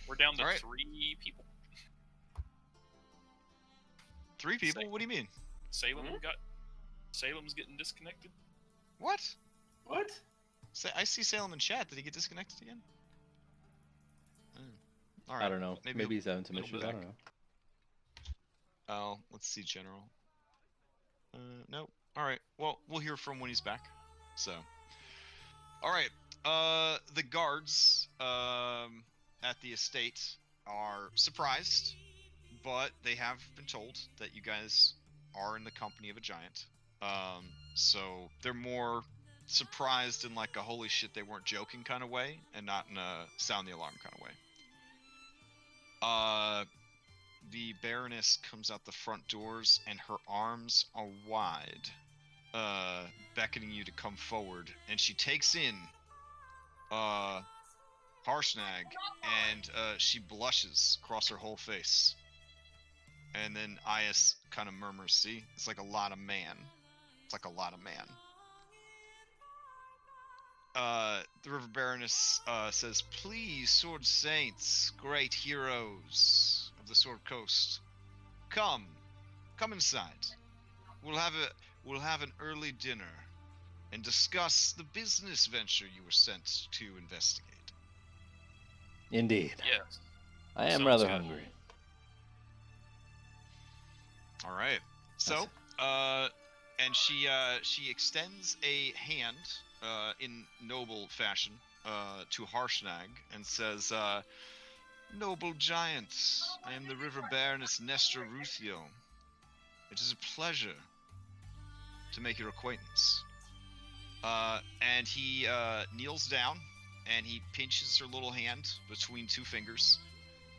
Speaker 2: We're down to
Speaker 4: All right.
Speaker 2: 3 people.
Speaker 4: 3 people? What do you mean?
Speaker 2: Salem's getting disconnected.
Speaker 4: What?
Speaker 5: What?
Speaker 4: I see Salem in chat. Did he get disconnected again? All right.
Speaker 3: I don't know. Maybe he's having some
Speaker 4: it'll be
Speaker 3: issues. I
Speaker 4: back.
Speaker 3: don't know.
Speaker 4: Oh, let's see general. Nope. All right. Well, we'll hear from when he's back. So. All right. The guards at the estate are surprised, but they have been told that you guys are in the company of a giant. So they're more surprised in like a holy shit they weren't joking kind of way, and not in a sound the alarm kind of way. The Baroness comes out the front doors, and her arms are wide, beckoning you to come forward, and she takes in Harshnag, and she blushes across her whole face. And then Ias kind of murmurs, see? It's like a lot of man. It's like a lot of man. The River Baroness says, please, Sword Saints, great heroes of the Sword Coast, come inside. We'll have an early dinner and discuss the business venture you were sent to investigate.
Speaker 3: Indeed.
Speaker 2: Yes.
Speaker 3: I am
Speaker 2: Sounds
Speaker 3: rather
Speaker 2: good.
Speaker 3: hungry.
Speaker 4: All right. So, and she extends a hand in noble fashion to Harshnag and says, noble giant, I am the River Baroness Nestor Ruthio. It is a pleasure to make your acquaintance. And he kneels down and he pinches her little hand between two fingers,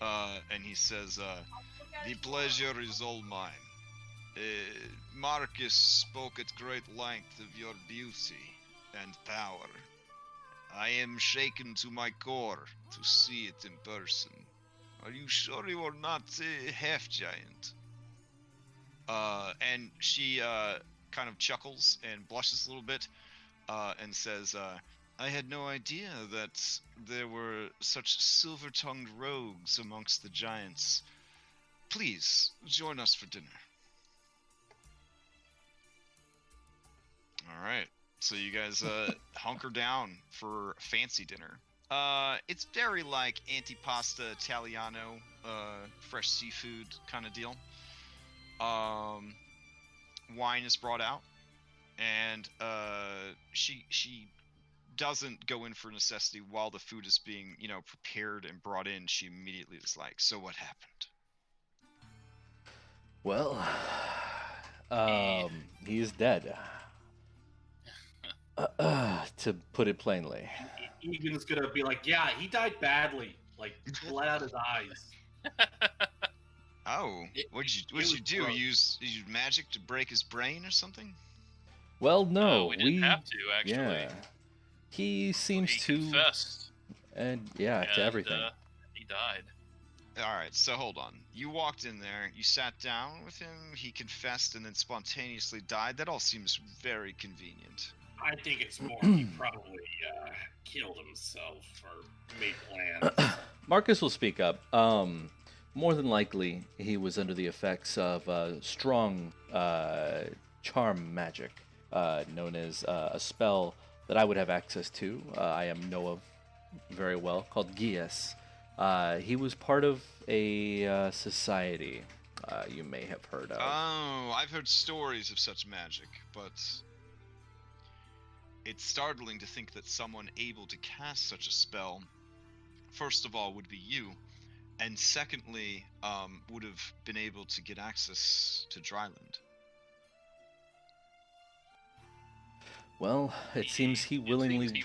Speaker 4: and he says, the pleasure is all mine. Marcus spoke at great length of your beauty and power. I am shaken to my core to see it in person. Are you sure you are not a half-giant? And she kind of chuckles and blushes a little bit, and says, I had no idea that there were such silver-tongued rogues amongst the giants. Please, join us for dinner. Alright, so you guys hunker down for fancy dinner. It's very like antipasta Italiano, fresh seafood kind of deal. Wine is brought out, and she doesn't go in for necessity while the food is being, prepared and brought in. She immediately is like, so what happened?
Speaker 3: Well, he's dead. To put it plainly.
Speaker 5: Egan's gonna be like, yeah, he died badly. Like, bled out his eyes.
Speaker 4: Oh, what'd you do?
Speaker 5: gross.
Speaker 4: Use magic to break his brain or something?
Speaker 3: Well, no,
Speaker 2: we didn't have to, actually.
Speaker 3: Yeah, he seems
Speaker 2: He
Speaker 3: to
Speaker 2: confessed.
Speaker 3: and yeah, to everything.
Speaker 2: He died.
Speaker 4: All right, so hold on. You walked in there, you sat down with him, he confessed, and then spontaneously died. That all seems very convenient.
Speaker 5: I think it's more he probably killed himself or made plans.
Speaker 3: Marcus will speak up. More than likely, he was under the effects of strong charm magic, known as a spell that I would have access to. I know of very well, called Gias. He was part of a society you may have heard of.
Speaker 4: Oh, I've heard stories of such magic, but it's startling to think that someone able to cast such a spell, first of all, would be you, and secondly, would have been able to get access to Dryland.
Speaker 3: Well, it seems he willingly.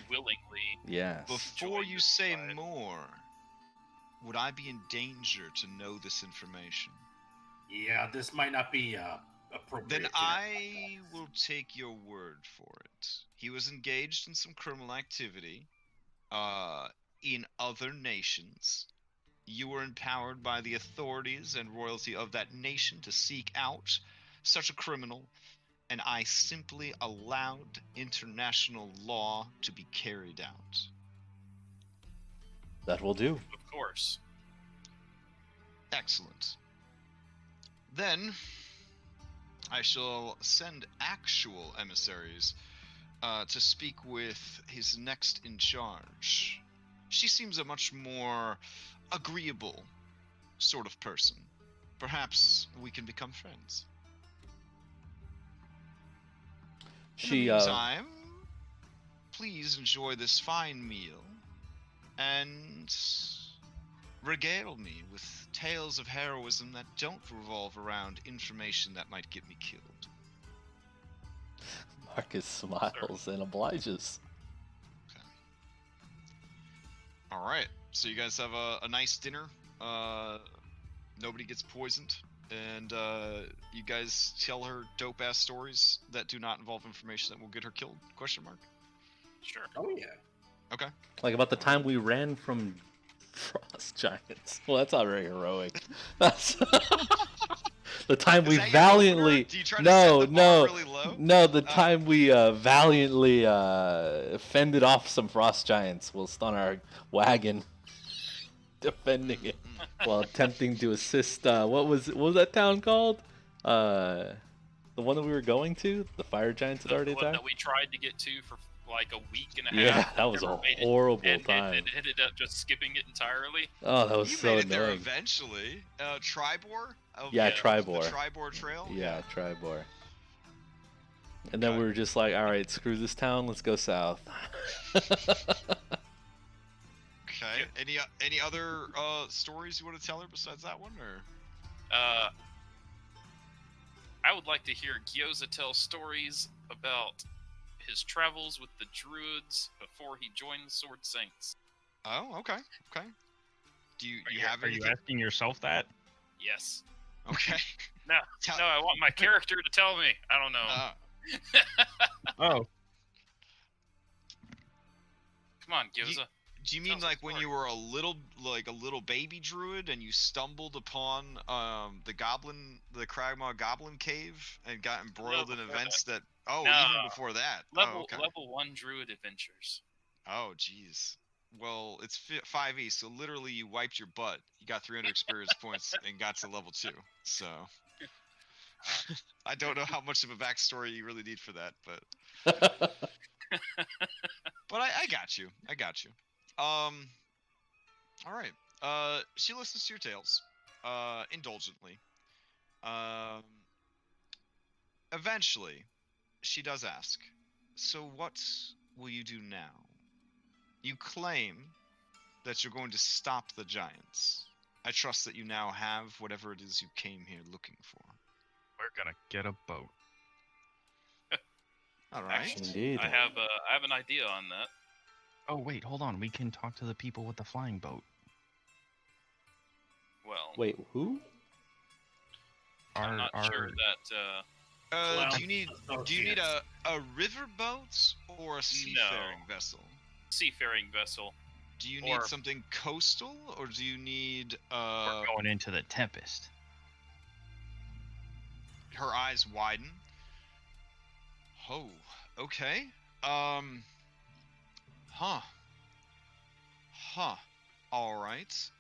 Speaker 3: Yes.
Speaker 4: Before you say more, would I be in danger to know this information?
Speaker 5: Yeah, this might not be appropriate.
Speaker 4: Then I will take your word for it. He was engaged in some criminal activity in other nations. You were empowered by the authorities and royalty of that nation to seek out such a criminal, and I simply allowed international law to be carried out.
Speaker 3: That will do.
Speaker 2: Of course.
Speaker 4: Excellent. Then I shall send actual emissaries to speak with his next in charge. She seems a much more agreeable sort of person. Perhaps we can become friends.
Speaker 3: She,
Speaker 4: In the meantime, please enjoy this fine meal and regale me with tales of heroism that don't revolve around information that might get me killed.
Speaker 3: Marcus smiles and obliges.
Speaker 4: All right, so you guys have a nice dinner. Nobody gets poisoned, and you guys tell her dope-ass stories that do not involve information that will get her killed? Question mark.
Speaker 2: Sure.
Speaker 5: Oh yeah.
Speaker 4: Okay.
Speaker 3: Like about the time we ran from frost giants. Well, that's not very heroic. That's the time
Speaker 4: Is
Speaker 3: we
Speaker 4: that your opener?
Speaker 3: valiantly.
Speaker 4: Do you try to
Speaker 3: No,
Speaker 4: set the bar
Speaker 3: no,
Speaker 4: really low?
Speaker 3: no. The time we valiantly fended off some frost giants whilst on our wagon, defending it while attempting to assist. What was that town called? The one that we were going to. The fire giants had already
Speaker 2: The one
Speaker 3: attacked.
Speaker 2: that we tried to get to for like a week and a
Speaker 3: Yeah,
Speaker 2: half.
Speaker 3: that was
Speaker 2: never
Speaker 3: a
Speaker 2: made it,
Speaker 3: horrible
Speaker 2: and
Speaker 3: time.
Speaker 2: ended up just skipping it entirely.
Speaker 3: Oh, that was
Speaker 4: You
Speaker 3: so
Speaker 4: made it there
Speaker 3: annoying.
Speaker 4: eventually. Tribor?
Speaker 3: Yeah,
Speaker 2: Yeah.
Speaker 3: Tribor.
Speaker 4: The Tribor Trail?
Speaker 3: Yeah, Tribor. And then
Speaker 4: Okay.
Speaker 3: we were just like, all right, screw this town, let's go south.
Speaker 4: Okay. Any other stories you want to tell her besides that one, or?
Speaker 2: I would like to hear Gyoza tell stories about his travels with the druids before he joined the Sword Saints.
Speaker 4: Oh, okay. Okay. Do you have
Speaker 1: Are you
Speaker 4: anything?
Speaker 1: asking yourself that?
Speaker 2: Yes.
Speaker 4: Okay.
Speaker 2: No,
Speaker 4: Tell-
Speaker 2: no, I want my character to tell me. I don't know.
Speaker 1: Oh,
Speaker 2: Come on, Gyoza.
Speaker 4: Do you mean
Speaker 2: Tells a
Speaker 4: like when
Speaker 2: story.
Speaker 4: you were a little baby druid and you stumbled upon the Cragmaw Goblin Cave and got embroiled in
Speaker 2: before
Speaker 4: events that? Oh,
Speaker 2: No.
Speaker 4: even before that.
Speaker 2: Level
Speaker 4: Oh, okay.
Speaker 2: level 1 druid adventures.
Speaker 4: Oh, jeez. Well, it's 5e, so literally you wiped your butt. You got 300 experience points and got to level 2. So I don't know how much of a backstory you really need for that, but I got you. I got you. All right. She listens to your tales, indulgently. Eventually, she does ask, "So what will you do now? You claim that you're going to stop the giants. I trust that you now have whatever it is you came here looking for."
Speaker 1: we're gonna get a boat.
Speaker 4: All right.
Speaker 2: Actually,
Speaker 3: Indeed.
Speaker 2: I have an idea on that.
Speaker 1: Oh wait, hold on. We can talk to the people with the flying boat.
Speaker 2: Well,
Speaker 3: Wait, who?
Speaker 2: I'm not sure that.
Speaker 4: Do you need a riverboat or a seafaring vessel?
Speaker 2: Seafaring vessel.
Speaker 4: Do you need
Speaker 2: Or-
Speaker 4: something coastal, or do you need
Speaker 1: We're going into the Tempest.
Speaker 4: Her eyes widen. Oh, okay. Huh. All right.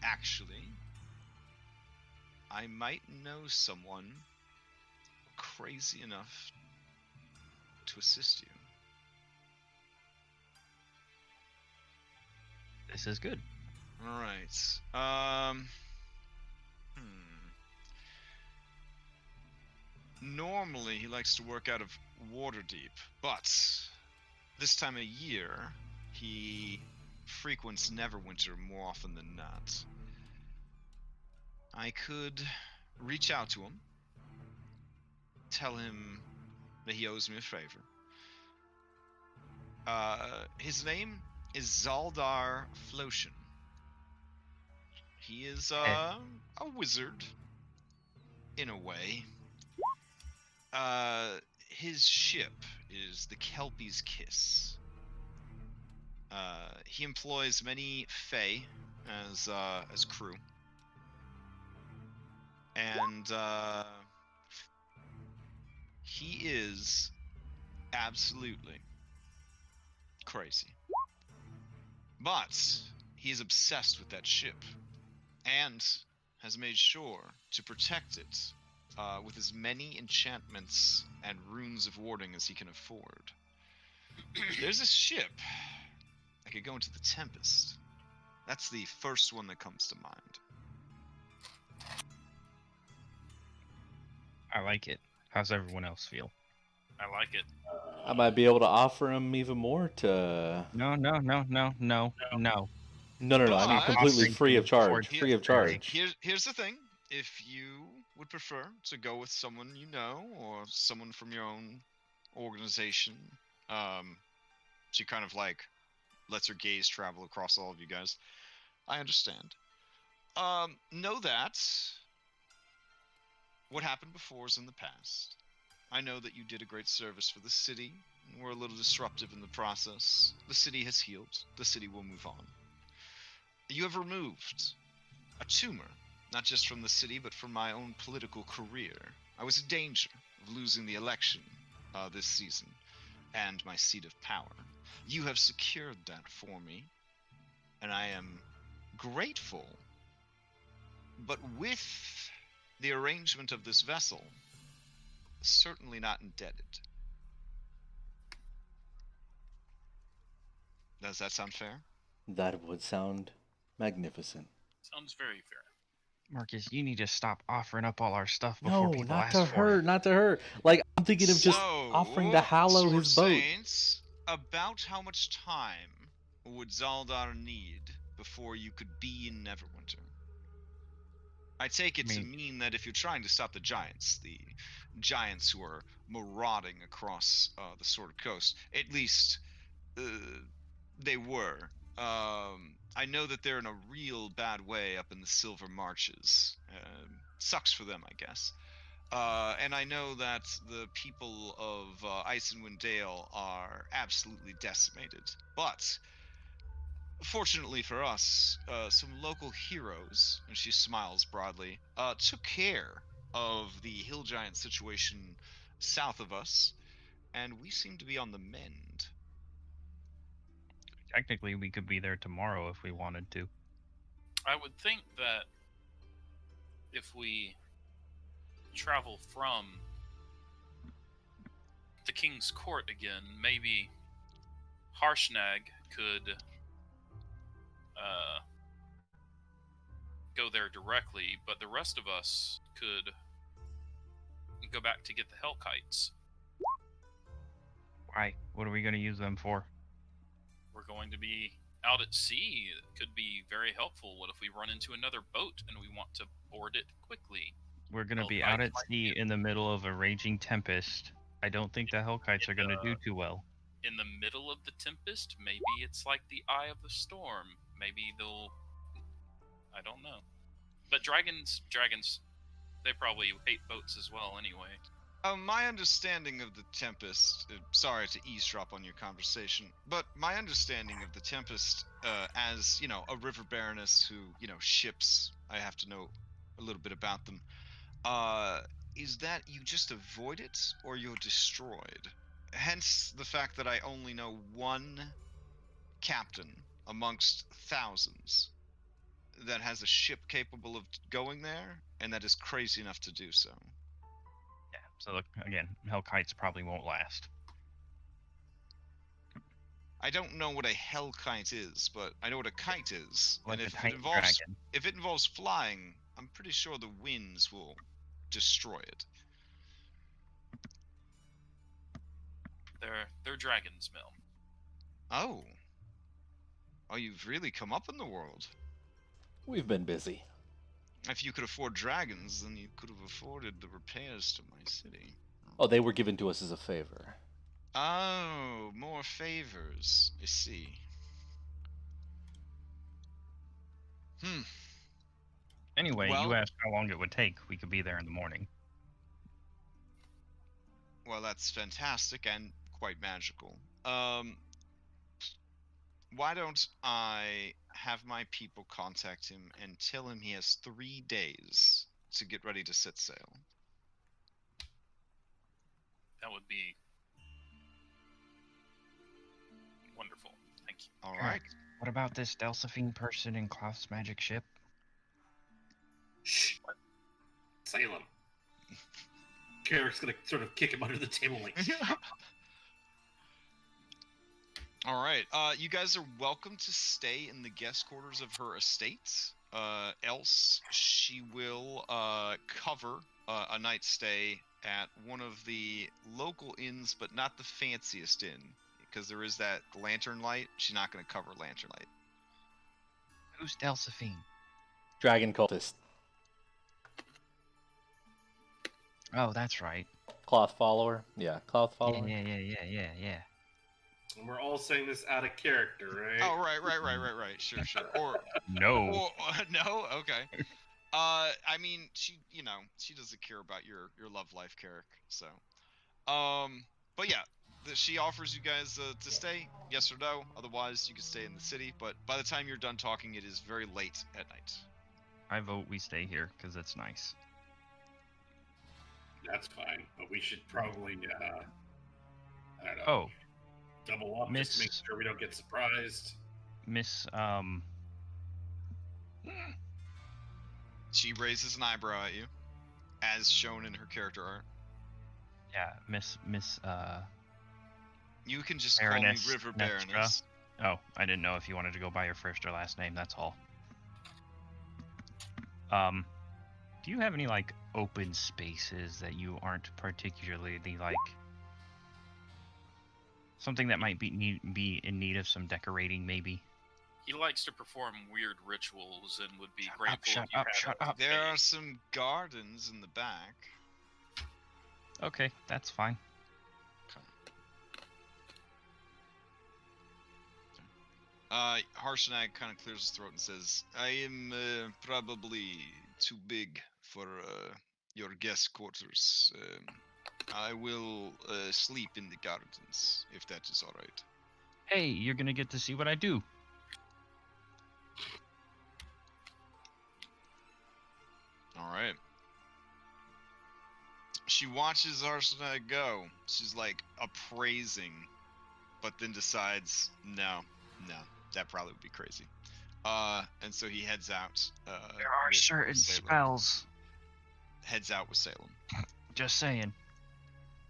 Speaker 4: Actually, I might know someone crazy enough to assist you.
Speaker 1: This is good.
Speaker 4: All right. Normally, he likes to work out of Waterdeep, but this time of year, he frequents Neverwinter more often than not. I could reach out to him, tell him that he owes me a favor. His name is Zaldar Flotion. He is a wizard, in a way. His ship is the Kelpie's Kiss. He employs many Fae as crew, and he is absolutely crazy. But he is obsessed with that ship, and has made sure to protect it with as many enchantments and runes of warding as he can afford. There's a ship that could go into the Tempest. That's the first one that comes to mind.
Speaker 1: I like it. How's everyone else feel?
Speaker 2: I like it.
Speaker 3: I might be able to offer him even more to.
Speaker 1: No.
Speaker 3: No. I mean,
Speaker 4: But
Speaker 3: completely
Speaker 1: Offering
Speaker 3: free of
Speaker 1: things
Speaker 3: charge.
Speaker 1: towards
Speaker 3: Free of
Speaker 1: charity.
Speaker 3: charge.
Speaker 4: here's the thing: if you would prefer to go with someone you know or someone from your own organization, she kind of like lets her gaze travel across all of you guys. I understand. Know that what happened before is in the past. I know that you did a great service for the city, and were a little disruptive in the process. The city has healed. The city will move on. You have removed a tumor, not just from the city, but from my own political career. I was in danger of losing the election this season, and my seat of power. You have secured that for me, and I am grateful. But with the arrangement of this vessel, certainly not indebted. Does that sound fair?
Speaker 3: That would sound magnificent.
Speaker 2: Sounds very fair.
Speaker 1: Marcus, you need to stop offering up all our stuff before
Speaker 3: No,
Speaker 1: people
Speaker 3: not
Speaker 1: ask
Speaker 3: to
Speaker 1: for
Speaker 3: her,
Speaker 1: it.
Speaker 3: not to her. Like, I'm thinking of just offering to hallow
Speaker 4: Sword
Speaker 3: his boat.
Speaker 4: Saints, about how much time would Zaldar need before you could be in Neverwinter? I take it to mean that if you're trying to stop the giants who are marauding across the Sword Coast, at least they were. I know that they're in a real bad way up in the Silver Marches. Sucks for them, I guess. And I know that the people of Icewind Dale are absolutely decimated. But fortunately for us, some local heroes, and she smiles broadly, took care of the hill giant situation south of us, and we seem to be on the mend.
Speaker 1: Technically, we could be there tomorrow if we wanted to.
Speaker 2: I would think that if we travel from the King's Court again, maybe Harshnag could go there directly, but the rest of us could go back to get the Hellkites.
Speaker 1: Why? What are we going to use them for?
Speaker 2: We're going to be out at sea. It could be very helpful. What if we run into another boat and we want to board it quickly?
Speaker 1: We're going to be out at sea in the middle of a raging tempest. I don't think the Hellkites are going to do too well.
Speaker 2: In the middle of the tempest? Maybe it's like the eye of the storm. Maybe they'll... I don't know. But dragons, they probably hate boats as well anyway.
Speaker 4: My understanding of the Tempest, sorry to eavesdrop on your conversation, but my understanding of the Tempest, as, a river baroness who, ships, I have to know a little bit about them, is that you just avoid it or you're destroyed. Hence the fact that I only know one captain amongst thousands that has a ship capable of going there, and that is crazy enough to do so.
Speaker 1: Yeah, so look, again, Hellkites probably won't last.
Speaker 4: I don't know what a Hellkite is, but I know what a kite is.
Speaker 1: Like
Speaker 4: And
Speaker 1: a tiny dragon.
Speaker 4: if it involves flying, I'm pretty sure the winds will destroy it.
Speaker 2: They're dragons, Mel.
Speaker 4: Oh, you've really come up in the world.
Speaker 3: We've been busy.
Speaker 4: If you could afford dragons, then you could have afforded the repairs to my city.
Speaker 3: Oh, they were given to us as a favor.
Speaker 4: Oh, more favors. I see.
Speaker 1: Anyway,
Speaker 4: Well-
Speaker 1: you asked how long it would take. We could be there in the morning.
Speaker 4: Well, that's fantastic and quite magical. Why don't I have my people contact him and tell him he has 3 days to get ready to set sail?
Speaker 2: That would be wonderful. Thank you.
Speaker 4: All right.
Speaker 1: What about this Delphine person in Klaus' magic ship?
Speaker 5: Shh. Salem. Carrick's gonna sort of kick him under the table like.
Speaker 4: All right. You guys are welcome to stay in the guest quarters of her estate. Else she will cover a night's stay at one of the local inns, but not the fanciest inn, because there is that lantern light. She's not going to cover lantern light.
Speaker 1: Who's Delphine?
Speaker 3: Dragon cultist.
Speaker 1: Oh, that's right.
Speaker 3: Cloth follower. Yeah, cloth follower.
Speaker 1: Yeah.
Speaker 5: And we're all saying this out of character, right?
Speaker 4: Oh, right. Sure. Or
Speaker 1: No.
Speaker 4: no, okay. I mean, she doesn't care about your love life, Carrick. So, but yeah, she offers you guys to stay, yes or no. Otherwise, you can stay in the city. But by the time you're done talking, it is very late at night.
Speaker 1: I vote we stay here because it's nice.
Speaker 5: That's fine, but we should probably, I don't know,
Speaker 1: Oh,
Speaker 5: double up just to make sure we don't get surprised.
Speaker 1: Miss,
Speaker 4: She raises an eyebrow at you, as shown in her character art.
Speaker 1: yeah, Miss,
Speaker 4: You can just
Speaker 1: Baroness
Speaker 4: call me River
Speaker 1: Nestra.
Speaker 4: Baroness.
Speaker 1: Oh, I didn't know if you wanted to go by your first or last name, that's all. Do you have any, like, open spaces that you aren't particularly, like, something that might be in need of some decorating, maybe?
Speaker 2: He likes to perform weird rituals and would be grateful
Speaker 1: Shut up.
Speaker 4: There are some gardens in the back.
Speaker 1: Okay, that's fine.
Speaker 4: Harshnag kind of clears his throat and says, I am probably too big for your guest quarters. I will sleep in the gardens, if that is all right.
Speaker 1: Hey, you're gonna get to see what I do.
Speaker 4: All right. She watches Harshnag go. She's like appraising, but then decides, no, that probably would be crazy. And so he heads out.
Speaker 1: There are
Speaker 4: with
Speaker 1: certain
Speaker 4: Salem.
Speaker 1: spells.
Speaker 4: Heads out with Salem.
Speaker 1: Just saying.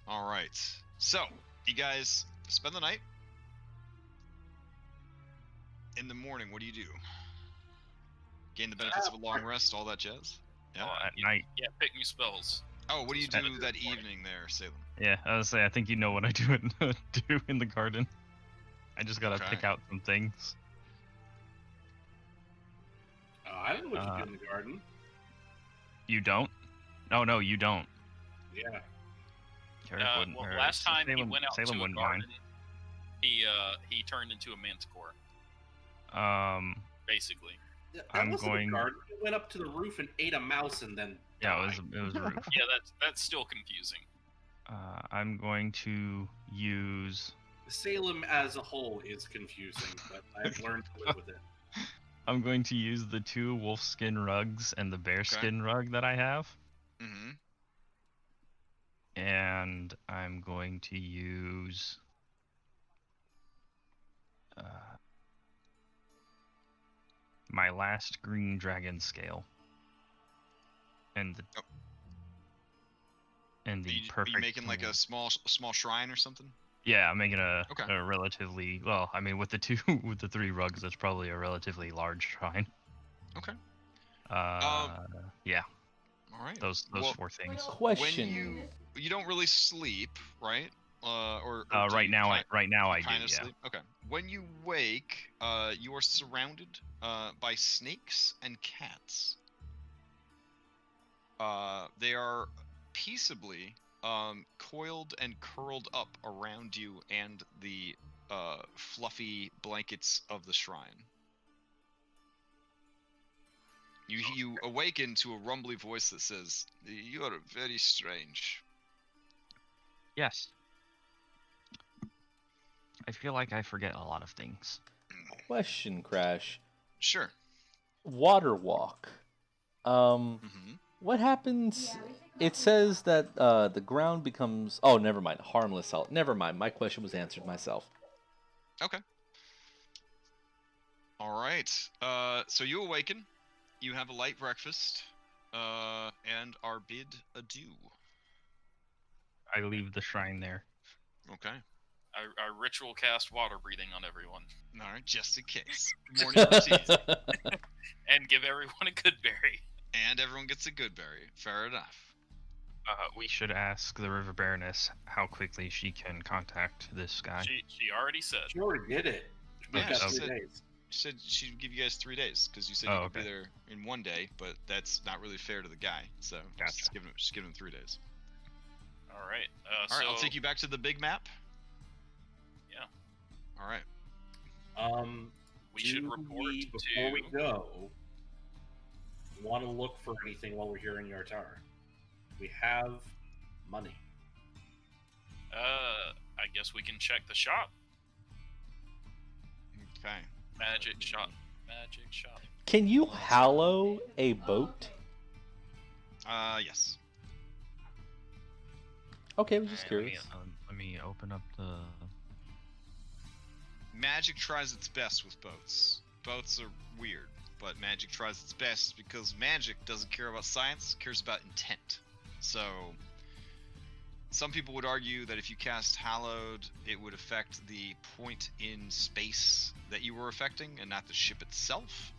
Speaker 4: All right. So you guys spend the night. In the morning, what do you do? Gain the benefits of a long rest, all that jazz. Yeah.
Speaker 1: At night.
Speaker 2: Yeah, pick new spells.
Speaker 4: Oh, what do you
Speaker 2: Spend
Speaker 4: do
Speaker 2: it
Speaker 4: that
Speaker 2: this morning.
Speaker 4: evening there, Salem?
Speaker 1: Yeah, I was say I think you know what I do in the garden. I just gotta
Speaker 4: Okay.
Speaker 1: pick out some things.
Speaker 5: I don't know what you do in the garden.
Speaker 1: You don't? No, you don't.
Speaker 5: Yeah.
Speaker 1: Carrick wouldn't-
Speaker 2: Well,
Speaker 1: or
Speaker 2: last time he
Speaker 1: Salem-
Speaker 2: went out
Speaker 1: Salem
Speaker 2: to a
Speaker 1: wouldn't
Speaker 2: garden, he turned into a manticore,
Speaker 1: mind.
Speaker 2: basically.
Speaker 5: That
Speaker 1: I'm
Speaker 5: wasn't
Speaker 1: going-
Speaker 5: a garden. He went up to the roof and ate a mouse and then
Speaker 1: Yeah,
Speaker 5: died.
Speaker 1: it was a roof.
Speaker 2: Yeah, that's still confusing.
Speaker 1: I'm going to use.
Speaker 5: Salem as a whole is confusing, but I've learned to live with it.
Speaker 1: I'm going to use the 2 wolfskin rugs and the bearskin rug that I have,
Speaker 4: Mm-hmm.
Speaker 1: and I'm going to use. My last green dragon scale. And the.
Speaker 4: Oh.
Speaker 1: And the
Speaker 4: Are
Speaker 1: perfect.
Speaker 4: you making like a small shrine or something?
Speaker 1: Yeah, I'm making a
Speaker 4: Okay.
Speaker 1: relatively well. I mean, with the 3 rugs, that's probably a relatively large shrine.
Speaker 4: Okay.
Speaker 1: Yeah,
Speaker 4: All right.
Speaker 1: those
Speaker 4: Well,
Speaker 1: 4 things.
Speaker 3: Question.
Speaker 4: When you don't really sleep, right? Or do
Speaker 1: Right
Speaker 4: you
Speaker 1: now,
Speaker 4: kind-
Speaker 1: right now I do.
Speaker 4: kind of
Speaker 1: Yeah.
Speaker 4: sleep? Okay. When you wake, you are surrounded by snakes and cats. They are peaceably coiled and curled up around you and the fluffy blankets of the shrine. You awaken to a rumbly voice that says, "You are very strange."
Speaker 1: Yes. I feel like I forget a lot of things.
Speaker 3: Question, Crash.
Speaker 4: Sure.
Speaker 3: Water walk.
Speaker 4: Mm-hmm.
Speaker 3: What happens? It says that the ground becomes. Oh, never mind. Harmless salt. Never mind. My question was answered myself.
Speaker 4: Okay. All right. So you awaken. You have a light breakfast, and are bid adieu.
Speaker 1: I leave the shrine there.
Speaker 4: Okay.
Speaker 2: I ritual cast water breathing on everyone
Speaker 4: All right, just in case. Morning routine.
Speaker 2: and give everyone a good berry.
Speaker 4: And everyone gets a good berry. Fair enough.
Speaker 1: We should ask the River Baroness how quickly she can contact this guy.
Speaker 2: She already said.
Speaker 5: She already did it. We've
Speaker 4: Yeah,
Speaker 5: got
Speaker 4: she
Speaker 5: 3
Speaker 4: said-
Speaker 5: days.
Speaker 4: She said she'd give you guys 3 days because you said
Speaker 1: Oh,
Speaker 4: you could be
Speaker 1: okay.
Speaker 4: there in 1 day, but that's not really fair to the guy. So
Speaker 1: Gotcha.
Speaker 4: just give him 3 days.
Speaker 2: All right.
Speaker 4: All right, I'll take you back to the big map.
Speaker 2: Yeah.
Speaker 4: All right.
Speaker 2: We should report
Speaker 5: before we
Speaker 2: to.
Speaker 5: go. Want to look for anything while we're here in Yartar? We have money.
Speaker 2: I guess we can check the shop.
Speaker 4: Okay.
Speaker 2: Magic shop. Magic shop.
Speaker 3: Can you hallow a boat?
Speaker 4: Yes.
Speaker 3: Okay, I was just
Speaker 1: Alright,
Speaker 3: curious.
Speaker 1: Let me open up the.
Speaker 4: Magic tries its best with boats. Boats are weird, but magic tries its best because magic doesn't care about science, it cares about intent. So, some people would argue that if you cast Hallowed, it would affect the point in space that you were affecting and not the ship itself.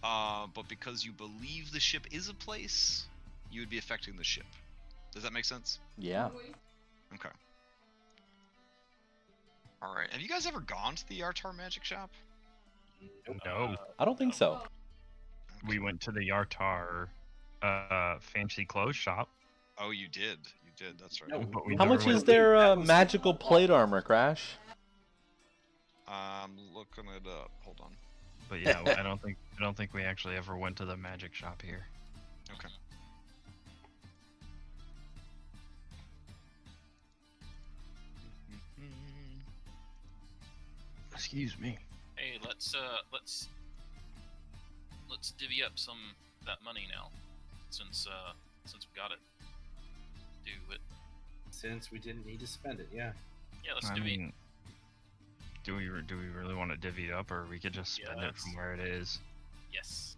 Speaker 4: But because you believe the ship is a place, you would be affecting the ship. Does that make sense?
Speaker 3: Yeah.
Speaker 4: Okay. Alright, have you guys ever gone to the Yartar magic shop?
Speaker 1: No,
Speaker 3: I don't think so.
Speaker 1: we went to the Yartar fancy clothes shop.
Speaker 4: Oh, you did. You did, that's right.
Speaker 5: No,
Speaker 1: But we
Speaker 3: How
Speaker 1: never
Speaker 3: much
Speaker 1: went-
Speaker 3: is their magical plate armor, Crash?
Speaker 4: I'm looking it up. Hold on.
Speaker 1: But yeah, I don't think we actually ever went to the magic shop here.
Speaker 4: Okay.
Speaker 1: Excuse me.
Speaker 2: Hey, let's divvy up some that money now, since we got it. Do it.
Speaker 5: Since we didn't need to spend it, yeah.
Speaker 2: Yeah, let's
Speaker 1: I
Speaker 2: divvy.
Speaker 1: mean, do we really want to divvy it up, or we could just spend it from where it is?
Speaker 2: Yes.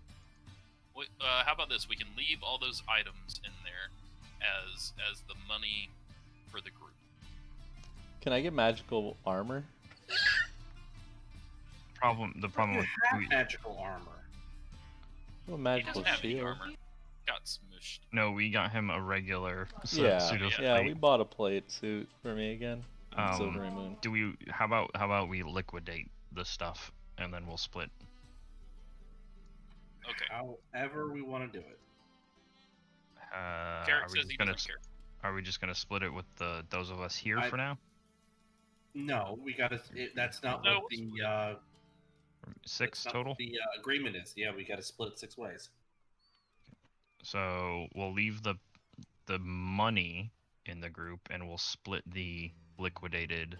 Speaker 2: How about this? We can leave all those items in there as the money for the group.
Speaker 3: Can I get magical armor?
Speaker 1: The problem
Speaker 5: You
Speaker 1: with
Speaker 5: have magical armor.
Speaker 3: Well,
Speaker 2: He
Speaker 3: magical
Speaker 2: doesn't have any
Speaker 3: shield.
Speaker 2: armor. Got smushed.
Speaker 1: no, we got him a regular suit of
Speaker 3: Yeah,
Speaker 1: plate.
Speaker 3: we bought a plate suit for me again. on
Speaker 1: Um,
Speaker 3: Silvery Moon.
Speaker 1: Do we? How about we liquidate the stuff and then we'll split?
Speaker 2: Okay.
Speaker 5: However we want to do it.
Speaker 2: Carrick says he doesn't care.
Speaker 1: Are we just gonna split it with those of us here for now?
Speaker 5: No, we got to. That's not
Speaker 2: No,
Speaker 5: what the
Speaker 1: 6
Speaker 5: that's not
Speaker 1: total.
Speaker 5: what the agreement is. Yeah, we got to split it 6 ways.
Speaker 1: So we'll leave the money in the group and we'll split the liquidated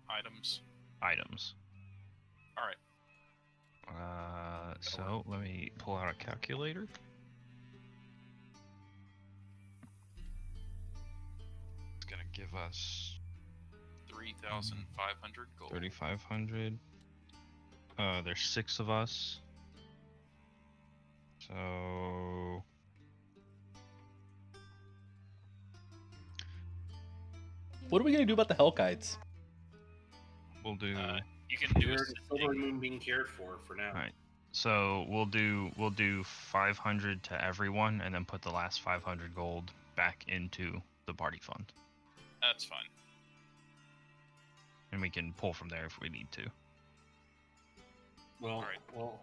Speaker 2: Items.
Speaker 1: items.
Speaker 2: All right.
Speaker 1: So let me pull out a calculator. It's gonna give us
Speaker 2: 3,500 gold.
Speaker 1: 3,500. There's 6 of us. So
Speaker 3: What are we gonna do about the Hellkites?
Speaker 1: we'll do.
Speaker 2: You can do a
Speaker 5: We're
Speaker 2: sitting.
Speaker 5: Silver Moon being cared for now.
Speaker 1: Alright. So we'll do 500 to everyone, and then put the last 500 gold back into the party fund,
Speaker 2: That's fine.
Speaker 1: and we can pull from there if we need to.
Speaker 5: Well,
Speaker 2: Alright.
Speaker 5: well,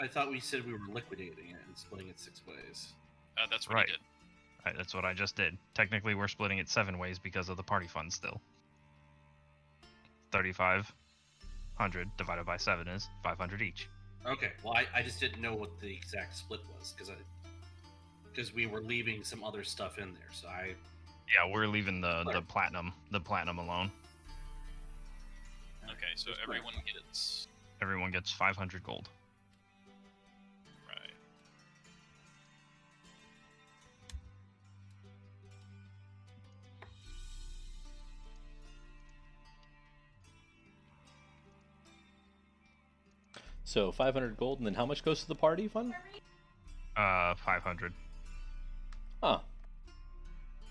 Speaker 5: I thought we said we were liquidating it and splitting it 6 ways.
Speaker 2: That's what
Speaker 1: Right.
Speaker 2: he did.
Speaker 1: Alright, that's what I just did. Technically, we're splitting it 7 ways because of the party fund still. 3,500 divided by 7 is 500 each.
Speaker 5: Okay. Well, I just didn't know what the exact split was because we were leaving some other stuff in there. So
Speaker 1: Yeah, we're leaving the platinum alone.
Speaker 2: Okay, so
Speaker 5: That's
Speaker 2: everyone gets
Speaker 1: Everyone gets 500 gold.
Speaker 2: right.
Speaker 3: So 500 gold, and then how much goes to the party fund?
Speaker 1: 500.
Speaker 3: Huh.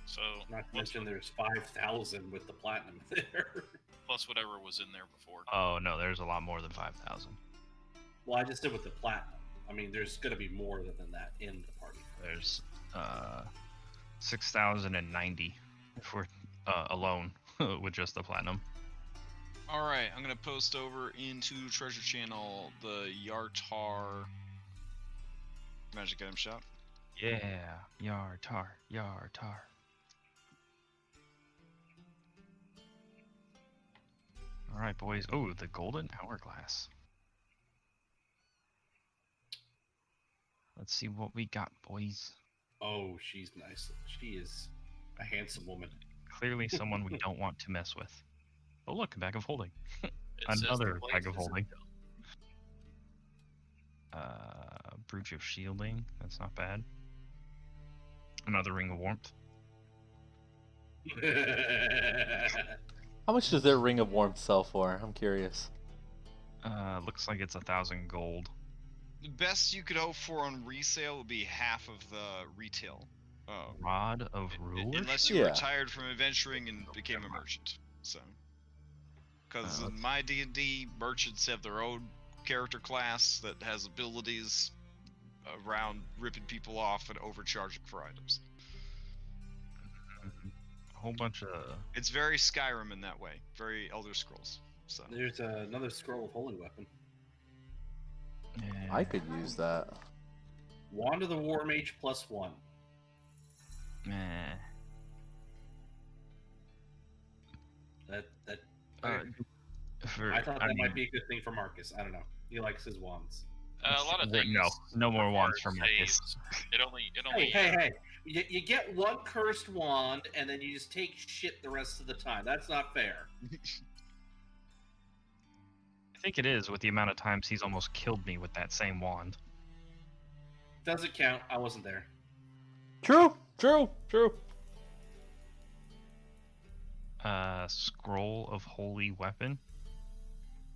Speaker 2: So
Speaker 5: not to
Speaker 2: plus,
Speaker 5: mention there's 5,000 with the platinum there.
Speaker 2: plus whatever was in there before.
Speaker 1: Oh no, there's a lot more than 5,000.
Speaker 5: Well, I just did with the platinum. I mean, there's going to be more than that in the party fund.
Speaker 1: There's 6,090 for alone with just the platinum.
Speaker 6: All right, I'm gonna post over into Treasure Channel the Yartar magic item shop.
Speaker 1: Yeah, Yartar, Yartar. All right, boys. Oh, the golden hourglass. Let's see what we got, boys.
Speaker 5: Oh, she's nice. She is a handsome woman.
Speaker 1: Clearly someone we don't want to mess with. Oh, look, a bag of holding.
Speaker 2: It says the
Speaker 1: Another
Speaker 2: blade
Speaker 1: bag of
Speaker 2: is
Speaker 1: holding.
Speaker 2: intel.
Speaker 1: Brooch of shielding. That's not bad. Another ring of warmth.
Speaker 3: How much does their ring of warmth sell for? I'm curious.
Speaker 1: Looks like it's 1,000 gold.
Speaker 6: The best you could hope for on resale would be half of the retail.
Speaker 1: Rod of rulers.
Speaker 6: Unless you
Speaker 3: Yeah.
Speaker 6: retired from adventuring and became a merchant. So, because in my D&D, merchants have their own character class that has abilities around ripping people off and overcharging for items.
Speaker 1: A whole bunch of.
Speaker 6: It's very Skyrim in that way. Very Elder Scrolls. So
Speaker 5: There's another scroll of holy weapon.
Speaker 3: I could use that.
Speaker 5: Wand of the War Mage +1.
Speaker 1: Meh.
Speaker 5: That
Speaker 1: For,
Speaker 5: I thought that
Speaker 1: mean,
Speaker 5: might be a good thing for Marcus. I don't know. He likes his wands.
Speaker 2: A lot of
Speaker 1: Wait,
Speaker 2: things.
Speaker 1: no more
Speaker 2: as far
Speaker 1: wands
Speaker 2: as
Speaker 1: for Marcus.
Speaker 2: saves, It only.
Speaker 5: Hey! You get one cursed wand, and then you just take shit the rest of the time. That's not fair.
Speaker 1: I think it is with the amount of times he's almost killed me with that same wand.
Speaker 5: Doesn't count. I wasn't there.
Speaker 3: True.
Speaker 1: Scroll of holy weapon.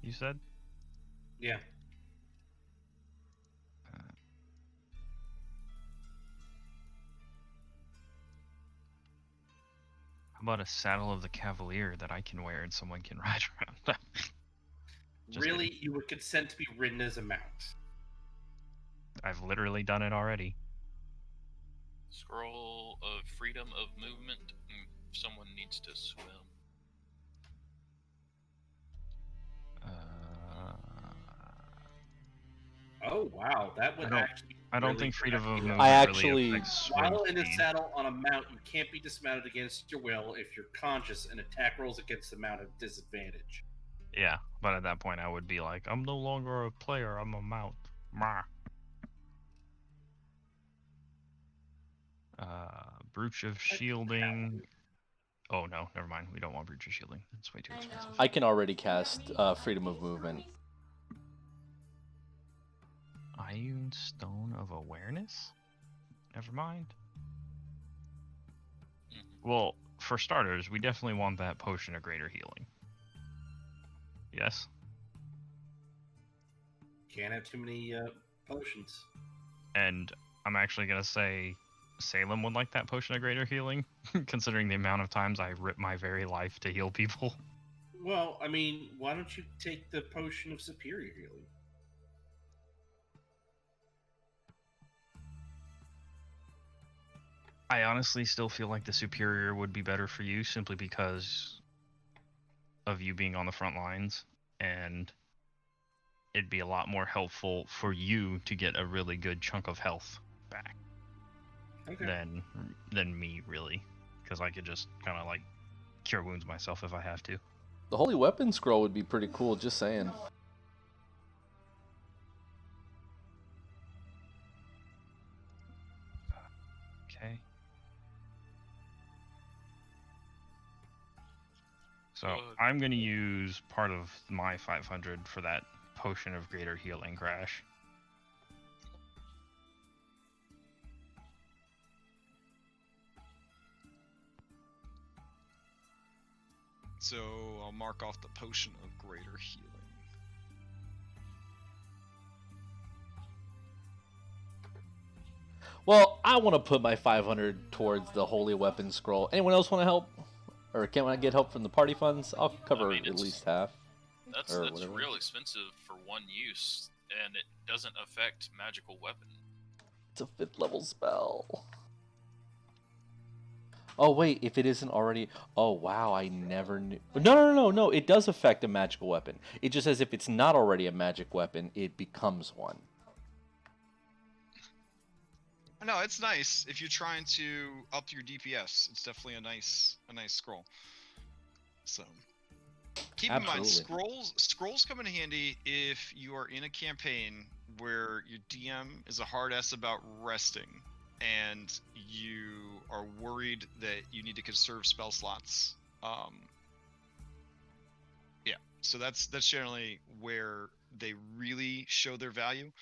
Speaker 1: You said?
Speaker 5: Yeah.
Speaker 1: How about a saddle of the cavalier that I can wear and someone can ride around? Just
Speaker 5: Really,
Speaker 1: kidding.
Speaker 5: you would consent to be ridden as a mount?
Speaker 1: I've literally done it already.
Speaker 2: Scroll of freedom of movement. Someone needs to swim.
Speaker 5: Oh wow, that would
Speaker 1: I don't-
Speaker 5: actually.
Speaker 1: I don't
Speaker 5: really
Speaker 1: think freedom of
Speaker 5: crack you
Speaker 1: movement
Speaker 5: up.
Speaker 3: I
Speaker 1: really
Speaker 3: actually-
Speaker 1: affects swim
Speaker 5: While in a
Speaker 1: speed.
Speaker 5: saddle on a mount, you can't be dismounted against your will if you're conscious, and attack rolls against the mount have disadvantage.
Speaker 1: Yeah, but at that point I would be like, I'm no longer a player, I'm a mount. Mah. Brooch of shielding. Oh no, never mind. We don't want Brooch of shielding. It's way too expensive.
Speaker 3: I can already cast freedom of movement.
Speaker 1: Iron Stone of Awareness? Never mind. Well, for starters, we definitely want that potion of greater healing. Yes?
Speaker 5: Can't have too many potions.
Speaker 1: And I'm actually going to say Salem would like that potion of greater healing, considering the amount of times I rip my very life to heal people.
Speaker 5: Well, I mean, why don't you take the potion of superior healing?
Speaker 1: I honestly still feel like the superior would be better for you simply because of you being on the front lines, and it'd be a lot more helpful for you to get a really good chunk of health back
Speaker 5: Okay.
Speaker 1: than me, really, because I could just kind of like cure wounds myself if I have to.
Speaker 3: The holy weapon scroll would be pretty cool, just saying.
Speaker 1: Okay. So I'm going to use part of my 500 for that potion of greater healing, Crash.
Speaker 6: So I'll mark off the potion of greater healing.
Speaker 3: Well, I want to put my 500 towards the holy weapon scroll. Anyone else want to help? Or can I get help from the party funds? I'll cover
Speaker 2: mean,
Speaker 3: at
Speaker 2: it's-
Speaker 3: least half.
Speaker 2: That's
Speaker 3: Or whatever.
Speaker 2: real expensive for one use, and it doesn't affect magical weapon.
Speaker 3: It's a 5th level spell. Oh wait, if it isn't already. Oh wow, I never knew. No. It does affect a magical weapon. It just says if it's not already a magic weapon, it becomes one.
Speaker 6: No, it's nice if you're trying to up your DPS. It's definitely a nice scroll. So keep in mind,
Speaker 3: Absolutely.
Speaker 6: scrolls come in handy if you are in a campaign where your DM is a hard ass about resting, and you are worried that you need to conserve spell slots. Yeah, so that's generally where they really show their value.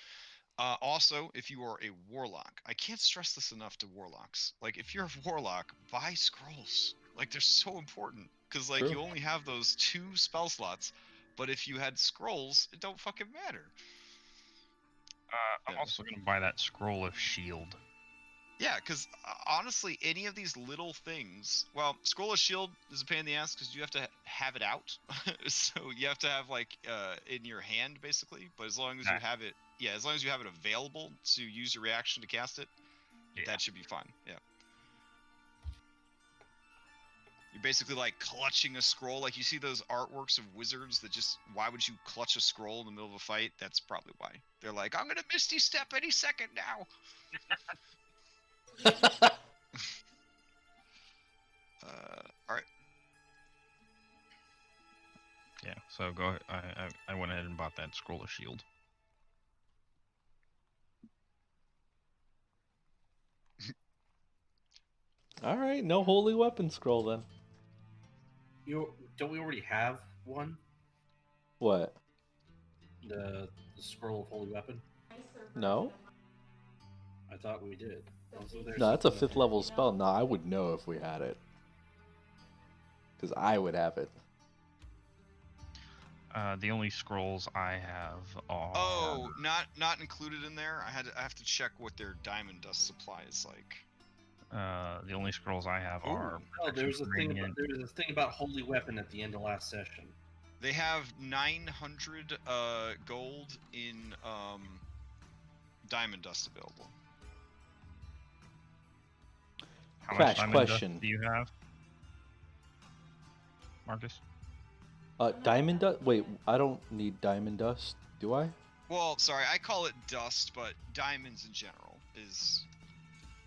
Speaker 6: Also, if you are a warlock, I can't stress this enough to warlocks. Like, if you're a warlock, buy scrolls. Like, they're so important because like
Speaker 3: True.
Speaker 6: you only have those 2 spell slots, but if you had scrolls, it don't fucking matter.
Speaker 1: I'm
Speaker 6: Yeah.
Speaker 1: also gonna buy that scroll of shield.
Speaker 6: Yeah, because honestly, any of these little things. Well, scroll of shield is a pain in the ass because you have to have it out, so you have to have like in your hand basically. But as long as you have it, as long as you have it available to use your reaction to cast it, that should be fine. Yeah. You're basically like clutching a scroll. Like you see those artworks of wizards that just, why would you clutch a scroll in the middle of a fight? That's probably why. They're like, I'm gonna Misty Step any second now. All right.
Speaker 1: Yeah, so go. I went ahead and bought that scroll of shield.
Speaker 3: All right, no holy weapon scroll then.
Speaker 5: Don't we already have one?
Speaker 3: What?
Speaker 5: The scroll of holy weapon.
Speaker 3: No.
Speaker 5: I thought we did.
Speaker 3: No, that's a 5th level spell. No, I would know if we had it. Because I would have it.
Speaker 1: The only scrolls I have are.
Speaker 6: Oh, not included in there. I have to check what their diamond dust supply is like.
Speaker 1: The only scrolls I have are.
Speaker 5: Oh, there was a thing about holy weapon at the end of last session.
Speaker 6: They have 900 gold in diamond dust available.
Speaker 1: How
Speaker 3: Crash
Speaker 1: much diamond
Speaker 3: question.
Speaker 1: Dust do you have, Marcus?
Speaker 3: Diamond dust? Wait, I don't need diamond dust, do I?
Speaker 6: Well, sorry, I call it dust, but diamonds in general is,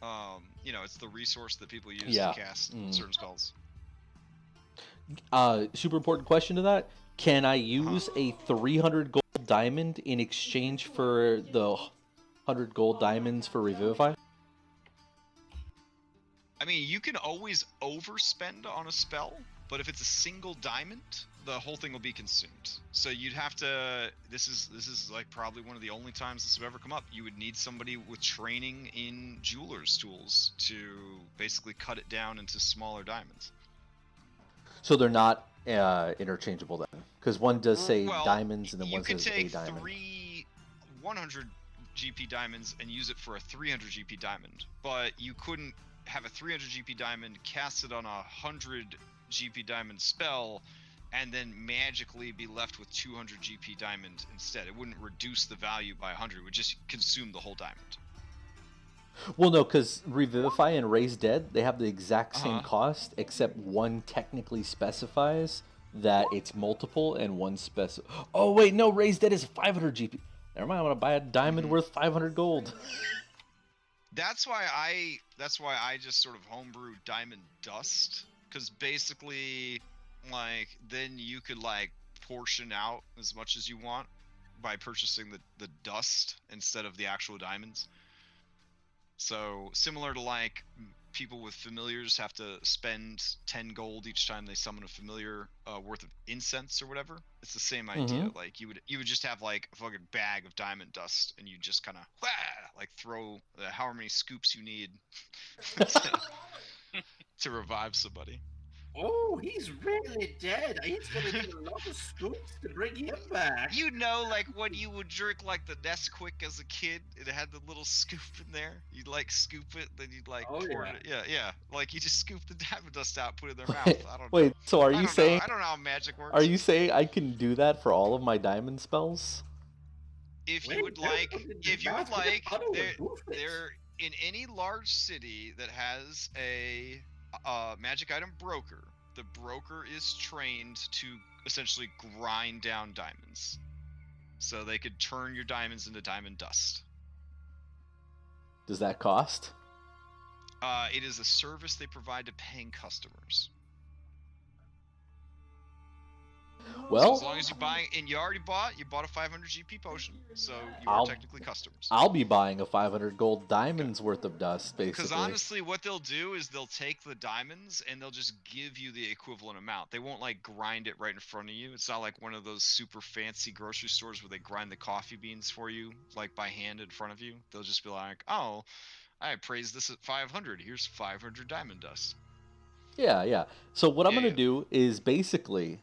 Speaker 6: it's the resource that people use to cast certain spells.
Speaker 3: Super important question to that. Can I use a 300 gold diamond in exchange for the 100 gold diamonds for Revivify?
Speaker 6: I mean, you can always overspend on a spell, but if it's a single diamond, the whole thing will be consumed. So you'd have to. This is like probably one of the only times this would ever come up. You would need somebody with training in jeweler's tools to basically cut it down into smaller diamonds.
Speaker 3: So they're not interchangeable then, because one does say diamonds and then one says a diamond.
Speaker 6: You can take 3 100 GP diamonds and use it for a 300 GP diamond, but you couldn't have a 300 GP diamond, cast it on a 100 GP diamond spell, and then magically be left with 200 GP diamond instead. It wouldn't reduce the value by 100. It would just consume the whole diamond.
Speaker 3: Well, no, because Revivify and Raise Dead, they have the exact same cost, except one technically specifies that it's multiple and one Oh, wait, no, Raise Dead is 500 GP. Never mind, I want to buy a diamond worth 500 gold.
Speaker 6: That's why I just sort of homebrew diamond dust, because basically, like, then you could like portion out as much as you want by purchasing the dust instead of the actual diamonds. So similar to like people with familiars have to spend 10 gold each time they summon a familiar worth of incense or whatever. It's the same idea. Like you would just have like a fucking bag of diamond dust, and you just kind of like throw however many scoops you need to revive somebody.
Speaker 5: Oh, he's really dead. He's gonna need a lot of scoops to bring him back.
Speaker 6: You know, like when you would drink like the Nesquik as a kid, it had the little scoop in there. You'd like scoop it, then you'd like pour it. Yeah. Like you just scoop the diamond dust out, put it in their mouth. I don't know.
Speaker 3: Wait, so are you saying?
Speaker 6: I don't know how magic works.
Speaker 3: Are you saying I can do that for all of my diamond spells?
Speaker 6: If you would like, they're in any large city that has a magic item broker. The broker is trained to essentially grind down diamonds, so they could turn your diamonds into diamond dust.
Speaker 3: Does that cost?
Speaker 6: It is a service they provide to paying customers.
Speaker 3: Well,
Speaker 6: so as long as you buy, and you bought a 500 GP potion, so you are technically customers.
Speaker 3: I'll be buying a 500 gold diamonds worth of dust, basically.
Speaker 6: Because honestly, what they'll do is they'll take the diamonds and they'll just give you the equivalent amount. They won't like grind it right in front of you. It's not like one of those super fancy grocery stores where they grind the coffee beans for you, like by hand in front of you. They'll just be like, "Oh, I appraised this at 500. Here's 500 diamond dust."
Speaker 3: Yeah. So what I'm gonna do is basically,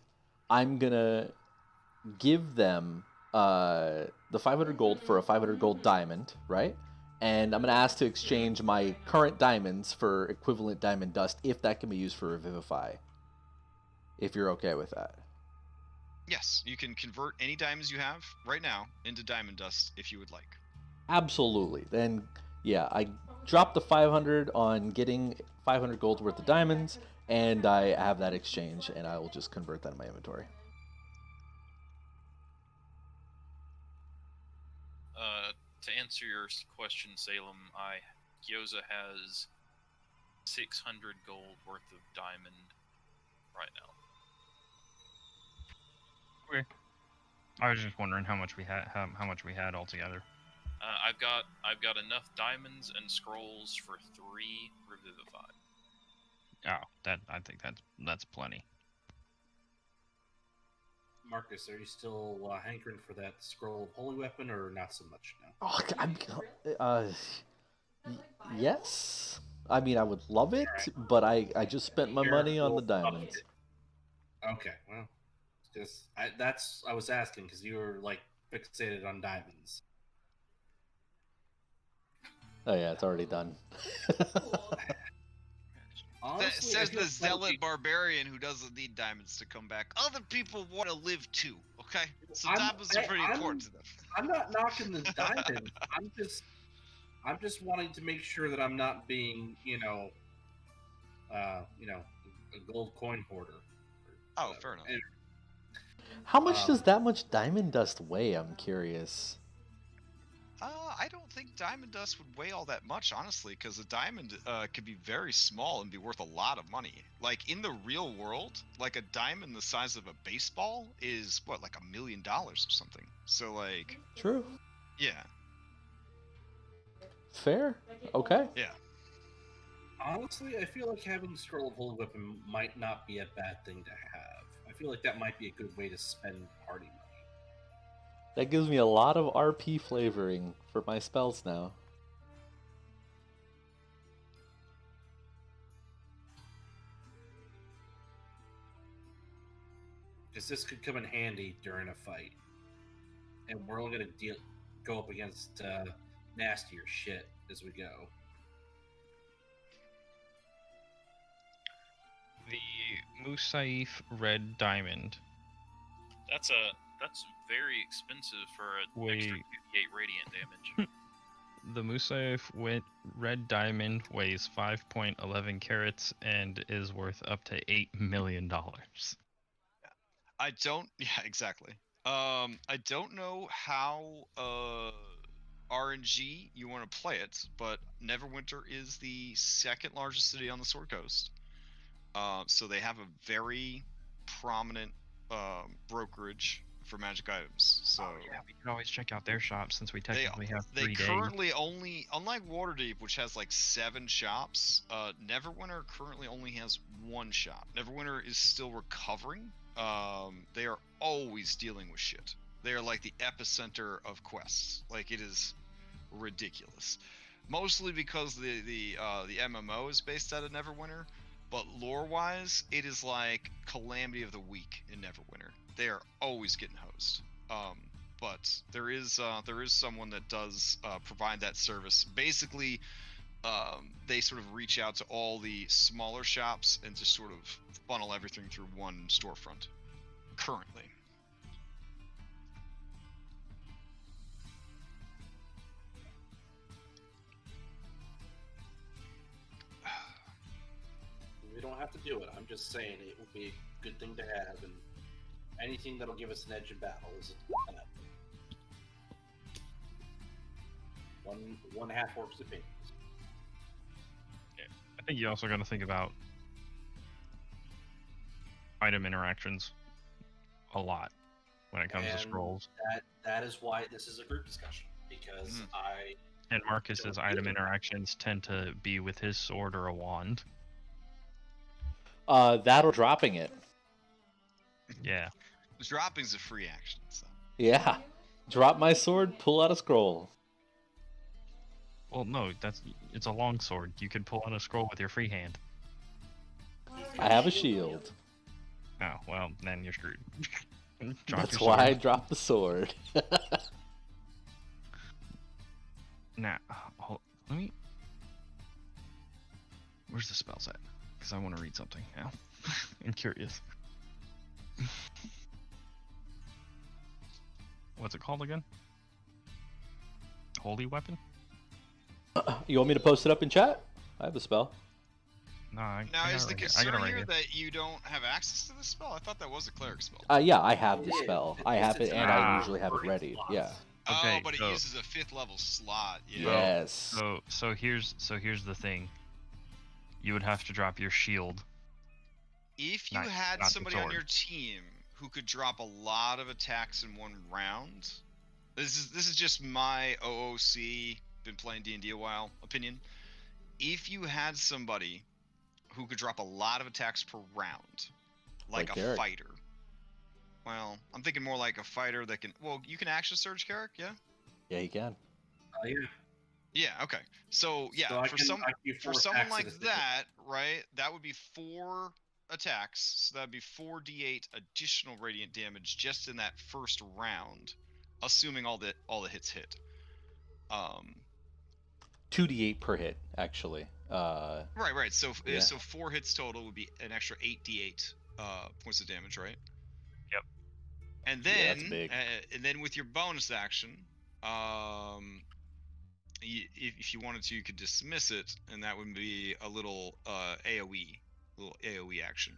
Speaker 3: I'm gonna give them the 500 gold for a 500 gold diamond, right? And I'm gonna ask to exchange my current diamonds for equivalent diamond dust, if that can be used for Revivify. If you're okay with that.
Speaker 6: Yes, you can convert any diamonds you have right now into diamond dust if you would like.
Speaker 3: Absolutely. Then, yeah, I dropped the 500 on getting 500 gold worth of diamonds, and I have that exchange, and I will just convert that in my inventory.
Speaker 2: To answer your question, Salem, Gyoza has 600 gold worth of diamond right now.
Speaker 1: Okay. I was just wondering how much we had altogether.
Speaker 2: I've got enough diamonds and scrolls for 3 Revivify.
Speaker 1: Oh, I think that's plenty.
Speaker 5: Marcus, are you still hankering for that scroll of holy weapon, or not so much now?
Speaker 3: Yes. I mean, I would love it, but I just spent my money on the diamonds.
Speaker 5: Okay, well, I was asking because you were like fixated on diamonds.
Speaker 3: Oh yeah, it's already done.
Speaker 5: Honestly,
Speaker 6: Says the zealot barbarian who doesn't need diamonds to come back. Other people want to live too, okay? So diamonds are pretty important to them.
Speaker 5: I'm not knocking the diamonds. I'm just wanting to make sure that I'm not being, a gold coin hoarder.
Speaker 6: Oh, fair enough.
Speaker 3: How much does that much diamond dust weigh? I'm curious.
Speaker 6: I don't think diamond dust would weigh all that much, honestly, because a diamond could be very small and be worth a lot of money. Like, in the real world, like, a diamond the size of a baseball is, what, like $1 million or something. So, like...
Speaker 3: True.
Speaker 6: Yeah.
Speaker 3: Fair. Okay.
Speaker 6: Yeah.
Speaker 5: Honestly, I feel like having Scroll of Holy Weapon might not be a bad thing to have. I feel like that might be a good way to spend party money.
Speaker 3: That gives me a lot of RP flavoring for my spells now.
Speaker 5: Because this could come in handy during a fight. And we're all going to go up against nastier shit as we go.
Speaker 1: The Musaif Red Diamond.
Speaker 2: That's very expensive for an extra 58 radiant damage.
Speaker 1: The Musaif Red Diamond weighs 5.11 carats and is worth up to $8 million.
Speaker 6: Yeah, exactly. I don't know how RNG you want to play it, but Neverwinter is the second largest city on the Sword Coast. So they have a very prominent brokerage for magic items. So
Speaker 1: yeah, we can always check out their shop since we technically have 3 days.
Speaker 6: They currently only, unlike Waterdeep, which has like 7 shops, Neverwinter currently only has 1 shop. Neverwinter is still recovering. They are always dealing with shit. They are like the epicenter of quests. Like, it is ridiculous. Mostly because the MMO is based out of Neverwinter, but lore-wise, it is like Calamity of the Week in Neverwinter. They are always getting hosed. But there is someone that does provide that service. Basically, they sort of reach out to all the smaller shops and just sort of funnel everything through one storefront currently.
Speaker 5: We don't have to do it. I'm just saying it would be a good thing to have, and anything that'll give us an edge in battle is an up. One half orcs opinions.
Speaker 1: I think you also got to think about item interactions a lot when it comes to scrolls.
Speaker 5: That is why this is a group discussion, because
Speaker 1: And Marcus's item interactions tend to be with his sword or a wand.
Speaker 3: That or dropping it.
Speaker 1: Yeah.
Speaker 4: Dropping's a free action, so.
Speaker 3: Yeah. Drop my sword, pull out a scroll.
Speaker 1: Well, no, it's a long sword. You could pull out a scroll with your free hand.
Speaker 3: I have a shield.
Speaker 1: Oh, well, then you're screwed.
Speaker 3: That's why I dropped the sword.
Speaker 1: Now, let me... Where's the spells at? Because I want to read something now. I'm curious. What's it called again? Holy weapon?
Speaker 3: You want me to post it up in chat? I have the spell.
Speaker 1: No, I
Speaker 4: Now, is the
Speaker 1: I got
Speaker 4: concern
Speaker 1: it right
Speaker 4: here
Speaker 1: here.
Speaker 4: that you don't have access to this spell? I thought that was a cleric spell.
Speaker 3: Yeah, I have the spell. I have it, and I
Speaker 1: Ah.
Speaker 3: usually have it ready. Yeah.
Speaker 1: Okay,
Speaker 4: Oh, but it
Speaker 1: so-
Speaker 4: uses a 5th level slot. Yeah.
Speaker 3: Yes.
Speaker 1: So here's the thing. You would have to drop your shield.
Speaker 4: If you
Speaker 1: Not-
Speaker 4: had
Speaker 1: not the
Speaker 4: somebody on
Speaker 1: sword.
Speaker 4: your team who could drop a lot of attacks in one round, this is just my OOC, been playing D&D a while, opinion. If you had somebody who could drop a lot of attacks per round, like
Speaker 3: Like
Speaker 4: a
Speaker 3: Garrick.
Speaker 4: fighter. Well, I'm thinking more like a fighter that can. Well, you can action surge, Carrick, yeah.
Speaker 3: Yeah, you can.
Speaker 5: Yeah.
Speaker 4: Yeah. Okay. So yeah,
Speaker 5: So I
Speaker 4: for
Speaker 5: can-
Speaker 4: some
Speaker 5: I can do
Speaker 4: for
Speaker 5: 4
Speaker 4: someone
Speaker 5: attacks
Speaker 4: like
Speaker 5: in a second.
Speaker 4: that, right? That would be 4 attacks. So that'd be 4d8 additional radiant damage just in that first round, assuming all the hits hit.
Speaker 3: 2d8 per hit, actually.
Speaker 4: Right. So
Speaker 3: Yeah.
Speaker 4: so 4 hits total would be an extra 8d8 points of damage, right?
Speaker 1: Yep.
Speaker 4: And
Speaker 3: Yeah,
Speaker 4: then
Speaker 3: that's big.
Speaker 4: and then with your bonus action, if you wanted to, you could dismiss it, and that would be a little AOE action,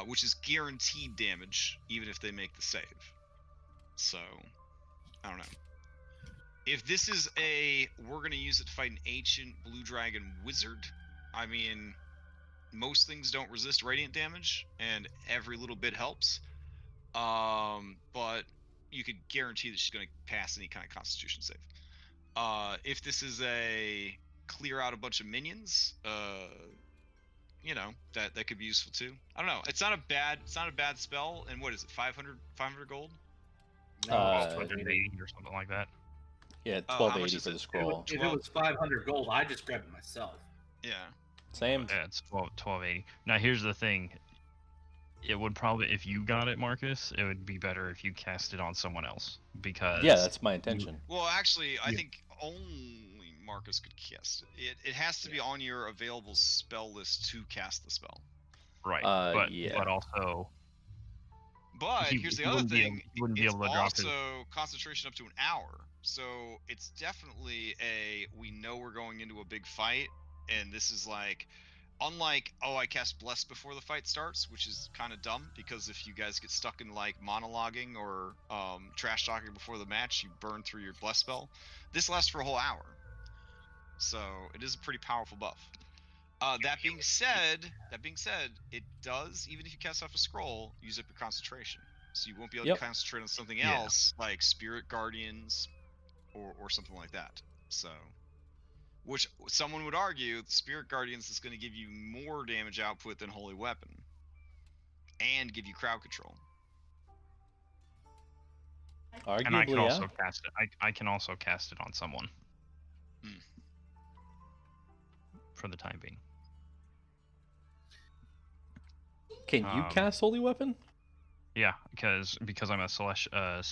Speaker 4: which is guaranteed damage even if they make the save. So I don't know. If this is we're gonna use it to fight an ancient blue dragon wizard, I mean, most things don't resist radiant damage, and every little bit helps. But you could guarantee that she's gonna pass any kind of Constitution save. If this is a clear out a bunch of minions, that could be useful too. I don't know. It's not a bad spell. And what is it? 500 gold?
Speaker 5: No,
Speaker 3: Uh,
Speaker 1: 180 or something like that.
Speaker 3: Yeah,
Speaker 4: how much
Speaker 3: 1280
Speaker 4: is
Speaker 3: for
Speaker 4: it?
Speaker 3: the scroll.
Speaker 5: if it was 500 gold, I just grabbed it myself.
Speaker 4: Yeah.
Speaker 3: Same.
Speaker 1: Yeah, it's 1280. Now here's the thing. It would probably, if you got it, Marcus, it would be better if you cast it on someone else, because
Speaker 3: Yeah, that's my intention.
Speaker 4: Well, actually, I
Speaker 1: Yeah.
Speaker 4: think only Marcus could cast it. It has to be on your available spell list to cast the spell.
Speaker 1: right.
Speaker 3: Yeah.
Speaker 1: But also,
Speaker 4: But
Speaker 1: He-
Speaker 4: here's the
Speaker 1: he
Speaker 4: other
Speaker 1: wouldn't be able-
Speaker 4: thing:
Speaker 1: he wouldn't be
Speaker 4: it's
Speaker 1: able to drop his-
Speaker 4: also concentration up to an hour. So it's definitely we know we're going into a big fight, and this is like, unlike I cast Bless before the fight starts, which is kind of dumb because if you guys get stuck in like monologuing or trash talking before the match, you burn through your Bless spell. This lasts for a whole hour, so it is a pretty powerful buff. That being said, it does, even if you cast off a scroll, use up your concentration. So you won't be able
Speaker 3: Yep.
Speaker 4: to concentrate on something
Speaker 1: Yeah.
Speaker 4: else, like Spirit Guardians or something like that. So, which someone would argue, the Spirit Guardians is going to give you more damage output than Holy Weapon, and give you crowd control.
Speaker 3: Arguably,
Speaker 1: and I can
Speaker 3: yeah.
Speaker 1: also cast it. I can also cast it on someone.
Speaker 4: Hmm.
Speaker 1: For the time being.
Speaker 3: Can you
Speaker 1: Um,
Speaker 3: cast Holy Weapon?
Speaker 1: Yeah, because I'm a celestial.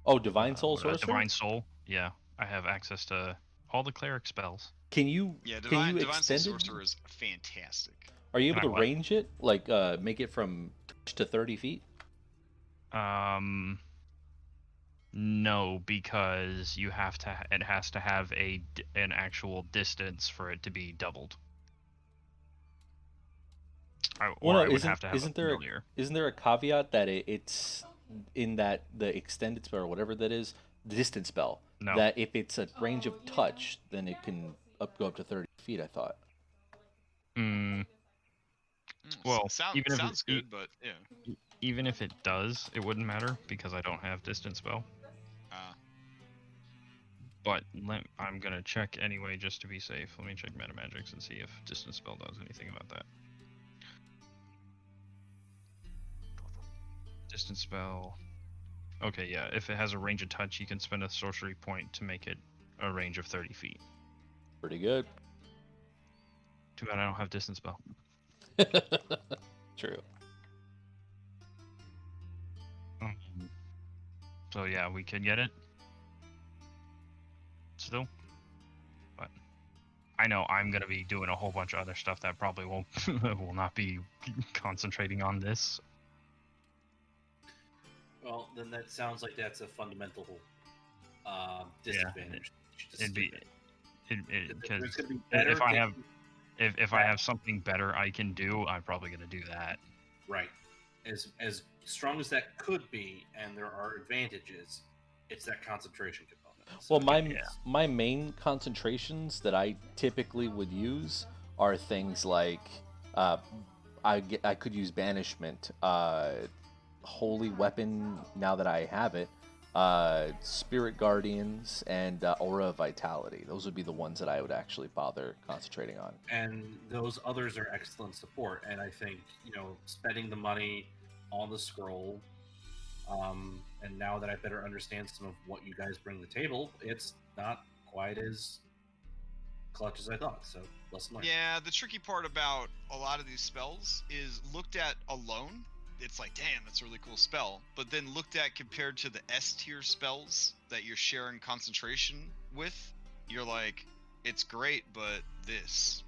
Speaker 3: Oh, Divine Soul Sorcerer?
Speaker 1: Divine Soul. Yeah, I have access to all the cleric spells.
Speaker 3: Can you
Speaker 4: Yeah,
Speaker 3: can
Speaker 4: Divine
Speaker 3: you
Speaker 4: Soul
Speaker 3: extend it?
Speaker 4: Sorcerer is fantastic.
Speaker 3: Are you able
Speaker 1: Can I
Speaker 3: to
Speaker 1: what?
Speaker 3: range it? Like make it from touch to 30 feet?
Speaker 1: No, because you have to. It has to have an actual distance for it to be doubled. Or
Speaker 3: no,
Speaker 1: I would have to have a
Speaker 3: isn't there
Speaker 1: familiar.
Speaker 3: isn't there a caveat that it's in that the extended spell or whatever that is, the distance spell,
Speaker 1: No.
Speaker 3: that if it's a range of touch, then it can go up to 30 feet, I thought.
Speaker 1: Mm, well, even if
Speaker 6: sounds good, but yeah.
Speaker 1: even if it does, it wouldn't matter because I don't have distance spell. But I'm gonna check anyway just to be safe. Let me check meta magics and see if distance spell does anything about that. Distance spell. Okay, yeah. If it has a range of touch, you can spend a sorcery point to make it a range of 30 feet.
Speaker 3: Pretty good.
Speaker 1: Too bad I don't have distance spell.
Speaker 3: True.
Speaker 1: So yeah, we could get it. Still. But I know I'm gonna be doing a whole bunch of other stuff that probably won't will not be concentrating on this.
Speaker 5: Well, then that sounds like that's a fundamental disadvantage.
Speaker 1: It'd be because
Speaker 5: There's gonna be better
Speaker 1: if I
Speaker 5: things-
Speaker 1: have if I have something better I can do, I'm probably gonna do that.
Speaker 5: right, as strong as that could be, and there are advantages, it's that concentration component. So,
Speaker 3: Well, my main concentrations that I typically would use are things like I could use banishment, holy weapon now that I have it, spirit guardians, and aura of vitality. Those would be the ones that I would actually bother concentrating on.
Speaker 5: and those others are excellent support. And I think spending the money on the scroll, and now that I better understand some of what you guys bring to the table, it's not quite as clutch as I thought. So lesson learned.
Speaker 6: Yeah, the tricky part about a lot of these spells is looked at alone, it's like, damn, that's a really cool spell. But then looked at compared to the S tier spells that you're sharing concentration with, you're like, it's great, but this.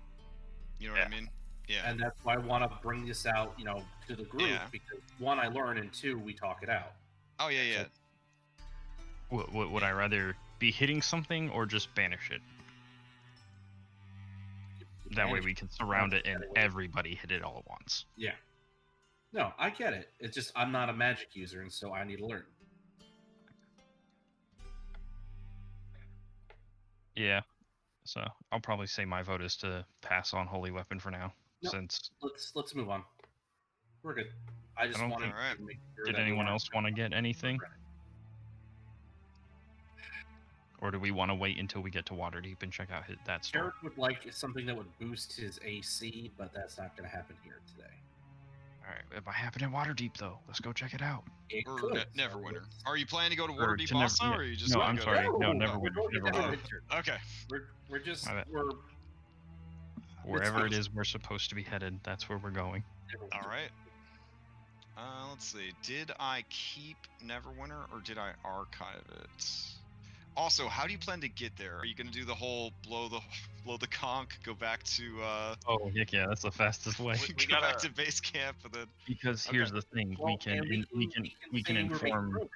Speaker 6: You know what I mean? Yeah.
Speaker 5: And that's why I want to bring this out, to the group,
Speaker 6: Yeah.
Speaker 5: because one, I learn, and two, we talk it out.
Speaker 6: Oh yeah, yeah.
Speaker 1: Would I rather be hitting something or just banish it? That way we can surround it and everybody hit it all at once.
Speaker 5: Yeah. No, I get it. It's just I'm not a magic user, and so I need to learn.
Speaker 1: Yeah. So I'll probably say my vote is to pass on Holy Weapon for now,
Speaker 5: Nope.
Speaker 1: since.
Speaker 5: Let's move on. We're good. I just
Speaker 1: don't
Speaker 5: wanted
Speaker 6: think- Alright.
Speaker 5: to make sure
Speaker 1: Did
Speaker 5: that we
Speaker 1: anyone
Speaker 5: weren't-
Speaker 1: else want to get anything? Or do we want to wait until we get to Waterdeep and check out that store?
Speaker 5: Jared would like something that would boost his AC, but that's not going to happen here today.
Speaker 1: Alright, it might happen in Waterdeep though. Let's go check it out.
Speaker 5: It
Speaker 6: Or
Speaker 5: could.
Speaker 6: Neverwinter. Are you planning to go to
Speaker 1: Or
Speaker 6: Waterdeep
Speaker 1: to Never-
Speaker 6: also,
Speaker 1: yeah.
Speaker 6: or are you just
Speaker 1: No,
Speaker 6: gonna
Speaker 1: I'm
Speaker 6: go
Speaker 1: sorry.
Speaker 6: To...
Speaker 1: No,
Speaker 5: we're
Speaker 1: Neverwinter.
Speaker 5: going to
Speaker 1: Neverwinter.
Speaker 5: Neverwinter.
Speaker 6: Okay.
Speaker 5: We're just
Speaker 1: My bad.
Speaker 5: we're
Speaker 1: Wherever it
Speaker 5: fine.
Speaker 1: is we're supposed to be headed, that's where we're going.
Speaker 6: All right. Let's see. Did I keep Neverwinter or did I archive it? Also, how do you plan to get there? Are you gonna do the whole blow the conch, go back to
Speaker 1: Oh, heck yeah, that's the fastest way.
Speaker 6: go back to base camp, and then
Speaker 1: Because
Speaker 6: Okay.
Speaker 1: here's the thing,
Speaker 5: Well, and
Speaker 1: we
Speaker 5: say
Speaker 1: can
Speaker 5: you were making
Speaker 1: inform
Speaker 5: progress.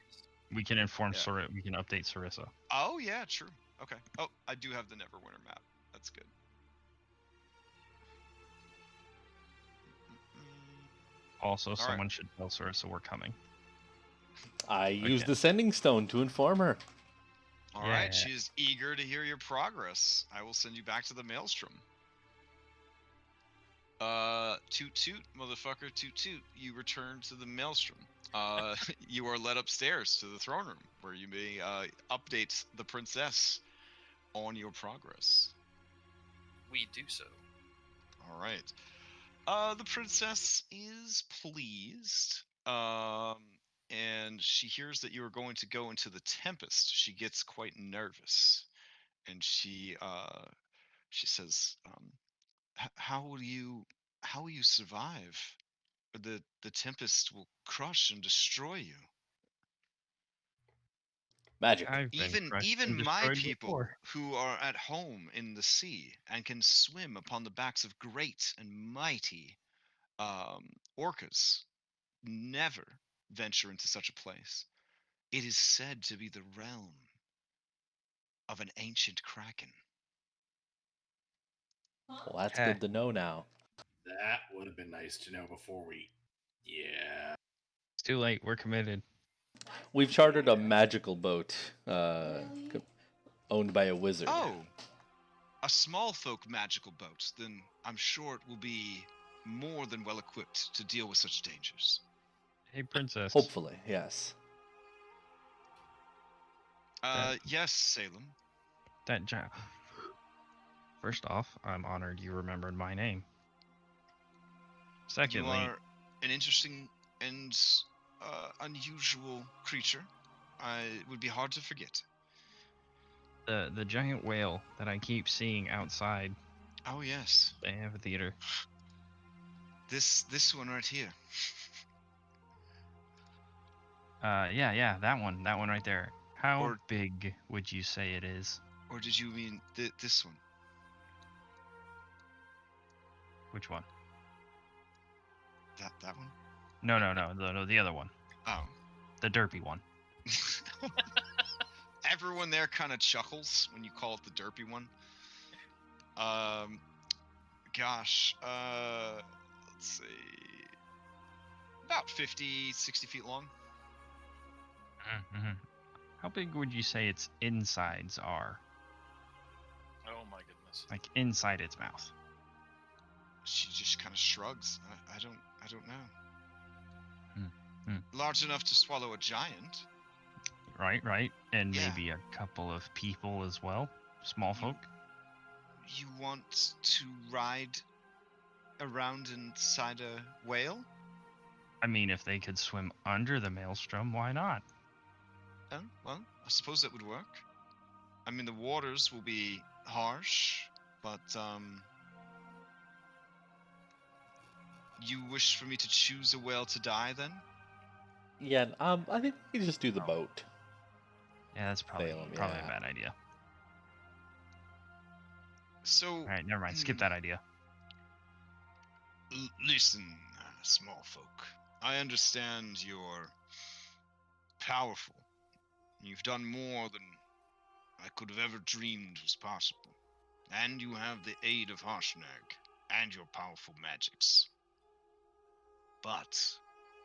Speaker 1: we can inform
Speaker 6: Yeah.
Speaker 1: we can update Sarissa.
Speaker 6: oh yeah, true. Okay. Oh, I do have the Neverwinter map. That's good.
Speaker 1: Also,
Speaker 6: right.
Speaker 1: someone should tell Sarissa we're coming.
Speaker 3: I used
Speaker 1: Okay.
Speaker 3: the sending stone to inform her.
Speaker 6: All right,
Speaker 1: Yeah.
Speaker 6: she's eager to hear your progress. I will send you back to the Maelstrom. Toot toot, motherfucker, toot toot. You return to the Maelstrom. You are led upstairs to the throne room, where you may update the princess on your progress.
Speaker 2: We do so.
Speaker 6: All right. The princess is pleased. And she hears that you are going to go into the Tempest. She gets quite nervous, and she says, "How will you survive? The Tempest will crush and destroy you.
Speaker 3: Magic.
Speaker 1: I've been crushed
Speaker 6: Even
Speaker 1: and
Speaker 6: my
Speaker 1: destroyed
Speaker 6: people
Speaker 1: before.
Speaker 6: who are at home in the sea and can swim upon the backs of great and mighty orcas never venture into such a place. It is said to be the realm of an ancient kraken."
Speaker 3: Well, that's
Speaker 1: Okay.
Speaker 3: good to know now.
Speaker 5: That would have been nice to know before we. Yeah.
Speaker 1: It's too late. We're committed.
Speaker 3: We've chartered a magical boat, owned by a wizard.
Speaker 6: Oh, a smallfolk magical boat. Then I'm sure it will be more than well equipped to deal with such dangers.
Speaker 1: Hey, princess.
Speaker 3: Hopefully, yes.
Speaker 6: Yes, Salem.
Speaker 1: That giant. First off, I'm honored you remembered my name. Secondly,
Speaker 6: You are an interesting and unusual creature. It would be hard to forget.
Speaker 1: the giant whale that I keep seeing outside
Speaker 6: Oh yes,
Speaker 1: the amphitheater.
Speaker 6: this one right here.
Speaker 1: Yeah, that one right there. How
Speaker 6: Or-
Speaker 1: big would you say it is?
Speaker 6: Or did you mean this one?
Speaker 1: Which one?
Speaker 6: That one?
Speaker 1: No, the other one.
Speaker 6: Oh.
Speaker 1: The derpy one.
Speaker 6: Everyone there kind of chuckles when you call it the derpy one. Gosh, let's see. About 50, 60 feet long.
Speaker 1: Mm-hmm. How big would you say its insides are?
Speaker 2: Oh my goodness.
Speaker 1: Like inside its mouth?
Speaker 6: She just kind of shrugs. I don't know.
Speaker 1: Hmm.
Speaker 6: Large enough to swallow a giant.
Speaker 1: Right. And
Speaker 6: Yeah.
Speaker 1: maybe a couple of people as well? Small folk?
Speaker 6: You want to ride around inside a whale?
Speaker 1: I mean, if they could swim under the maelstrom, why not?
Speaker 6: Oh, well, I suppose that would work. I mean, the waters will be harsh, but, you wish for me to choose a whale to die, then?
Speaker 3: Yeah, I think we can just do the boat.
Speaker 1: Yeah, that's probably
Speaker 3: Salem,
Speaker 1: a
Speaker 3: yeah.
Speaker 1: bad idea.
Speaker 6: So...
Speaker 1: Alright, never mind. Skip that idea.
Speaker 6: Listen, small folk. I understand you're powerful. You've done more than I could have ever dreamed was possible. And you have the aid of Harshnag and your powerful magics. But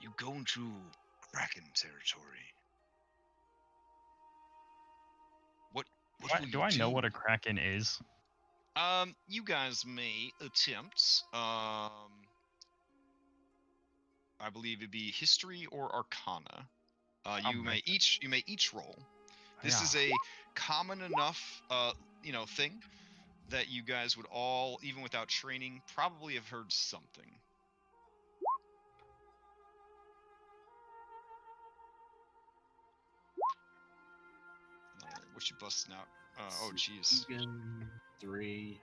Speaker 6: you go into Kraken territory. What will
Speaker 1: Do
Speaker 6: you
Speaker 1: I know what a kraken is?
Speaker 6: You guys may attempt, I believe it'd be history or arcana. You may each roll. This is a common enough, thing that you guys would all, even without training, probably have heard something. What you busting out? Oh, jeez.
Speaker 5: Egan, 3.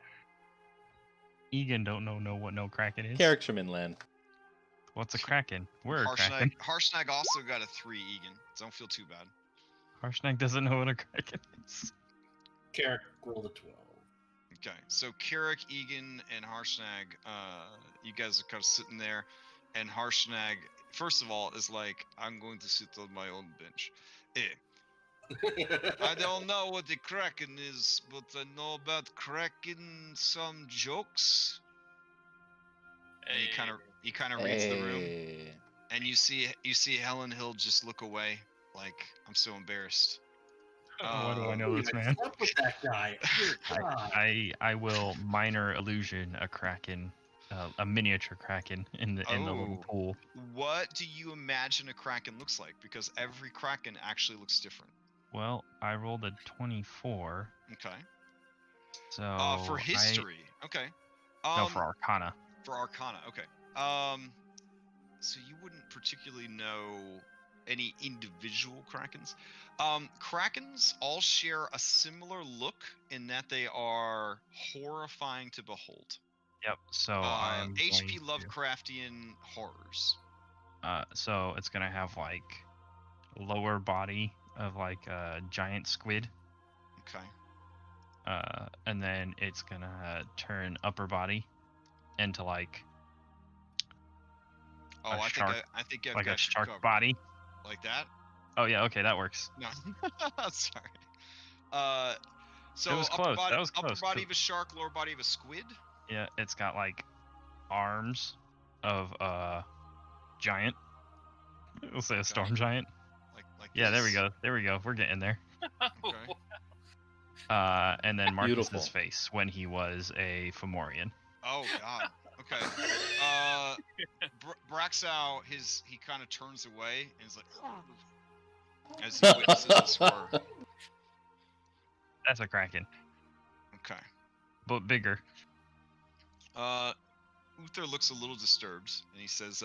Speaker 1: Egan don't know what no kraken is.
Speaker 3: Characterman land.
Speaker 1: What's a kraken? We're a kraken.
Speaker 6: Harshnag also got a 3, Egan. Don't feel too bad.
Speaker 1: Harshnag doesn't know what a kraken is.
Speaker 5: Carrick rolled a 12.
Speaker 6: Okay, so Carrick, Egan, and Harshnag, you guys are kind of sitting there, and Harshnag, first of all, is like, I'm going to sit on my own bench. I don't know what the Kraken is, but I know about cracking some jokes. And he kind of reads the room,
Speaker 3: Hey.
Speaker 6: and you see Helen Hill just look away, like, I'm so embarrassed.
Speaker 1: Why do I know this man?
Speaker 5: What's with that guy? Dear God.
Speaker 1: I will minor illusion a kraken, a miniature kraken in the little
Speaker 6: Oh.
Speaker 1: pool.
Speaker 6: What do you imagine a Kraken looks like? Because every Kraken actually looks different.
Speaker 1: Well, I rolled a 24.
Speaker 6: Okay.
Speaker 1: So
Speaker 6: For history. Okay.
Speaker 1: No, for arcana.
Speaker 6: For Arcana, okay. So you wouldn't particularly know any individual Krakens. Krakens all share a similar look in that they are horrifying to behold.
Speaker 1: Yep. So I'm
Speaker 6: HP
Speaker 1: going to-
Speaker 6: Lovecraftian horrors.
Speaker 1: So it's gonna have like lower body of like a giant squid.
Speaker 6: Okay.
Speaker 1: And then it's gonna turn upper body into like
Speaker 6: Oh,
Speaker 1: a
Speaker 6: I
Speaker 1: shark,
Speaker 6: think I've
Speaker 1: like
Speaker 6: got
Speaker 1: a
Speaker 6: you
Speaker 1: shark
Speaker 6: covered.
Speaker 1: body.
Speaker 6: Like that?
Speaker 1: Oh yeah, okay, that works.
Speaker 6: No. Sorry. So
Speaker 1: It was
Speaker 6: upper
Speaker 1: close,
Speaker 6: body,
Speaker 1: that was close,
Speaker 6: upper body
Speaker 1: 'cause-
Speaker 6: of a shark, lower body of a squid.
Speaker 1: Yeah, it's got like arms of a giant. We'll say a storm giant.
Speaker 6: Like
Speaker 1: Yeah, there we
Speaker 6: this?
Speaker 1: go. There we go. We're getting there.
Speaker 6: Okay.
Speaker 1: And then Marcus's
Speaker 3: Beautiful.
Speaker 1: face when he was a Fomorian.
Speaker 6: Oh God. Okay. Braxow, he kind of turns away and is like, as he witnesses this horror.
Speaker 1: That's a kraken,
Speaker 6: Okay.
Speaker 1: but bigger.
Speaker 6: Uther looks a little disturbed and he says,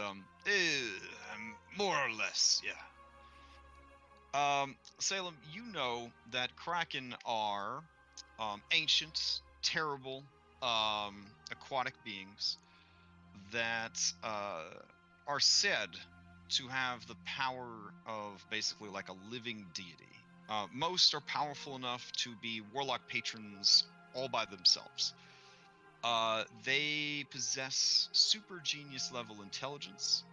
Speaker 6: more or less, yeah. Salem, you know that kraken are ancient, terrible aquatic beings that are said to have the power of basically like a living deity. Most are powerful enough to be warlock patrons all by themselves. They possess super genius level intelligence,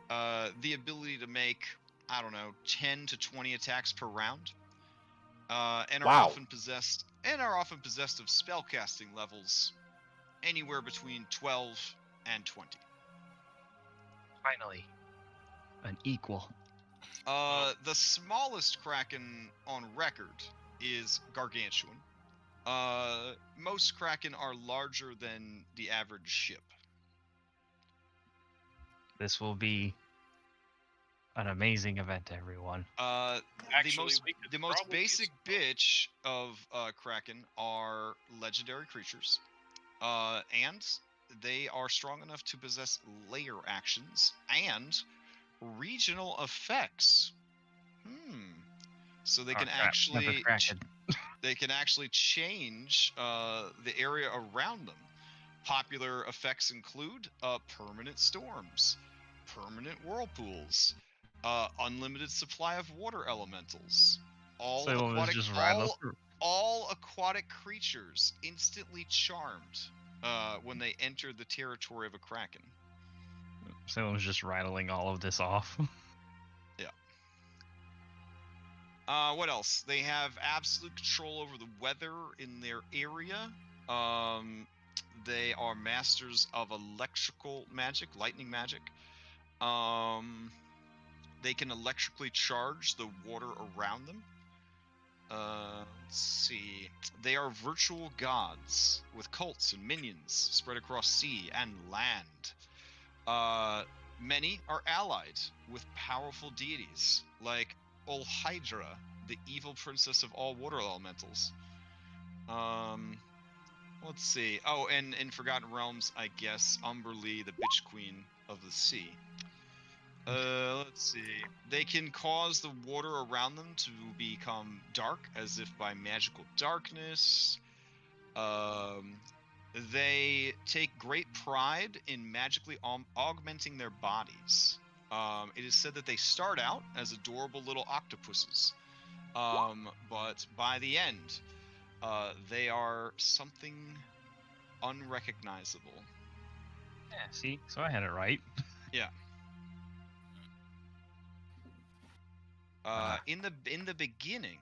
Speaker 6: the ability to make, I don't know, 10 to 20 attacks per round, and are
Speaker 3: Wow.
Speaker 6: often possessed of spellcasting levels anywhere between 12 and 20.
Speaker 1: Finally, an equal.
Speaker 6: The smallest kraken on record is gargantuan. Most kraken are larger than the average ship.
Speaker 1: This will be an amazing event, everyone.
Speaker 2: Actually, we could
Speaker 6: the most
Speaker 2: probably
Speaker 6: basic bitch of kraken are legendary creatures, and they are strong enough to possess layer actions and regional effects. So they can actually change the area around them. Popular effects include permanent storms, permanent whirlpools, unlimited supply of water elementals. All aquatic creatures instantly charmed when they enter the territory of a kraken.
Speaker 1: Salem's just rattling all of this off.
Speaker 6: What else? They have absolute control over the weather in their area. They are masters of electrical magic, lightning magic. They can electrically charge the water around them. Let's see. They are virtual gods with cults and minions spread across sea and land. Many are allied with powerful deities like Olhydra, the evil princess of all water elementals. Let's see. Oh, and in Forgotten Realms, I guess Umberlee, the bitch queen of the sea. Let's see. They can cause the water around them to become dark, as if by magical darkness. They take great pride in magically augmenting their bodies. It is said that they start out as adorable little octopuses, but by the end, they are something unrecognizable.
Speaker 1: Yeah, see? So I had it right.
Speaker 6: Yeah. In the beginning,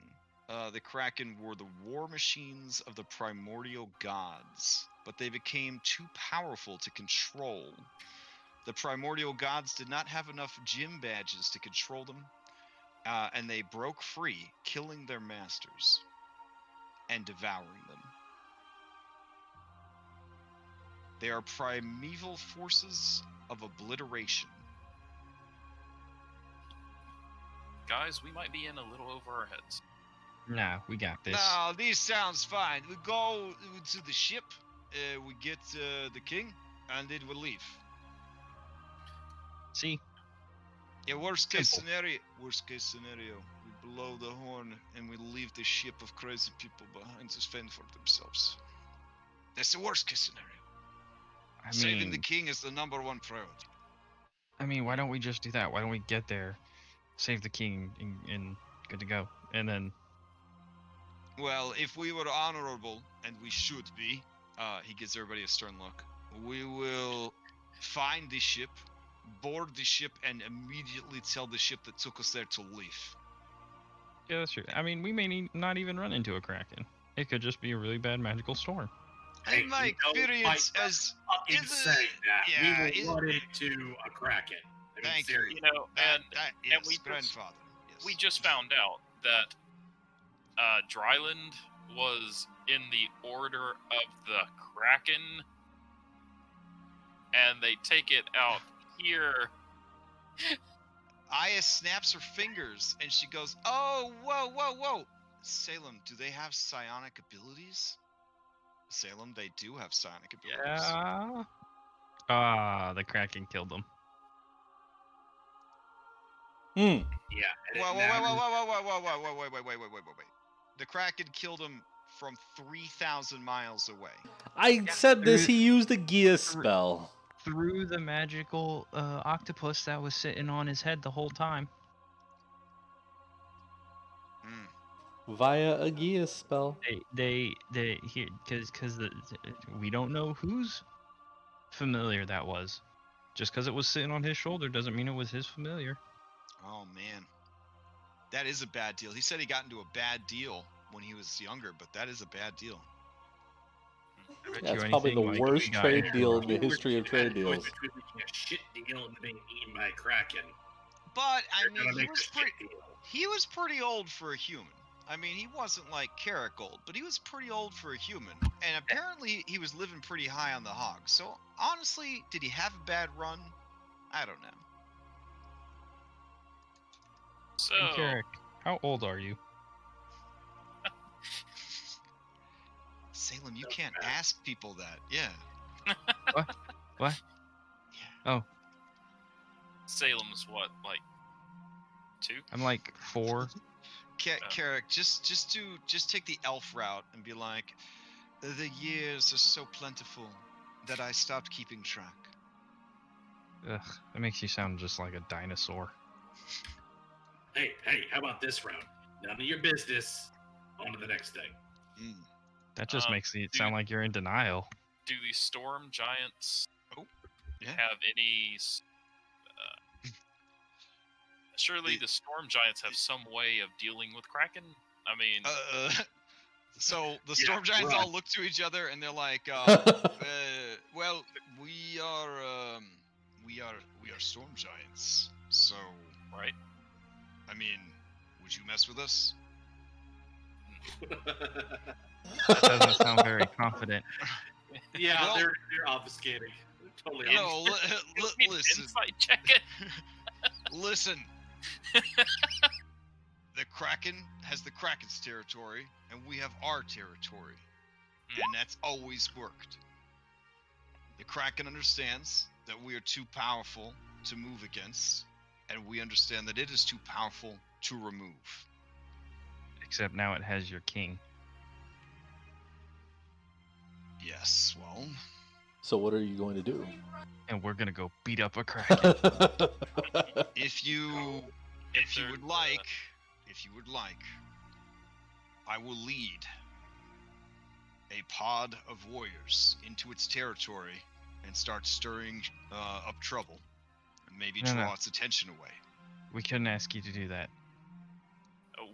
Speaker 6: the Kraken were the war machines of the primordial gods, but they became too powerful to control. The primordial gods did not have enough gym badges to control them, and they broke free, killing their masters and devouring them. They are primeval forces of obliteration.
Speaker 2: Guys, we might be in a little over our heads.
Speaker 1: Nah, we got this.
Speaker 6: No, this sounds fine. We go to the ship, we get the king, and then we'll leave.
Speaker 1: See?
Speaker 6: Yeah, worst case scenario, we blow the horn and we leave the ship of crazy people behind to fend for themselves. That's the worst case scenario. Saving the king is the number one priority.
Speaker 1: I mean, why don't we just do that? Why don't we get there, save the king, and good to go? And then...
Speaker 6: Well, if we were honorable, and we should be, he gives everybody a stern look, we will find the ship, board the ship, and immediately tell the ship that took us there to leave.
Speaker 1: Yeah, that's true. I mean, we may not even run into a kraken. It could just be a really bad magical storm.
Speaker 5: Hey,
Speaker 6: In my
Speaker 5: you know,
Speaker 6: experience
Speaker 5: Mike,
Speaker 6: as
Speaker 5: fucking
Speaker 6: is
Speaker 5: say that.
Speaker 6: yeah,
Speaker 5: We will run into a kraken. I mean,
Speaker 6: Thank you.
Speaker 5: seriously.
Speaker 2: You know,
Speaker 6: that yes,
Speaker 2: and we just-
Speaker 6: grandfather. Yes.
Speaker 2: we just found out that Dryland was in the Order of the Kraken, and they take it out here.
Speaker 6: Aya snaps her fingers and she goes, "Oh, whoa, whoa, whoa! Salem, do they have psionic abilities?" Salem, they do have psionic abilities.
Speaker 1: Yeah. Ah, the Kraken killed him.
Speaker 3: Hmm.
Speaker 5: Yeah. and it
Speaker 6: Whoa, whoa,
Speaker 5: matters-
Speaker 6: whoa, whoa, whoa, whoa, whoa, whoa, wait, wait, wait, wait, wait, wait, wait. The Kraken killed him from 3,000 miles away.
Speaker 3: I said this.
Speaker 1: through-
Speaker 3: He used a Gia spell
Speaker 1: Through the magical octopus that was sitting on his head the whole time.
Speaker 6: Hmm.
Speaker 3: via a Gia spell.
Speaker 1: They here because we don't know whose familiar that was. Just because it was sitting on his shoulder doesn't mean it was his familiar.
Speaker 6: Oh man, that is a bad deal. He said he got into a bad deal when he was younger, but that is a bad deal.
Speaker 1: I bet
Speaker 3: Yeah,
Speaker 1: you
Speaker 3: it's probably the
Speaker 1: anything, like,
Speaker 3: worst
Speaker 1: he got
Speaker 3: trade
Speaker 1: into
Speaker 3: deal
Speaker 1: a-
Speaker 3: in the history of trade
Speaker 5: You had a choice
Speaker 3: deals.
Speaker 5: between making a shit deal and being eaten by a kraken.
Speaker 6: But I
Speaker 5: You're gonna
Speaker 6: mean, he
Speaker 5: make
Speaker 6: was
Speaker 5: the shit
Speaker 6: pretty.
Speaker 5: deal.
Speaker 6: He was pretty old for a human. I mean, he wasn't like Carrick old, but he was pretty old for a human. And apparently, he was living pretty high on the hog. So honestly, did he have a bad run? I don't know.
Speaker 2: So,
Speaker 1: Hey, Carrick, how old are you?
Speaker 6: Salem, you
Speaker 5: Doesn't
Speaker 6: can't
Speaker 5: matter.
Speaker 6: ask people that. Yeah.
Speaker 1: What? Oh,
Speaker 2: Salem's what, like 2?
Speaker 1: I'm like 4.
Speaker 6: Carrick, just take the elf route and be like, the years are so plentiful that I stopped keeping track.
Speaker 1: Ugh, that makes you sound just like a dinosaur.
Speaker 5: Hey, how about this round? None of your business. On to the next thing.
Speaker 6: Mm.
Speaker 1: That just makes it
Speaker 2: dude.
Speaker 1: sound like you're in denial.
Speaker 2: Do the storm giants
Speaker 6: Yeah.
Speaker 2: have any? Surely the storm giants have some way of dealing with kraken. I mean,
Speaker 6: So the
Speaker 5: Yeah,
Speaker 6: storm giants
Speaker 5: right.
Speaker 6: all look to each other and they're like, well, we are storm giants. So,
Speaker 2: right?
Speaker 6: I mean, would you mess with us?
Speaker 1: That doesn't sound very confident.
Speaker 5: Yeah,
Speaker 6: Well-
Speaker 5: they're obfuscating. They're totally
Speaker 6: No,
Speaker 5: obfuscating.
Speaker 6: listen,
Speaker 2: Insight check it.
Speaker 6: listen. The Kraken has the Kraken's territory, and we have our territory, and that's always worked. The Kraken understands that we are too powerful to move against, and we understand that it is too powerful to remove.
Speaker 1: Except now it has your king.
Speaker 6: Yes, well,
Speaker 3: So what are you going to do?
Speaker 1: And we're gonna go beat up a kraken.
Speaker 6: if you
Speaker 2: there's,
Speaker 6: would like, I will lead a pod of warriors into its territory and start stirring up trouble, and maybe
Speaker 1: No,
Speaker 6: draw
Speaker 1: no.
Speaker 6: its attention away.
Speaker 1: We couldn't ask you to do that.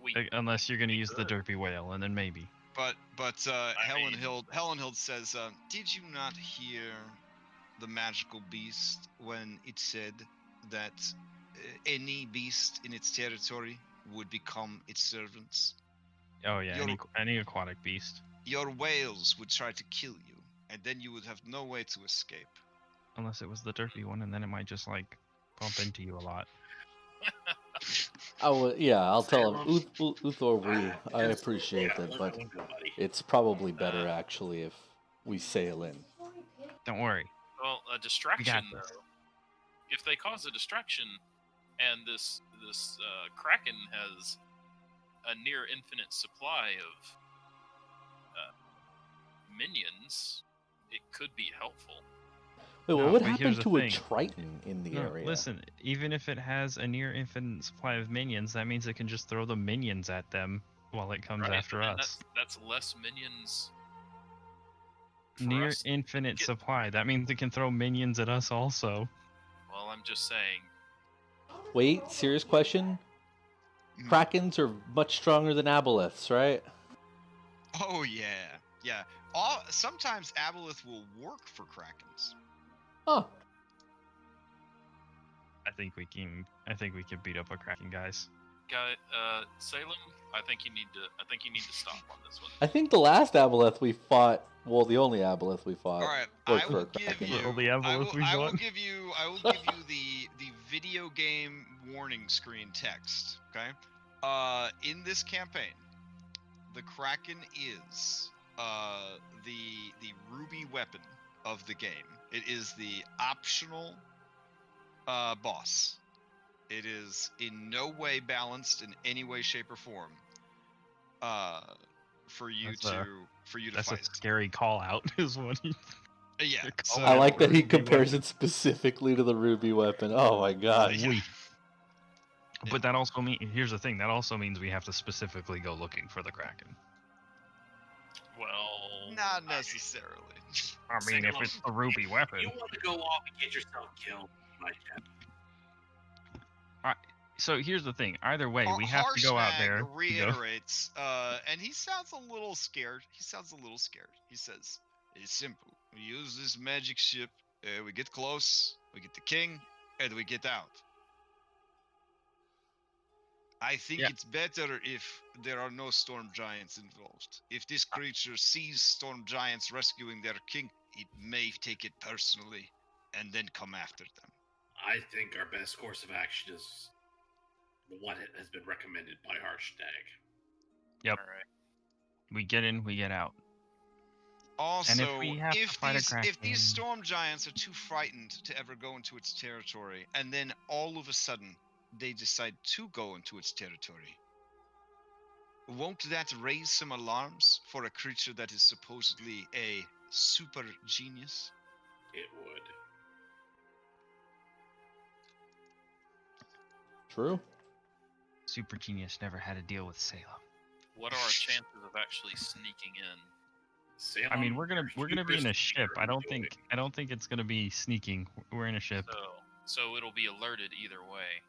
Speaker 2: We
Speaker 1: Unless you're gonna
Speaker 2: we
Speaker 1: use the
Speaker 2: could.
Speaker 1: derpy whale, and then maybe.
Speaker 6: But
Speaker 2: mean-
Speaker 6: Helenhild says, did you not hear the magical beast when it said that any beast in its territory would become its servants?
Speaker 1: Oh yeah,
Speaker 6: You're-
Speaker 1: any aquatic beast.
Speaker 6: Your whales would try to kill you, and then you would have no way to escape.
Speaker 1: Unless it was the derpy one, and then it might just like bump into you a lot.
Speaker 3: I'll tell him.
Speaker 5: Salem.
Speaker 3: Uthor, I appreciate
Speaker 5: Yeah,
Speaker 3: that,
Speaker 5: let
Speaker 3: but
Speaker 5: that one go, buddy.
Speaker 3: it's probably better actually if we sail in.
Speaker 1: Don't worry.
Speaker 2: well a distraction
Speaker 1: this.
Speaker 2: though. If they cause a distraction, and this kraken has a near infinite supply of minions, it could be helpful.
Speaker 3: Wait,
Speaker 1: No,
Speaker 3: what would
Speaker 1: but
Speaker 3: happen
Speaker 1: here's the
Speaker 3: to a
Speaker 1: thing.
Speaker 3: Triton in the
Speaker 1: No,
Speaker 3: area?
Speaker 1: listen. Even if it has a near infinite supply of minions, that means it can just throw the minions at them while it comes
Speaker 2: Right?
Speaker 1: after
Speaker 2: and
Speaker 1: us.
Speaker 2: That's less minions. for
Speaker 1: Near
Speaker 2: us.
Speaker 1: infinite
Speaker 2: get-
Speaker 1: supply. That means it can throw minions at us also.
Speaker 2: Well, I'm just saying.
Speaker 3: Wait, serious question. Krakens are much stronger than aboleths, right?
Speaker 6: Oh yeah.
Speaker 4: sometimes aboleth will work for krakens.
Speaker 3: Oh,
Speaker 1: I think we can beat up a kraken, guys.
Speaker 2: Guy, Salem, I think you need to stop on this one.
Speaker 3: I think the last aboleth we fought, well, the only aboleth we fought.
Speaker 4: All right,
Speaker 3: worked
Speaker 4: I
Speaker 3: for
Speaker 4: will
Speaker 3: a
Speaker 4: give
Speaker 3: kraken.
Speaker 4: you.
Speaker 1: Well, the aboleth we
Speaker 4: I will
Speaker 1: fought.
Speaker 4: give you the video game warning screen text. Okay. In this campaign, the kraken is the ruby weapon of the game. It is the optional boss. It is in no way balanced in any way, shape, or form. For you to
Speaker 1: That's
Speaker 4: fight
Speaker 1: a scary call out, is what he.
Speaker 4: it. Yeah. So,
Speaker 3: I like that he
Speaker 1: Ruby
Speaker 3: compares
Speaker 1: weapon.
Speaker 3: it specifically to the ruby weapon. Oh my gosh.
Speaker 4: Yeah.
Speaker 1: But that also means, here's the thing, that also means we have to specifically go looking for the kraken.
Speaker 2: Well,
Speaker 4: Not necessarily.
Speaker 1: I mean, if
Speaker 5: Salem,
Speaker 1: it's the ruby weapon.
Speaker 5: You want to go off and get yourself killed? You might have.
Speaker 1: So here's the thing. Either way, we have to go out
Speaker 4: Harshnag
Speaker 1: there.
Speaker 4: reiterates, and he sounds a little scared. He says, "It's simple. We use this magic ship. We get close. We get the king, and we get out. I think
Speaker 1: Yeah.
Speaker 4: it's better if there are no storm giants involved. If this creature sees storm giants rescuing their king, it may take it personally, and then come after them."
Speaker 5: I think our best course of action is the one that has been recommended by Harshnag.
Speaker 1: Yep.
Speaker 2: all right.
Speaker 1: We get in, we get out.
Speaker 4: Also,
Speaker 1: we have to
Speaker 4: if
Speaker 1: fight a
Speaker 4: these
Speaker 1: kraken-
Speaker 4: storm giants are too frightened to ever go into its territory, and then all of a sudden they decide to go into its territory, won't that raise some alarms for a creature that is supposedly a super genius?
Speaker 5: It would.
Speaker 3: True.
Speaker 1: Super genius never had to deal with Salem.
Speaker 2: What are our chances of actually sneaking in?
Speaker 5: Salem,
Speaker 1: I mean, we're gonna be in a
Speaker 5: hubris
Speaker 1: ship.
Speaker 5: never
Speaker 1: I don't
Speaker 5: doing.
Speaker 1: think it's gonna be sneaking. We're in a ship.
Speaker 2: So it'll be alerted either way.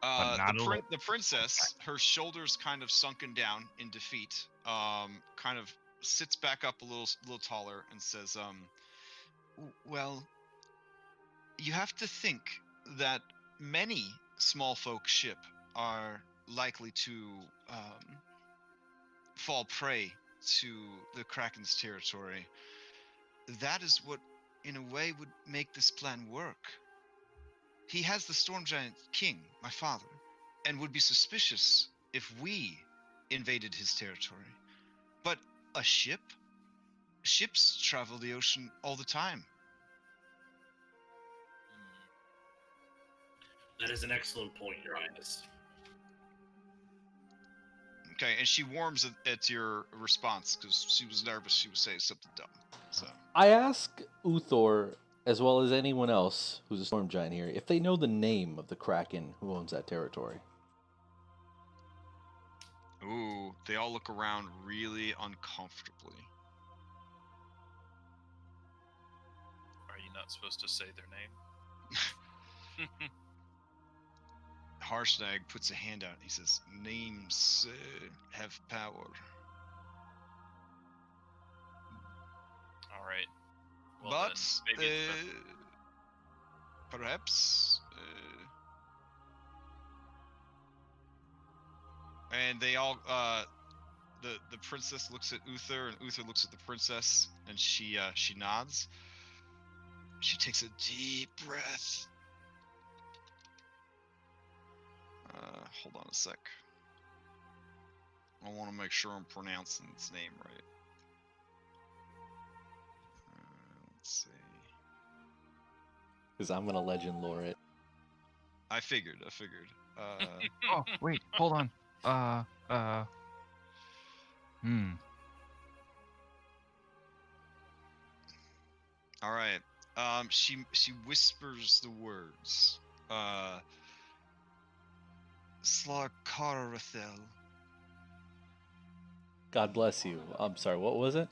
Speaker 1: not alone.
Speaker 4: The princess, her shoulders kind of sunken down in defeat, kind of sits back up a little taller and says, well, you have to think that many small folk ship are likely to fall prey to the Kraken's territory. That is what, in a way, would make this plan work. He has the Storm Giant King, my father, and would be suspicious if we invaded his territory. But a ship? Ships travel the ocean all the time.
Speaker 5: That is an excellent point, Your Highness.
Speaker 4: Okay, and she warms at your response because she was nervous she would say something dumb. So
Speaker 3: I ask Uthor, as well as anyone else who's a storm giant here, if they know the name of the kraken who owns that territory.
Speaker 4: ooh, they all look around really uncomfortably.
Speaker 2: Are you not supposed to say their name?
Speaker 4: Harshnag puts a hand out. He says, "Names have power."
Speaker 2: All right. Well,
Speaker 4: But
Speaker 2: then maybe it's best-
Speaker 4: perhaps, and they all, the princess looks at Uther, and Uther looks at the princess, and she nods. She takes a deep breath. Hold on a sec. I want to make sure I'm pronouncing its name right. Let's see.
Speaker 3: Because I'm going to legend lore it.
Speaker 4: I figured.
Speaker 1: Oh, wait, hold on.
Speaker 4: All right. She whispers the words. Slarkarethel.
Speaker 3: God bless you. I'm sorry, what was it?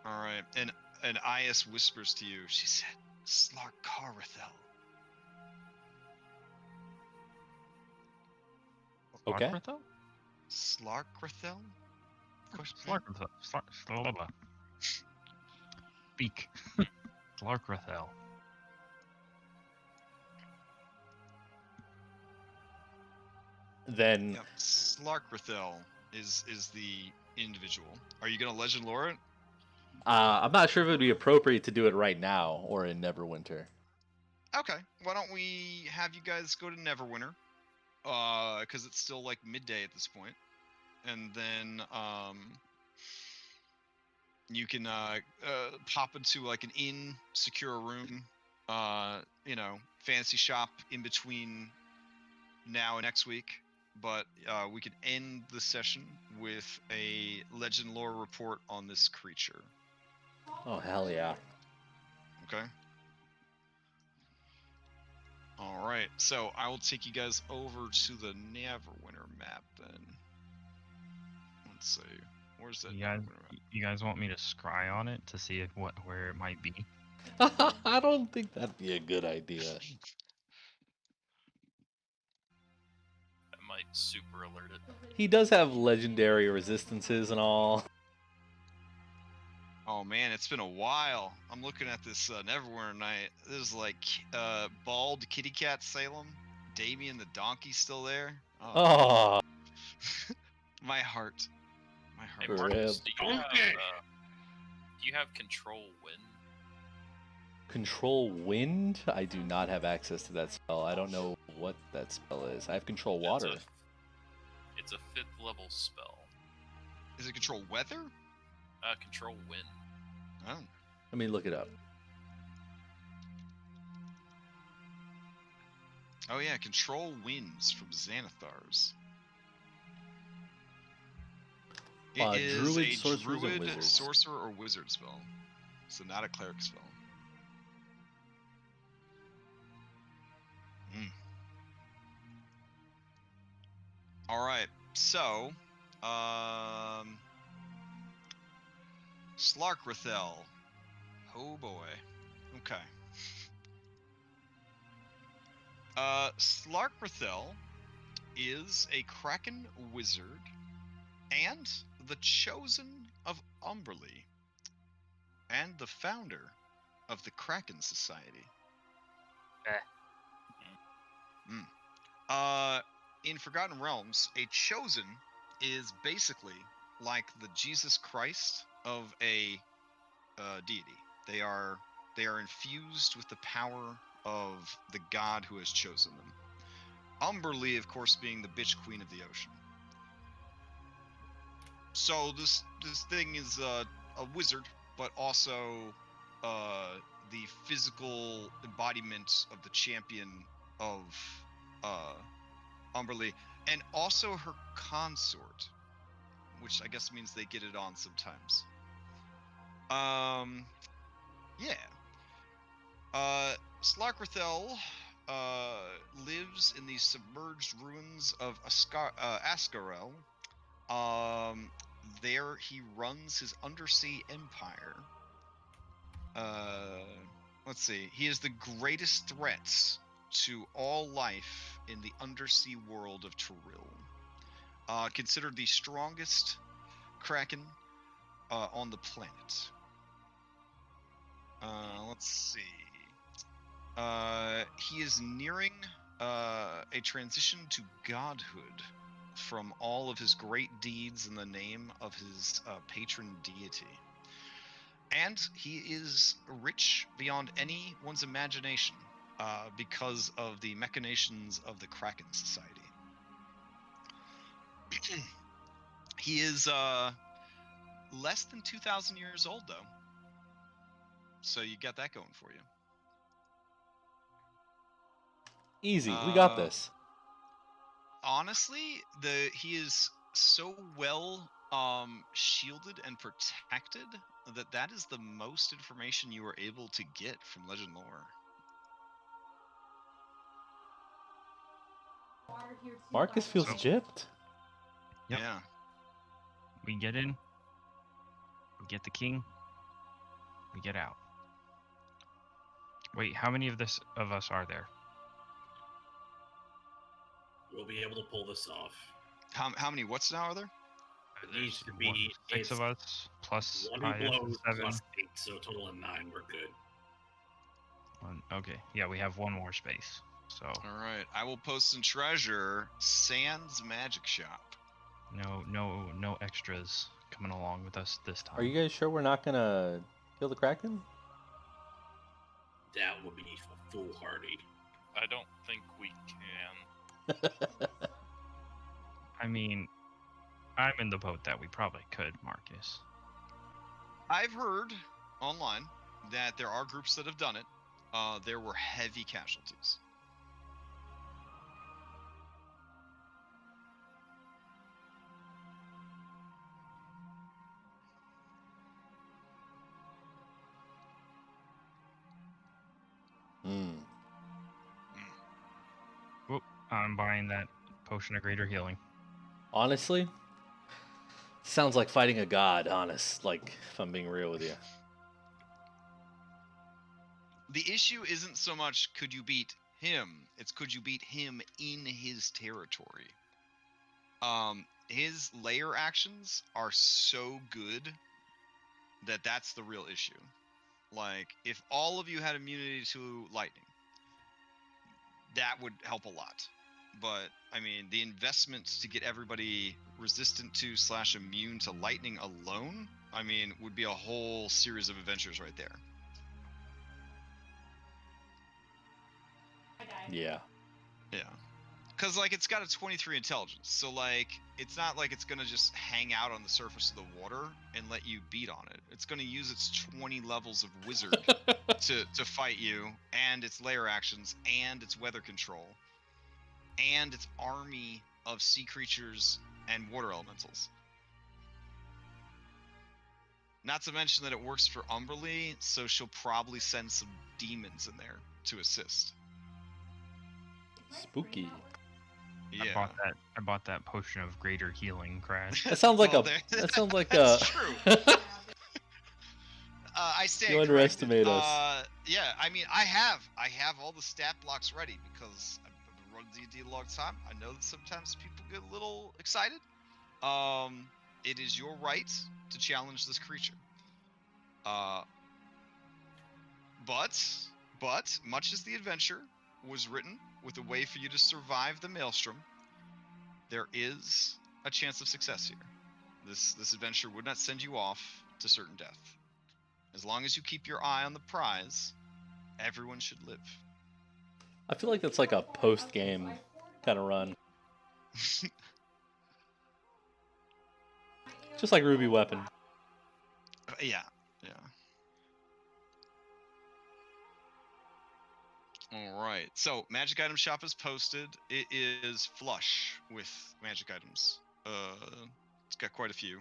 Speaker 4: All right. And Ias whispers to you. She said, Slarkarethel.
Speaker 3: Okay.
Speaker 1: What, though?
Speaker 4: Slarkrethel? Question mark?
Speaker 1: Speak. Slarkrethel.
Speaker 3: Then
Speaker 4: Yep, Slarkrethel is the individual. Are you gonna legend lore it?
Speaker 3: I'm not sure if it would be appropriate to do it right now or in Neverwinter.
Speaker 4: Okay, why don't we have you guys go to Neverwinter? Because it's still like midday at this point, and then you can pop into like an inn, secure a room, fancy shop in between now and next week. But we could end the session with a legend lore report on this creature.
Speaker 3: Oh, hell yeah.
Speaker 4: Okay. All right, so I will take you guys over to the Neverwinter map then. Let's see, where's that Neverwinter map?
Speaker 1: You guys want me to scry on it to see where it might be?
Speaker 3: I don't think that'd be a good idea.
Speaker 2: That might super alert it.
Speaker 3: He does have legendary resistances and all.
Speaker 4: Oh man, it's been a while. I'm looking at this Neverwinter night. There's like bald kitty cat Salem, Damien the donkey still there.
Speaker 3: Oh,
Speaker 4: My heart. My
Speaker 2: Hey,
Speaker 4: heart.
Speaker 2: Marcus,
Speaker 3: Rip.
Speaker 2: do you have control wind?
Speaker 3: control wind? I do not have access to that spell. I don't know what that spell is. I have control water.
Speaker 2: It's a 5th level spell.
Speaker 4: Is it control weather?
Speaker 2: Control wind.
Speaker 4: Oh.
Speaker 3: Let me look it up.
Speaker 4: Oh yeah, control winds from Xanathars. It is
Speaker 3: Druid,
Speaker 4: a
Speaker 3: sorcerers, and
Speaker 4: druid,
Speaker 3: wizards.
Speaker 4: sorcerer, or wizard spell. So not a cleric spell. Alright, so Slarkrethel. Oh boy. Okay. Slarkrethel is a Kraken wizard and the chosen of Umberly and the founder of the Kraken Society. In Forgotten Realms, a chosen is basically like the Jesus Christ of a deity. They are infused with the power of the god who has chosen them. Umberly, of course, being the bitch queen of the ocean. So this thing is a wizard, but also the physical embodiment of the champion of Umberly, and also her consort, which I guess means they get it on sometimes. Yeah. Slarkrethel lives in the submerged ruins of Ascarel. There he runs his undersea empire. Let's see. He is the greatest threat to all life in the undersea world of Toril. Considered the strongest kraken on the planet. Let's see. He is nearing a transition to godhood from all of his great deeds in the name of his patron deity. And he is rich beyond anyone's imagination because of the machinations of the Kraken Society. He is less than 2,000 years old, though. So you got that going for you.
Speaker 3: Easy. We got this.
Speaker 4: Honestly, he is so well shielded and protected that is the most information you were able to get from Legend Lore.
Speaker 3: Marcus feels gypped.
Speaker 1: Yep.
Speaker 4: Yeah.
Speaker 1: We get in, we get the king, we get out. Wait, how many of us are there?
Speaker 5: We'll be able to pull this off.
Speaker 4: How many whats now are there?
Speaker 5: It needs to
Speaker 1: What,
Speaker 5: be
Speaker 1: 6 of
Speaker 5: it's
Speaker 1: us plus
Speaker 5: one who
Speaker 1: IS is
Speaker 5: blows
Speaker 1: 7.
Speaker 5: plus 8, so a total of 9. We're good.
Speaker 1: Okay, yeah, we have one more space. So
Speaker 4: All right, I will post in treasure Sans Magic Shop.
Speaker 1: no extras coming along with us this time.
Speaker 3: Are you guys sure we're not gonna kill the Kraken?
Speaker 5: That would be foolhardy.
Speaker 2: I don't think we can.
Speaker 1: I mean, I'm in the boat that we probably could, Marcus.
Speaker 4: I've heard online that there are groups that have done it. There were heavy casualties.
Speaker 3: Hmm.
Speaker 1: Whoop, I'm buying that potion of greater healing.
Speaker 3: Honestly, sounds like fighting a god. Like if I'm being real with you.
Speaker 4: The issue isn't so much could you beat him, it's could you beat him in his territory. His layer actions are so good that that's the real issue. Like, if all of you had immunity to lightning, that would help a lot. But, I mean, the investment to get everybody resistant to / immune to lightning alone, I mean, would be a whole series of adventures right there.
Speaker 3: Yeah.
Speaker 4: Yeah. Because, like, it's got a 23 intelligence, so, like, it's not like it's going to just hang out on the surface of the water and let you beat on it. It's going to use its 20 levels of wizard to fight you, and its layer actions, and its weather control, and its army of sea creatures and water elementals. Not to mention that it works for Umberly, so she'll probably send some demons in there to assist.
Speaker 3: Spooky.
Speaker 4: Yeah.
Speaker 1: I bought that potion of greater healing, Crash.
Speaker 3: That sounds like
Speaker 4: Well,
Speaker 3: that sounds like
Speaker 4: that's
Speaker 3: a.
Speaker 4: true. I stand
Speaker 3: You
Speaker 4: corrected.
Speaker 3: underestimate us.
Speaker 4: Yeah, I mean, I have all the stat blocks ready because I've been running D&D a long time. I know that sometimes people get a little excited. It is your right to challenge this creature. But much as the adventure was written with a way for you to survive the maelstrom, there is a chance of success here. This adventure would not send you off to certain death. As long as you keep your eye on the prize, everyone should live.
Speaker 3: I feel like that's like a post-game kind of run. Just like Ruby Weapon.
Speaker 4: Yeah. All right. So, magic item shop is posted. It is flush with magic items. It's got quite a few.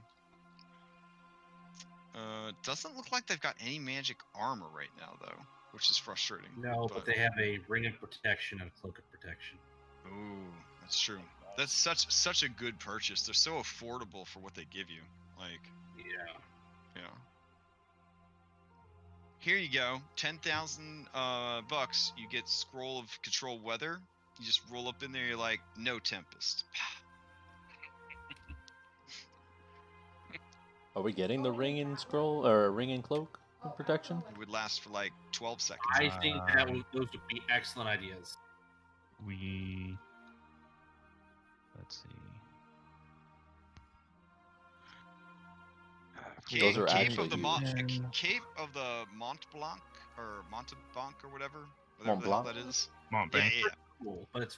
Speaker 4: Doesn't look like they've got any magic armor right now, though, which is frustrating.
Speaker 5: No, but they have a ring of protection and a cloak of protection.
Speaker 4: Ooh, that's true. That's such a good purchase. They're so affordable for what they give you. Like,
Speaker 5: Yeah.
Speaker 4: Here you go, 10,000 bucks. You get scroll of control weather. You just roll up in there. You're like, no tempest.
Speaker 3: Are we getting the ring and scroll or ring and cloak of protection?
Speaker 4: It would last for like 12 seconds.
Speaker 5: I think those would be excellent ideas.
Speaker 1: Let's see.
Speaker 3: Those are
Speaker 4: Cave
Speaker 3: actually
Speaker 4: of the
Speaker 3: huge.
Speaker 4: Cave of the Mont Blanc or Monteblanc or whatever
Speaker 3: Mont
Speaker 4: the hell
Speaker 3: Blanc?
Speaker 4: that is.
Speaker 1: Montbank.
Speaker 4: Yeah.
Speaker 5: Cool, but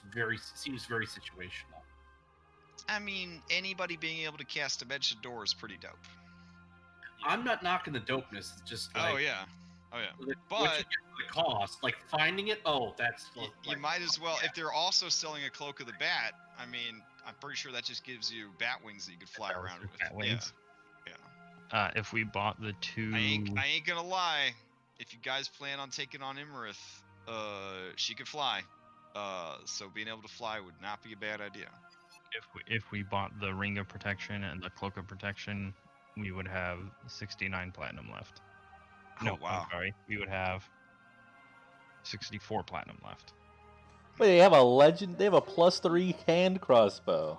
Speaker 5: seems very situational.
Speaker 4: I mean, anybody being able to cast Dimension Door is pretty dope.
Speaker 5: I'm not knocking the dopeness. It's just like,
Speaker 4: Oh yeah.
Speaker 5: But
Speaker 4: But
Speaker 5: what you get for the cost, like finding it, that's
Speaker 4: you
Speaker 5: like,
Speaker 4: might as well, if they're also selling a Cloak of the Bat, I mean, I'm pretty sure that just gives you bat wings that you could fly around with.
Speaker 1: Bat wings.
Speaker 4: Yeah.
Speaker 1: If we bought the two,
Speaker 4: I ain't gonna lie. If you guys plan on taking on Imarith, she could fly. So being able to fly would not be a bad idea.
Speaker 1: if we bought the ring of protection and the cloak of protection, we would have 69 platinum left. No,
Speaker 4: Oh, wow.
Speaker 1: I'm sorry. We would have 64 platinum left.
Speaker 3: Wait, they have a +3 hand crossbow.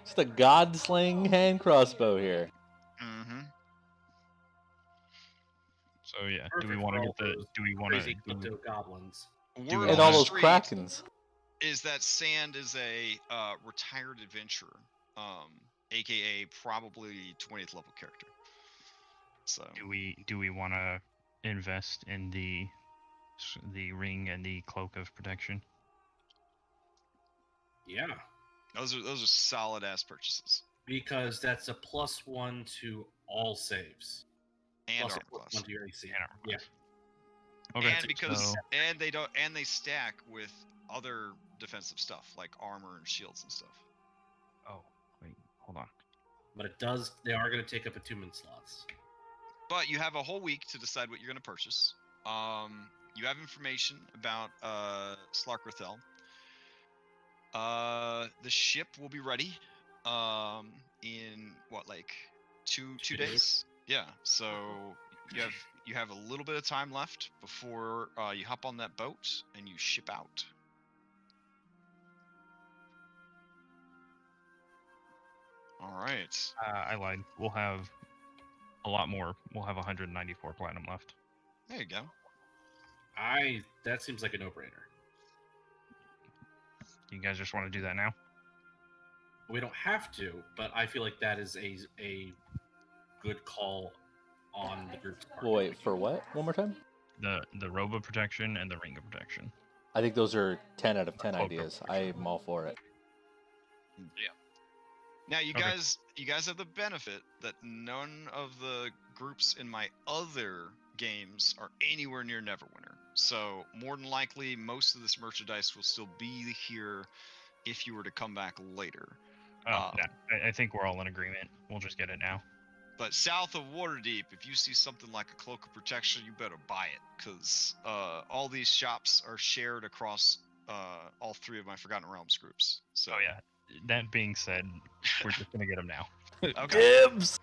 Speaker 3: Just a god-slaying hand crossbow here.
Speaker 4: Mm-hmm.
Speaker 1: So yeah, do we
Speaker 5: Perfect
Speaker 1: want
Speaker 5: for
Speaker 1: to
Speaker 5: all
Speaker 1: get the?
Speaker 5: those
Speaker 1: Do we want
Speaker 5: crazy
Speaker 1: to?
Speaker 5: Klepto goblins.
Speaker 4: Word
Speaker 1: we
Speaker 3: And
Speaker 4: on
Speaker 3: all
Speaker 4: the
Speaker 3: those
Speaker 4: street
Speaker 3: krakens.
Speaker 4: is that Sand is a retired adventurer, aka probably 20th level character. So
Speaker 1: Do we want to invest in the ring and the cloak of protection?
Speaker 5: Yeah,
Speaker 4: those are solid ass purchases.
Speaker 5: because that's a +1 to all saves.
Speaker 4: And
Speaker 5: Plus a
Speaker 4: armor
Speaker 5: +1
Speaker 4: class.
Speaker 5: to your AC.
Speaker 1: And armor
Speaker 5: Yeah.
Speaker 1: class. Okay,
Speaker 4: And because
Speaker 1: so
Speaker 4: they stack with other defensive stuff like armor and shields and stuff.
Speaker 1: oh wait, hold on.
Speaker 5: But they are going to take up attunement slots.
Speaker 4: But you have a whole week to decide what you're going to purchase. You have information about Slarkrethel. The ship will be ready in what, like two days? Yeah. So you have a little bit of time left before you hop on that boat and you ship out. All right.
Speaker 1: I lied. We'll have a lot more. We'll have 194 platinum left.
Speaker 4: There you go.
Speaker 5: That seems like a no-brainer.
Speaker 1: You guys just want to do that now?
Speaker 5: We don't have to, but I feel like that is a good call on the group's part.
Speaker 3: Well, wait, for what? One more time?
Speaker 1: The robe of protection and the ring of protection.
Speaker 3: I think those are 10 out of 10
Speaker 1: Cloak of
Speaker 3: ideas.
Speaker 1: protection.
Speaker 3: I'm all for it.
Speaker 4: Now you
Speaker 1: Okay.
Speaker 4: guys have the benefit that none of the groups in my other games are anywhere near Neverwinter. So more than likely, most of this merchandise will still be here if you were to come back later.
Speaker 1: Oh, I think we're all in agreement. We'll just get it now.
Speaker 4: But south of Waterdeep, if you see something like a cloak of protection, you better buy it, because all these shops are shared across all three of my Forgotten Realms groups. So
Speaker 1: Oh yeah. That being said, we're just gonna get them now.
Speaker 4: okay.
Speaker 3: Dibs!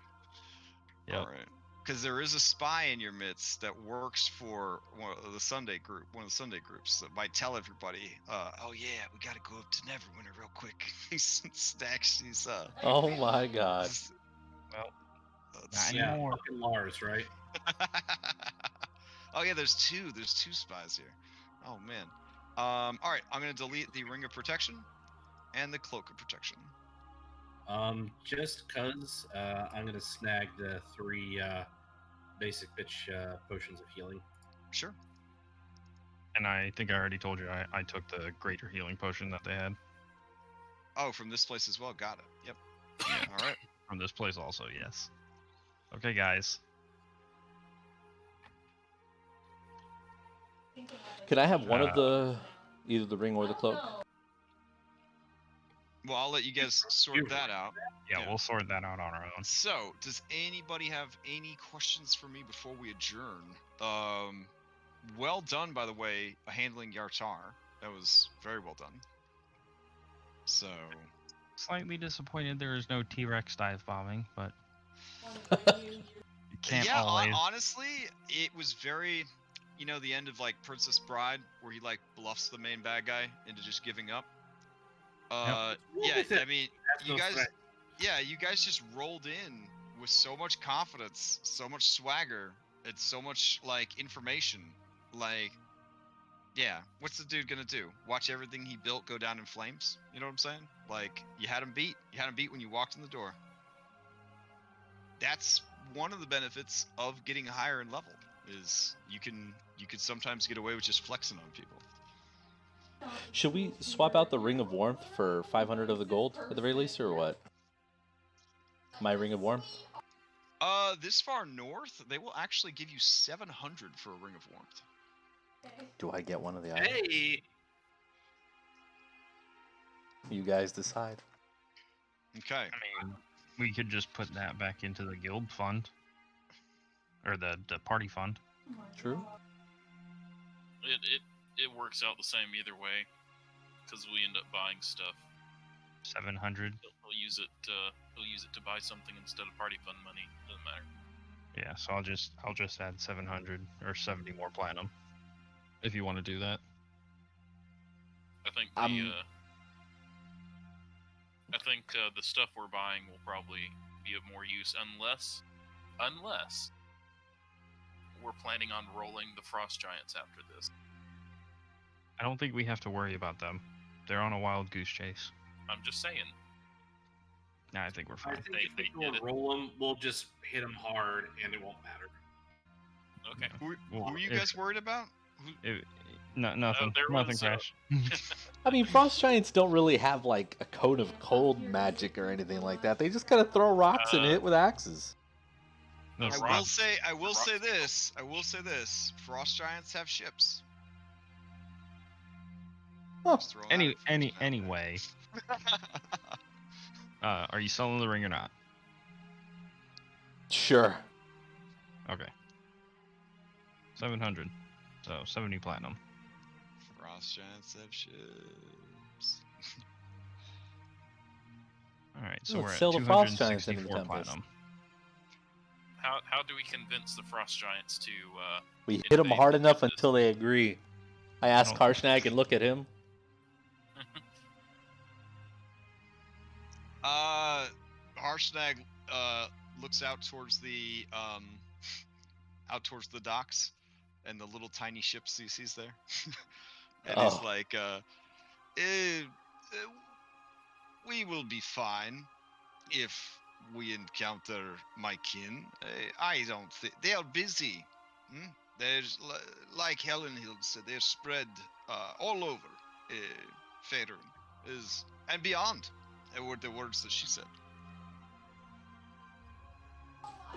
Speaker 1: Yep.
Speaker 4: All right. Because there is a spy in your midst that works for one of the Sunday groups that might tell everybody, oh yeah, we gotta go up to Neverwinter real quick. He stacks these
Speaker 3: Oh my god.
Speaker 4: this-
Speaker 1: Well,
Speaker 4: that's-
Speaker 1: not
Speaker 5: Yeah,
Speaker 1: anymore.
Speaker 5: fucking Lars, right?
Speaker 4: Oh yeah, there's two spies here. Oh man. All right, I'm gonna delete the Ring of Protection and the Cloak of Protection.
Speaker 5: Just cause I'm gonna snag the 3 basic bitch potions of healing.
Speaker 4: Sure.
Speaker 1: And I think I already told you I took the greater healing potion that they had
Speaker 4: Oh, from this place as well. Got it. Yep. All right.
Speaker 1: from this place also, yes. Okay, guys.
Speaker 3: Can I have one of either the ring or the cloak?
Speaker 4: Well, I'll let you guys sort that out.
Speaker 1: Yeah,
Speaker 4: Yeah.
Speaker 1: we'll sort that out on our own.
Speaker 4: So, does anybody have any questions for me before we adjourn? Well done, by the way, handling Yartar. That was very well done. So,
Speaker 1: Slightly disappointed there is no T-Rex dive bombing, but you can't
Speaker 4: yeah,
Speaker 1: always.
Speaker 4: honestly, it was very, the end of like Princess Bride, where he like bluffs the main bad guy into just giving up. Yeah, I mean,
Speaker 5: That's
Speaker 4: you
Speaker 5: no
Speaker 4: guys,
Speaker 5: threat.
Speaker 4: yeah, you guys just rolled in with so much confidence, so much swagger, and so much like information. Like, yeah, what's the dude gonna do? Watch everything he built go down in flames? You know what I'm saying? Like, you had him beat. You had him beat when you walked in the door. That's one of the benefits of getting higher in level. Is you can sometimes get away with just flexing on people.
Speaker 3: Should we swap out the ring of warmth for 500 of the gold at the very least, or what? My ring of warmth?
Speaker 4: This far north, they will actually give you 700 for a ring of warmth.
Speaker 3: Do I get one of the items?
Speaker 5: Hey,
Speaker 3: You guys decide.
Speaker 4: Okay.
Speaker 1: I mean, we could just put that back into the guild fund, or the party fund.
Speaker 3: True.
Speaker 2: It works out the same either way, because we end up buying stuff.
Speaker 1: 700.
Speaker 2: He'll use it. He'll use it to buy something instead of party fund money. Doesn't matter.
Speaker 1: Yeah, so I'll just add 700 or 70 more platinum, if you want to do that.
Speaker 2: I think I think the stuff we're buying will probably be of more use unless we're planning on rolling the frost giants after this.
Speaker 1: I don't think we have to worry about them. They're on a wild goose chase.
Speaker 2: I'm just saying.
Speaker 1: Nah, I think we're
Speaker 5: I
Speaker 1: fine.
Speaker 5: think if we go and roll them, we'll just hit them hard, and it won't matter.
Speaker 2: Okay.
Speaker 4: Who are you guys worried about?
Speaker 1: Nothing.
Speaker 2: there
Speaker 1: Nothing,
Speaker 2: was,
Speaker 1: Crash.
Speaker 3: I mean, frost giants don't really have like a cone of cold magic or anything like that. They just kind of throw rocks and hit with axes.
Speaker 1: No,
Speaker 2: The
Speaker 4: I
Speaker 2: rock-
Speaker 4: will say
Speaker 2: rock-
Speaker 4: this. I will say this. Frost giants have ships.
Speaker 3: Huh.
Speaker 4: Just throwing that information out there.
Speaker 1: Anyway, are you selling the ring or not?
Speaker 3: Sure.
Speaker 1: Okay. 700. So 70 platinum.
Speaker 4: Frost giants have ships.
Speaker 1: All right, so
Speaker 3: Let's
Speaker 1: we're at
Speaker 3: sell the frost giants into the
Speaker 1: 264
Speaker 3: tempest.
Speaker 1: platinum.
Speaker 2: How do we convince the frost giants to?
Speaker 3: We hit them
Speaker 2: invade
Speaker 3: hard
Speaker 2: the
Speaker 3: enough
Speaker 2: Tempest?
Speaker 3: until they agree. I asked
Speaker 1: don't-
Speaker 3: Karshnag and look at him.
Speaker 4: Harshnag looks out towards the docks and the little tiny ships he sees there, and he's
Speaker 3: Oh.
Speaker 4: like, "We will be fine if we encounter my kin. I don't think they are busy. There's like Helen Hill said, they're spread all over Faerun and beyond. Were the words that she said.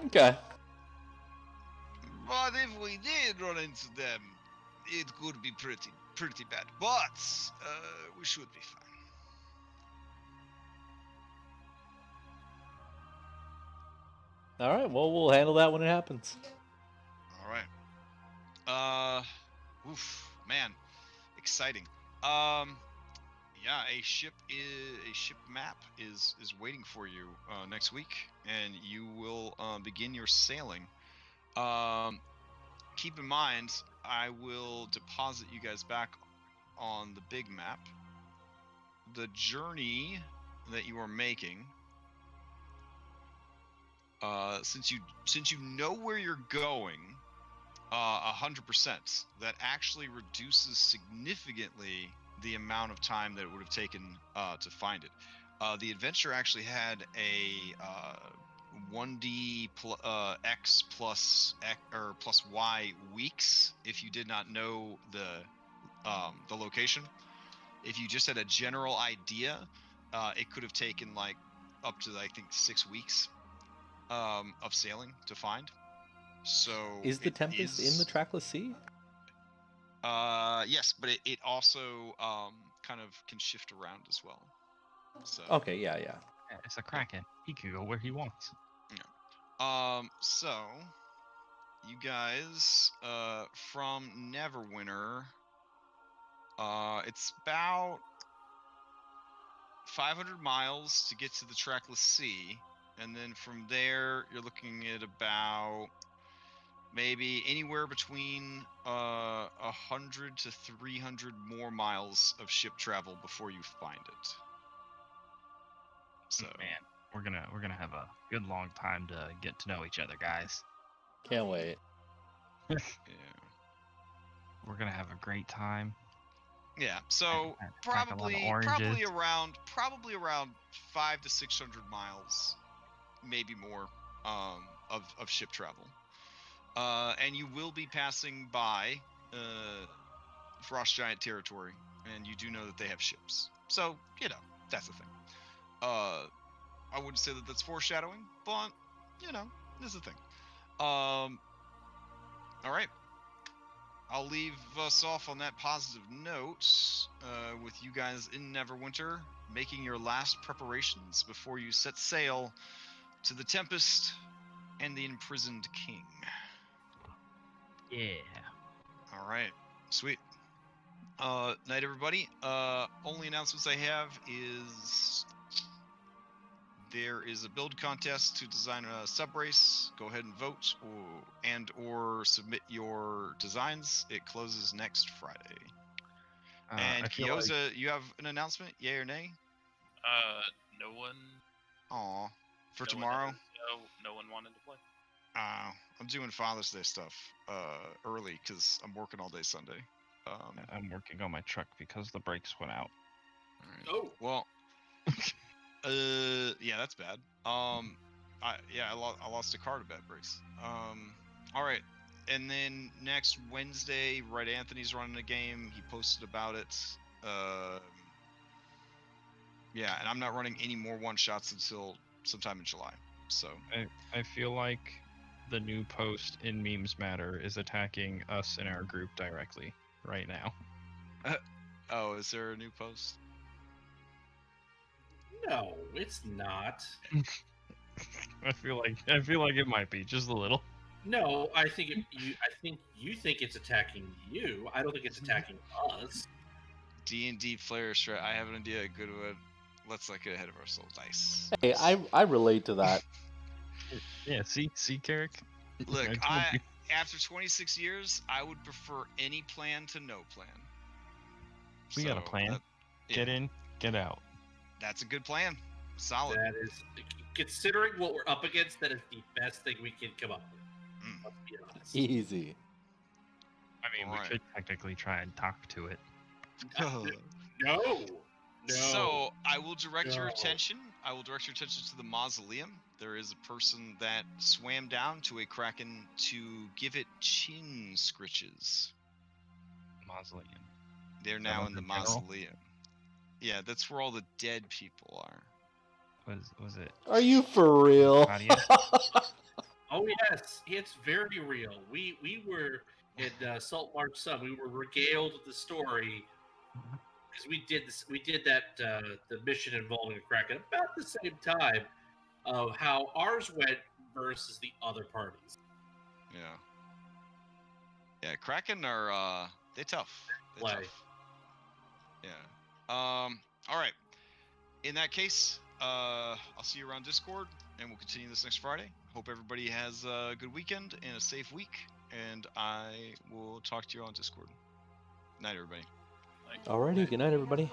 Speaker 3: Okay.
Speaker 4: But if we did run into them, it could be pretty bad. But we should be fine.
Speaker 3: All right. Well, we'll handle that when it happens.
Speaker 4: All right. Man, exciting. Yeah, a ship map is waiting for you next week, and you will begin your sailing. Keep in mind, I will deposit you guys back on the big map. The journey that you are making, since you know where you're going, 100%, that actually reduces significantly the amount of time that it would have taken to find it. The adventure actually had a 1d x plus y weeks if you did not know the location. If you just had a general idea, it could have taken like up to I think 6 weeks of sailing to find. So
Speaker 3: Is the Tempest in the trackless sea?
Speaker 4: Yes, but it also kind of can shift around as well. So
Speaker 3: Okay. Yeah.
Speaker 1: Yeah, it's a Kraken. He can go where he wants.
Speaker 4: so you guys from Neverwinter, it's about 500 miles to get to the trackless sea, and then from there you're looking at about maybe anywhere between 100 to 300 more miles of ship travel before you find it. So
Speaker 1: Man, we're gonna have a good long time to get to know each other, guys.
Speaker 3: Can't wait.
Speaker 4: yeah.
Speaker 1: We're gonna have a great time.
Speaker 4: Yeah, so
Speaker 1: Pack a lot of
Speaker 4: probably
Speaker 1: oranges.
Speaker 4: around 500 to 600 miles, maybe more, of ship travel. And you will be passing by Frost Giant territory, and you do know that they have ships. So, that's the thing. I wouldn't say that that's foreshadowing, but, this is the thing. All right. I'll leave us off on that positive note, with you guys in Neverwinter, making your last preparations before you set sail to the Tempest and the imprisoned king.
Speaker 1: Yeah.
Speaker 4: All right, sweet. Night, everybody. Only announcements I have is there is a build contest to design a sub race. Go ahead and vote or submit your designs. It closes next Friday. And
Speaker 1: I feel
Speaker 4: Kyoza, you have an announcement? Yay or nay?
Speaker 2: no one.
Speaker 4: Aw. For
Speaker 2: no
Speaker 4: tomorrow?
Speaker 2: One, no one wanted to play.
Speaker 4: I'm doing Father's Day stuff early because I'm working all day Sunday.
Speaker 1: I'm working on my truck because the brakes went out.
Speaker 4: All right.
Speaker 5: Oh.
Speaker 4: Well, yeah, that's bad. I lost a car to bad brakes. All right, and then next Wednesday, Right Anthony's running a game. He posted about it. Yeah, and I'm not running any more one shots until sometime in July. So
Speaker 1: I feel like the new post in Memes Matter is attacking us in our group directly right now.
Speaker 4: oh, is there a new post?
Speaker 5: No, it's not.
Speaker 1: I feel like it might be just a little.
Speaker 5: No, I think you think it's attacking you. I don't think it's attacking us.
Speaker 4: D&D player strat. I have an idea. A good one. Let's not get ahead of ourselves. Nice.
Speaker 3: Hey, I relate to that.
Speaker 1: Yeah, see, Carrick?
Speaker 4: Look,
Speaker 1: I told you.
Speaker 4: after 26 years, I would prefer any plan to no plan.
Speaker 1: We got a plan. Get in, get out.
Speaker 4: That's a good plan. Solid.
Speaker 5: That is, considering what we're up against, that is the best thing we can come up with.
Speaker 4: Mm.
Speaker 5: Let's be honest.
Speaker 3: Easy.
Speaker 1: I mean, we could technically try and talk to it.
Speaker 5: No.
Speaker 4: So I will direct your
Speaker 5: No.
Speaker 4: attention. I will direct your attention to the mausoleum. There is a person that swam down to a kraken to give it chin scritches.
Speaker 1: Mausoleum.
Speaker 4: They're
Speaker 1: that
Speaker 4: now
Speaker 1: on
Speaker 4: in the
Speaker 1: the general?
Speaker 4: mausoleum. Yeah, that's where all the dead people are.
Speaker 1: Was it?
Speaker 3: Are you for real?
Speaker 1: Claudia?
Speaker 5: Oh yes, it's very real. We were in Salt Marsh Sun. We were regaled with the story because we did this. We did that the mission involving a kraken about the same time of how ours went versus the other parties.
Speaker 4: Yeah. Yeah, kraken are they tough. They
Speaker 5: Play.
Speaker 4: tough. Yeah. All right. In that case, I'll see you around Discord, and we'll continue this next Friday. Hope everybody has a good weekend and a safe week, and I will talk to you on Discord. Night, everybody.
Speaker 3: Alrighty, good night, everybody.